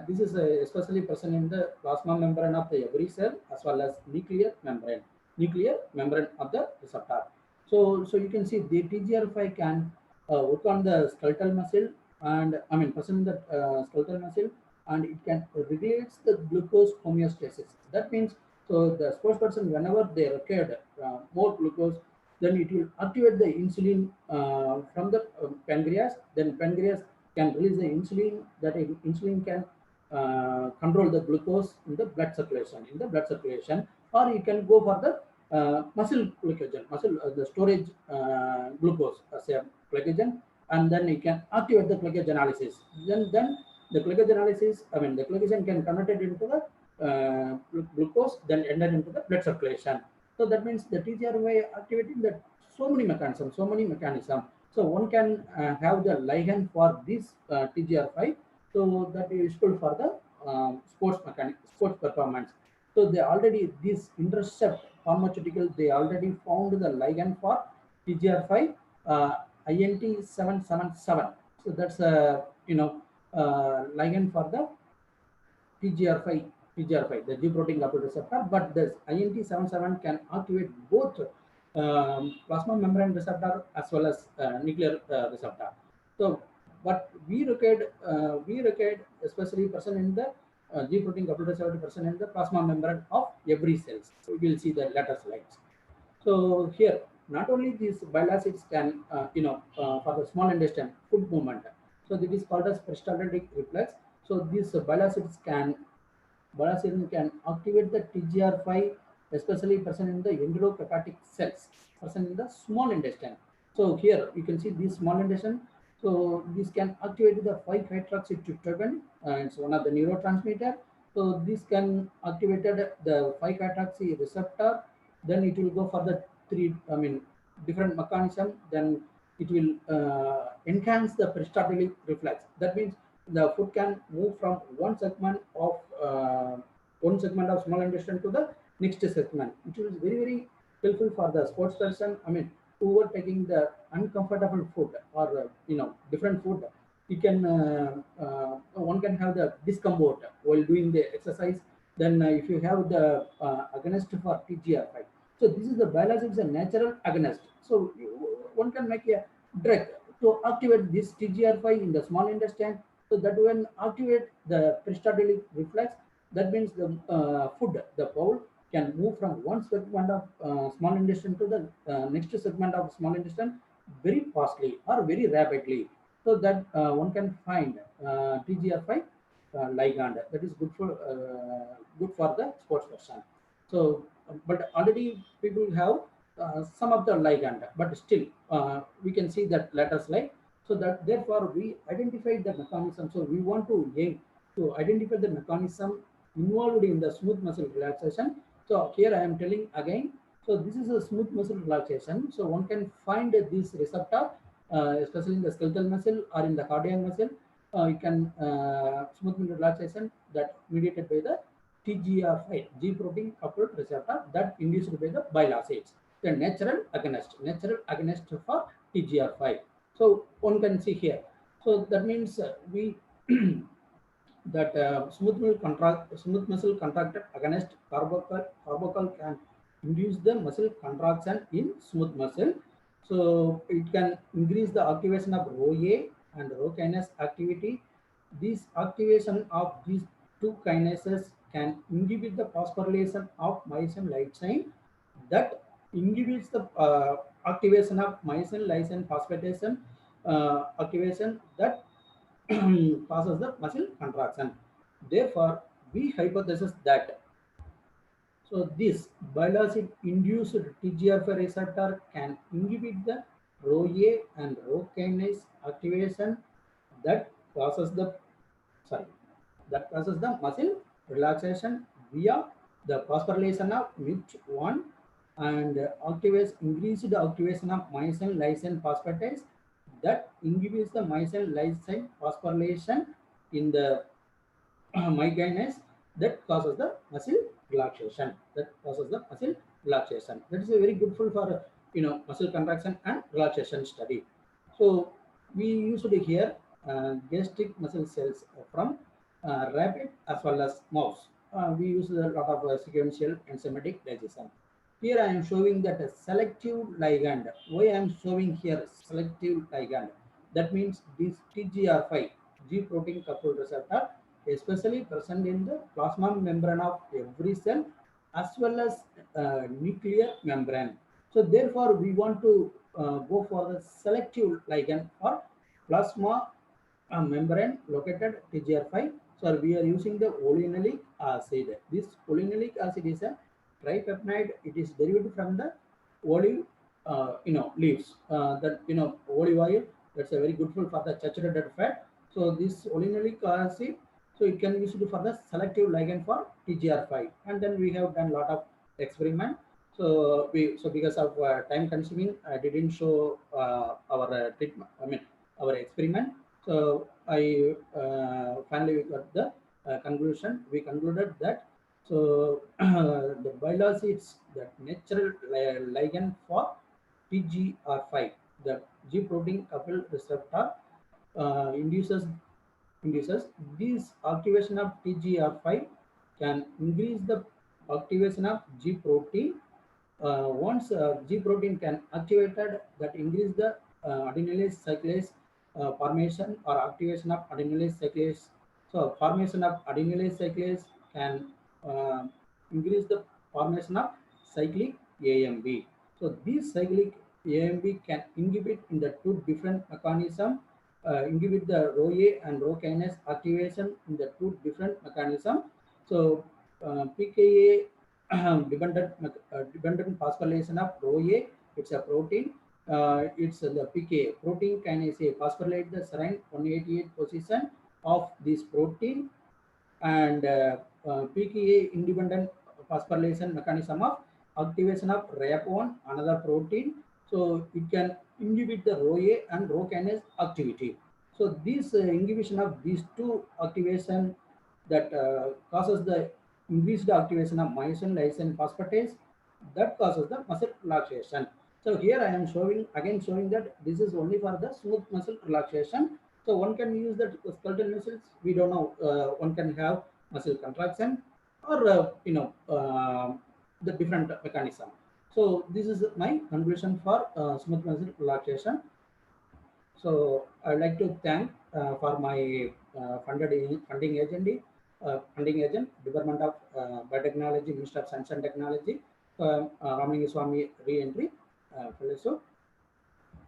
This is especially present in the plasma membrane of the every cell as well as nuclear membrane of the receptor. So you can see the TGR5 can work on the skeletal muscle, and present in the skeletal muscle, and it can regulates the glucose homeostasis. That means, so the sports person, whenever they require more glucose, then it will activate the insulin from the pancreas. Then pancreas can release the insulin. That insulin can control the glucose in the blood circulation, or you can go for the muscle glycogen, the storage glucose as a glycogen, and then you can activate the glycogenolysis. Then the glycogenolysis, the glycogen can convert it into the glucose, then enter into the blood circulation. So that means the TGR way activating that so many mechanisms. So one can have the ligand for this TGR5. So that is useful for the sports performance. So they already, this Intercept pharmaceutical, they already found the ligand for TGR5, INT777. So that's ligand for the TGR5, the G protein coupled receptor. But this INT77 can activate both plasma membrane receptor as well as nuclear receptor. So, but we required especially present in the G protein coupled receptor present in the plasma membrane of every cells. So we will see the later slides. So here, not only these bile acids can, for the small intestine food movement. So this is called as peristaltic reflex. So these bile acids can activate the TGR5, especially present in the enterohepatic cells, present in the small intestine. So here you can see this small intestine. So this can activate the 5-hydroxytryptophan. It's one of the neurotransmitter. So this can activate the 5-hydroxy receptor. Then it will go for the different mechanism. Then it will enhance the peristaltic reflex. That means the food can move from one segment of small intestine to the next segment. It is very very helpful for the sports person. Who are taking the uncomfortable food or different food, you can one can have the discomfort while doing the exercise. Then if you have the agonist for TGR5, so this is the biologics is a natural agonist. So one can make a drug to activate this TGR5 in the small intestine. So that when activate the peristaltic reflex, that means the food, the bowl can move from one segment of small intestine to the next segment of small intestine very fastly or very rapidly. So that one can find TGR5 ligand that is good for the sports person. So, but already people have some of the ligand, but still we can see that later slide. So that therefore we identified the mechanism. So we want to aim to identify the mechanism involved in the smooth muscle relaxation. So here I am telling again. So this is a smooth muscle relaxation. So one can find this receptor, especially in the skeletal muscle or in the cardiac muscle. You can smooth muscle relaxation that mediated by the TGR5, G protein coupled receptor, that induced by the bile acids. The natural agonist for TGR5. So one can see here. So that means we that smooth muscle contracted against carbocol can induce the muscle contraction in smooth muscle. So it can increase the activation of RhoA and Rho kinase activity. This activation of these two kinases can inhibit the phosphorylation of myosin light chain, that inhibits the activation of myosin lysine phosphatase activation, that causes the muscle contraction. Therefore, we hypothesize that So this bile acid induced TGF receptor can inhibit the RhoA and Rho kinase activation that causes the sorry that causes the muscle relaxation via the phosphorylation of MIT1 and activates increased activation of myosin lysine phosphatase that inhibits the myosin lysine phosphorylation in the migraines that causes the muscle relaxation. That causes the muscle relaxation. That is a very good for muscle contraction and relaxation study. So we usually hear gastric muscle cells from rabbit as well as mouse. We use a lot of sequential enzymatic digestion. Here I am showing that a selective ligand. Why I am showing here selective ligand? That means this TGR5 G protein coupled receptor especially present in the plasma membrane of every cell as well as nuclear membrane. So therefore, we want to go for the selective ligand for plasma membrane located TGR5. So we are using the olenolic acid. This olenolic acid is a tripeptide. It is derived from the olive, leaves. Olive oil. That's a very good food for the saturated fat. So this olenolic acid, so it can be used for the selective ligand for TGR5. And then we have done a lot of experiment. So because of time consuming, I didn't show our treatment. I mean our experiment. So I finally we got the conclusion. We concluded that the bile acids, that natural ligand for TGR5, the G protein coupled receptor induces this activation of TGR5 can increase the activation of G protein. Once G protein can activated, that increase the adenylase cyclase formation or activation of adenylase cyclase. So formation of adenylase cyclase can increase the formation of cyclic AMB. So this cyclic AMB can inhibit in the two different mechanism, inhibit the RhoA and Rho kinase activation in the two different mechanism. So PKA dependent phosphorylation of RhoA, it's a protein. It's the PK protein kinase phosphorylate the serine 188 position of this protein, and PKA independent phosphorylation mechanism of activation of RAP1, another protein. So it can inhibit the RhoA and Rho kinase activity. So this inhibition of these two activation that causes the increased activation of myosin lysine phosphatase that causes the muscle relaxation. So here I am showing that this is only for the smooth muscle relaxation. So one can use the skeletal muscles. We don't know. One can have muscle contraction or the different mechanism. So this is my conclusion for smooth muscle relaxation. So I would like to thank for my funding agent, Department of Biotechnology, Minister of Science and Technology, Ramani Swami Re-Entry Fellowship,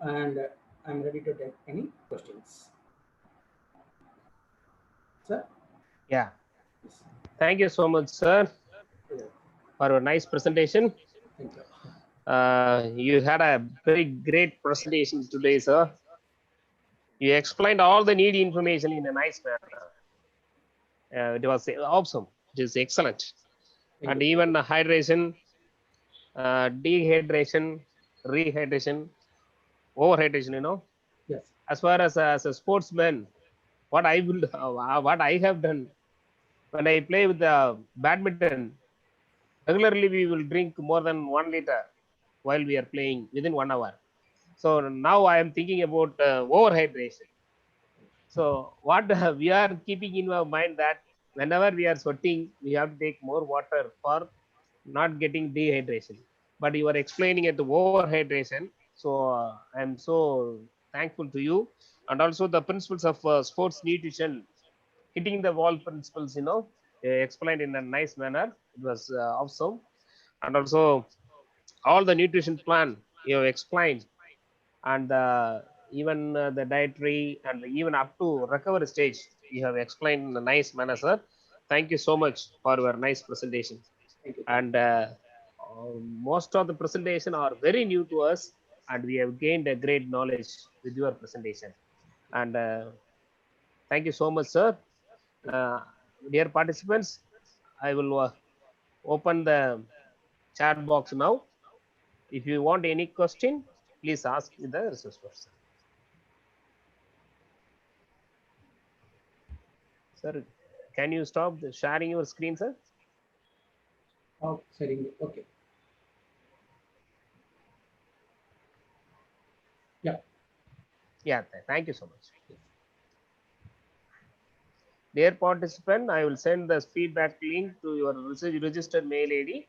and I'm ready to take any questions. Sir? Yeah. Thank you so much, sir, for a nice presentation. Thank you. You had a very great presentation today, sir. You explained all the needy information in a nice manner. It was awesome. It is excellent. And even hydration, dehydration, rehydration, overhydration, Yes. as far as a sportsman, what I have done when I play with the badminton, regularly we will drink more than 1 liter while we are playing within 1 hour. So now I am thinking about overhydration. So what we are keeping in our mind that whenever we are sweating, we have to take more water for not getting dehydration. But you are explaining it to overhydration. So I am so thankful to you. And also the principles of sports nutrition, hitting the wall principles, explained in a nice manner. It was awesome. And also all the nutrition plan you have explained, and even the dietary and even up to recovery stage you have explained in a nice manner, sir. Thank you so much for your nice presentation. Thank you. And most of the presentation are very new to us, and we have gained a great knowledge with your presentation. And thank you so much, sir. Dear participants, I will open the chat box now. If you want any question, please ask the resource person. Sir, can you stop sharing your screen, sir? Oh, setting. Okay. Yeah. Yeah, thank you so much. Dear participant, I will send the feedback link to your registered mail ID.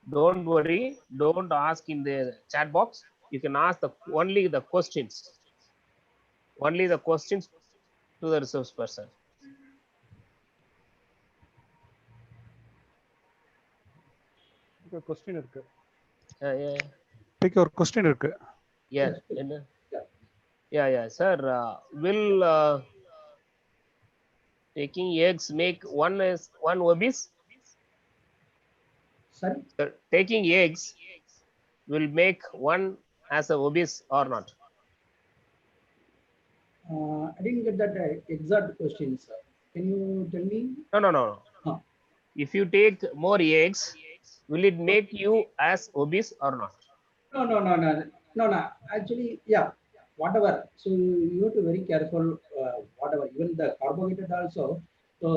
Don't worry, don't ask in the chat box. You can ask only the questions. Only the questions to the resource person. Question இருக்கு. Yeah. இப்போக்கு ஒரு question இருக்கு. Yeah. Yeah. Sir, will taking eggs make one obese? Sorry? Sir, taking eggs will make one as a obese or not? I didn't get that exact question, sir. Can you tell me? No. Huh. If you take more eggs, will it make you as obese or not? No. Actually, yeah, whatever. So you have to be very careful. Whatever, even the carbohydrate also. So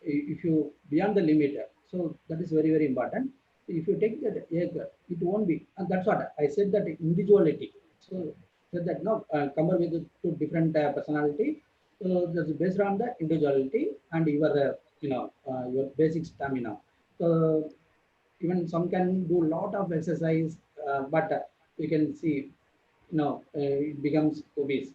if you beyond the limit, so that is very very important. If you take that egg, it won't be, and that's what I said, that individuality. So said that no, compare with the two different personality. So that's based on the individuality and your your basic stamina. So even some can do a lot of exercise, but you can see it becomes obese.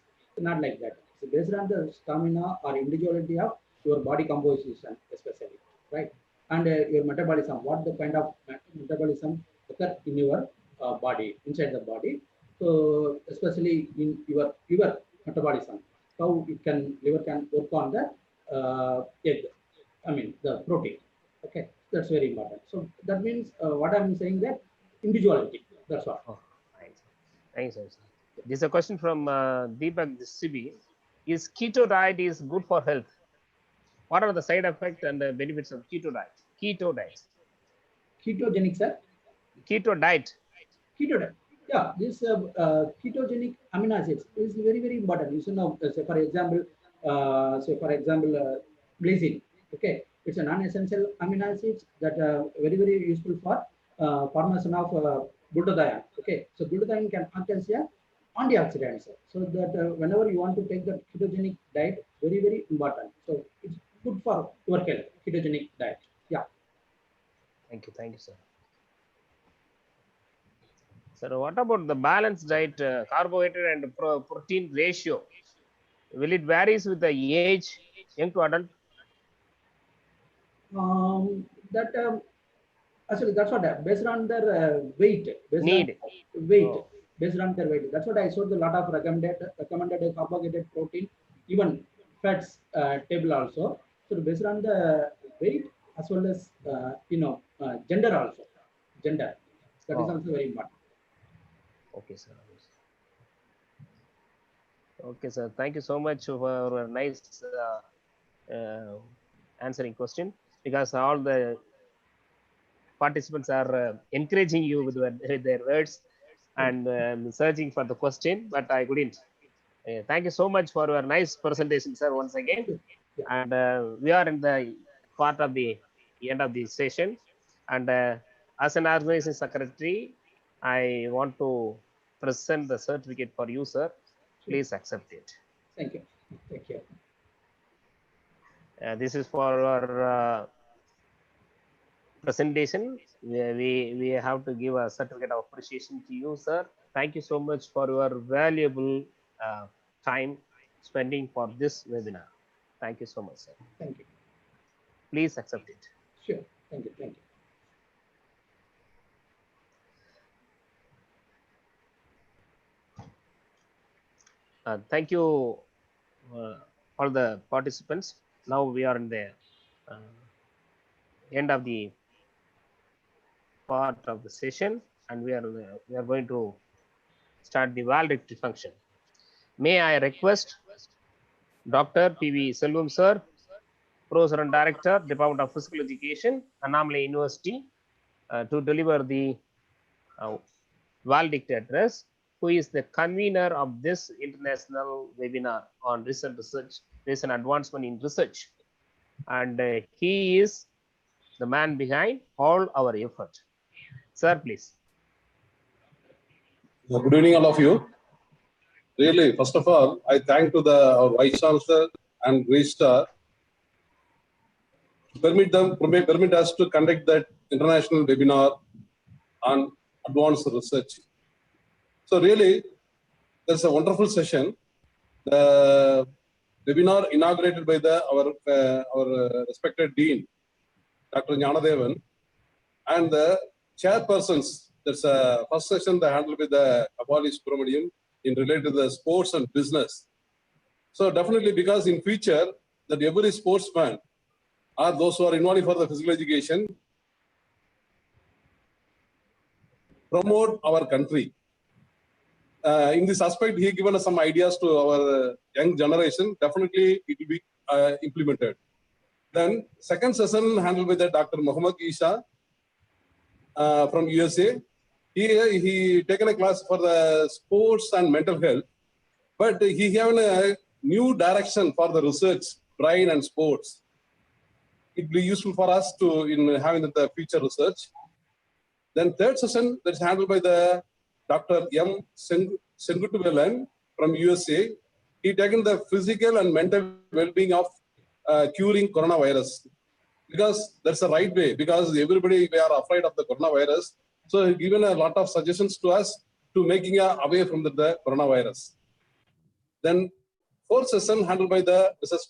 Not like that. So based on the stamina or individuality of your body composition, especially, right? And your metabolism, what the kind of metabolism occur in your body, inside the body. So especially in your metabolism, how liver can work on the egg, I mean the protein. Okay, that's very important. So that means what I'm saying, that individuality. That's all. Oh, thanks, sir. This is a question from Deepak Sibi. Is keto diet is good for health? What are the side effects and the benefits of keto diet? Ketogenic, sir? Keto diet. Keto diet. Yeah, this ketogenic amino acids is very very important. You should know. Say for example, glycine. Okay, it's a non-essential amino acids that very very useful for formation of glutathione. Okay, so glutathione can act as a antioxidant. So that whenever you want to take the ketogenic diet, very very important. So it's good for your health. Ketogenic diet. Yeah. Thank you, sir. Sir, what about the balanced diet, carbohydrate and protein ratio? Will it varies with the age, young to adult? Actually, that's what based on their weight, based on their weight. That's what I showed a lot of recommended carbohydrate, protein, even fats table also. So based on the weight as well as gender also, gender, that is also very important. Okay, sir. Okay, sir. Thank you so much for a nice answering question, because all the participants are encouraging you with their words and searching for the question, but I couldn't. Thank you so much for your nice presentation, sir, once again. And we are in the part of the end of the session. And as an organization secretary, I want to present the certificate for you, sir. Please accept it. Thank you. Thank you. This is for our presentation. We have to give a certificate of appreciation to you, sir. Thank you so much for your valuable time spending for this webinar. Thank you so much, sir. Thank you. Please accept it. Sure. Thank you. Thank you. Thank you, all the participants. Now we are in the end of the part of the session, and we are going to start the valedictory function. May I request Dr. P.V. Selvam sir, Professor and Director, Department of Physical Education, Annamalai University, to deliver the valedictory address, who is the convener of this international webinar on recent advancement in research. And he is the man behind all our effort. Sir, please. Good evening, all of you. Really, first of all, I thank to our Vice Chancellor and Registrar to permit us to conduct that international webinar on advanced research. So really, that's a wonderful session. The webinar inaugurated by our respected Dean, Dr. Jnanadevan, and the chairpersons. That's a first session they handled with the Abali Subramaniam in related to the sports and business. So definitely, because in future that every sportsman or those who are involved for the physical education promote our country. In this aspect, he given us some ideas to our young generation. Definitely, it will be implemented. Then second session handled by the Dr. Muhammad Isha from USA. He taken a class for the sports and mental health, but he have a new direction for the research, brain and sports. It will be useful for us to in having the future research. Then third session that's handled by the Dr. M. Sengutuvelan from USA. He taken the physical and mental well-being of curing coronavirus, because that's the right way, because everybody, we are afraid of the coronavirus. So he given a lot of suggestions to us to making away from the coronavirus. Then fourth session handled by the Mrs.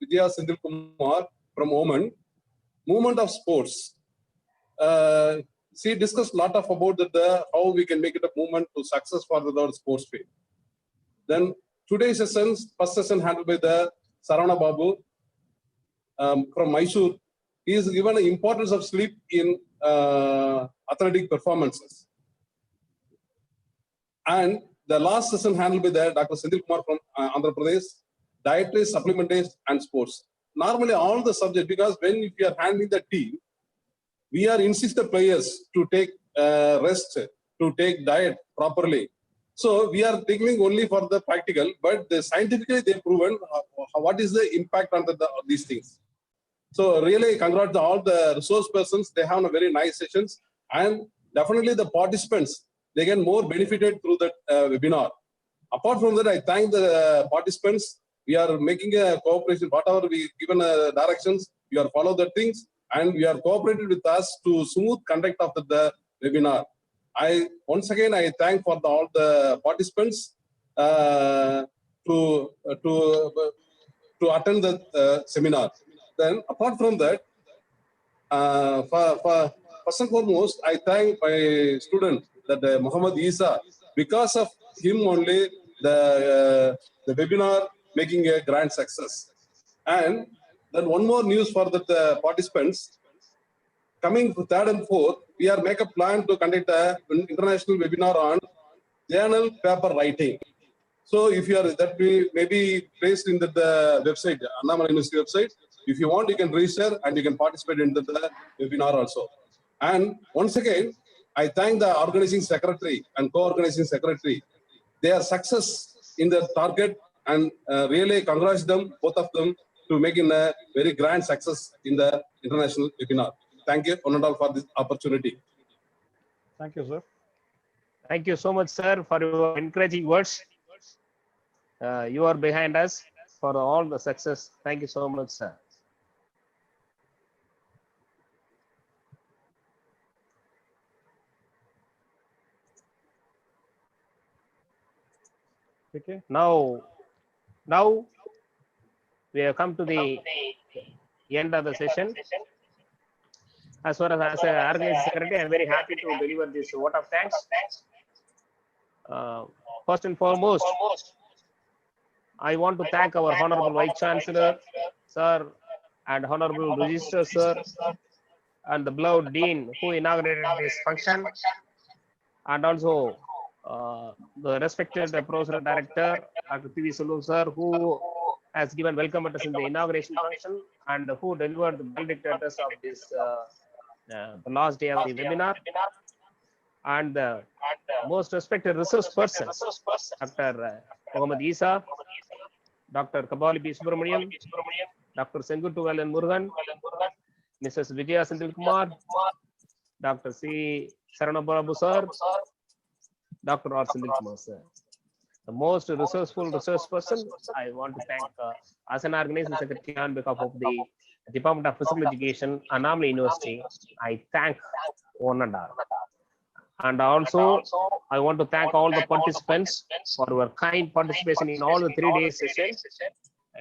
Vijaya Sindhil Kumar from Oman, movement of sports. She discussed a lot of about how we can make it a movement to success for the sports field. Then today's sessions, first session handled by the Saravana Babu from Mysore. He is given the importance of sleep in athletic performances. And the last session handled by the Dr. Sindhil Kumar from Andhra Pradesh, dietary, supplementation, and sports. Normally all the subjects, because when we are handling the team, we are insist the players to take rest, to take diet properly. So we are taking only for the practical, but scientifically they proven what is the impact on these things. So really congrats to all the resource persons. They have a very nice sessions, and definitely the participants, they get more benefited through the webinar. Apart from that, I thank the participants. We are making a cooperation, whatever we given directions, we are follow the things, and we are cooperated with us to smooth conduct of the webinar. Once again, I thank for all the participants to attend the seminar. Then apart from that, first and foremost, I thank my student, that Muhammad Isa. Because of him only, the webinar making a grand success. And then one more news for the participants. Coming to third and fourth, we are make a plan to conduct an international webinar on journal paper writing. So if you are, that may be placed in the website, Annamalai University website. If you want, you can register and you can participate in the webinar also. And once again, I thank the organizing secretary and co-organizing secretary. Their success in the target, and really congratulate them, both of them, to making a very grand success in the international webinar. Thank you, one and all, for this opportunity. Thank you, sir. Thank you so much, sir, for your encouraging words. You are behind us for all the success. Thank you so much, sir. Okay. Now we have come to the end of the session. As far as an organizing secretary, I am very happy to deliver this vote of thanks. First and foremost, I want to thank our Honorable Vice Chancellor, sir, and Honorable Registrar, sir, and the beloved Dean who inaugurated this function, and also the respected Professor Director, Dr. P.V. Sulu sir, who has given welcome address in the inauguration function and who delivered the valedictorian of this the last day of the webinar, and the most respected resource persons, Dr. Muhammad Isa, Dr. Kabali B. Subramaniam, Dr. Sengutu Valan Murugan, Mrs. Vijaya Sindil Kumar, Dr. C. Saranababu sir, Dr. R. Sindil Kumar sir. The most resourceful resource person, I want to thank as an organizing secretary on behalf of the Department of Physical Education, Annamala University. I thank one and all. And also, I want to thank all the participants for your kind participation in all the 3 days session.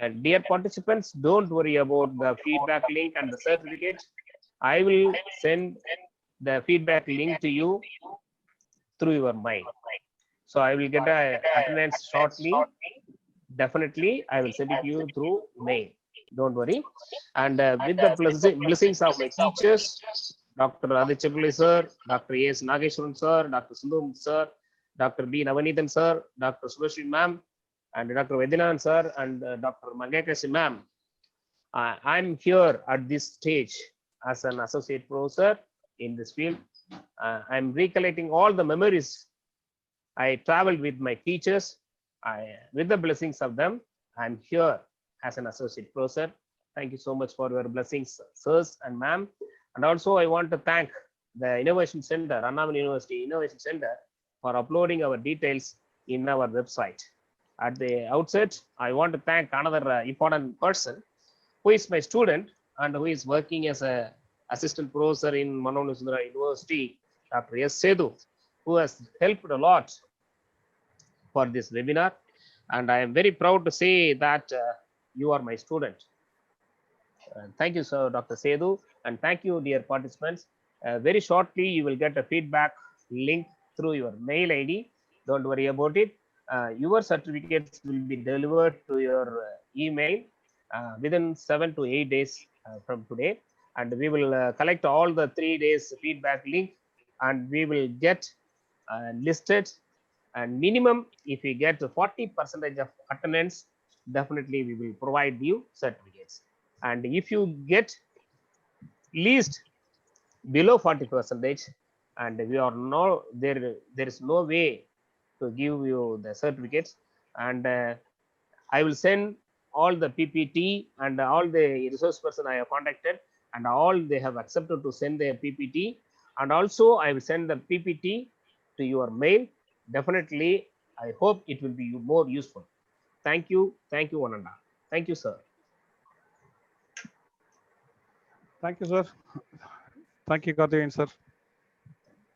And dear participants, don't worry about the feedback link and the certificate. I will send the feedback link to you through your mail. So I will get a attendance shortly. Definitely, I will send it to you through mail. Don't worry. And with the blessings of my teachers, Dr. Aditya Pillai sir, Dr. A.S. Nageshwaran sir, Dr. Sundum sir, Dr. B. Navanithan sir, Dr. Subhashri ma'am, and Dr. Vedinan sir, and Dr. Mangekasi ma'am. I'm here at this stage as an associate professor in this field. I'm recollecting all the memories I traveled with my teachers. With the blessings of them, I'm here as an associate professor. Thank you so much for your blessings, sirs and ma'am. And also I want to thank the Innovation Center, Annamala University Innovation Center, for uploading our details in our website. At the outset, I want to thank another important person who is my student and who is working as an assistant professor in Manolisundara University, Dr. S. Sedu, who has helped a lot for this webinar. And I am very proud to say that you are my student. Thank you, sir, Dr. Sedu, and thank you, dear participants. Very shortly, you will get a feedback link through your mail ID. Don't worry about it. Your certificates will be delivered to your email within 7 to 8 days from today. And we will collect all the 3 days feedback link, and we will get listed. And minimum, if we get 40% of attendance, definitely we will provide you certificates. And if you get least below 40%, and we are no there is no way to give you the certificates. And I will send all the PPT and all the resource person I have contacted, and all they have accepted to send their PPT. And also I will send the PPT to your mail. Definitely, I hope it will be more useful. Thank you, one and all. Thank you, sir. Thank you, sir. Thank you, Karthikeyan, sir.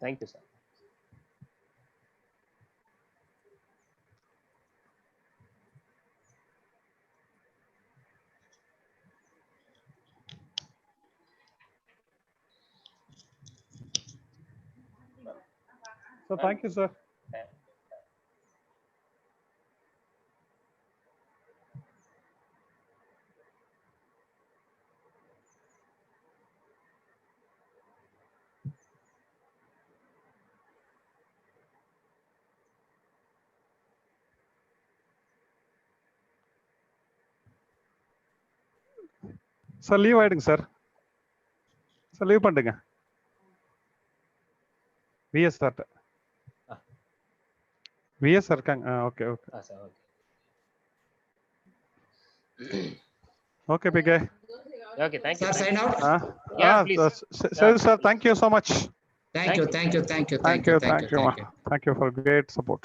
Thank you, sir. So thank you, sir. Sir, leave ஆயிடுங்க sir. Sir leave பண்ணுங்க. VS sir. VS sir இருக்காங்க. Okay okay. Okay, PK. Okay, thank you. Sir, sign out. Yeah, please. Sir, thank you so much. Thank you. Thank you for great support.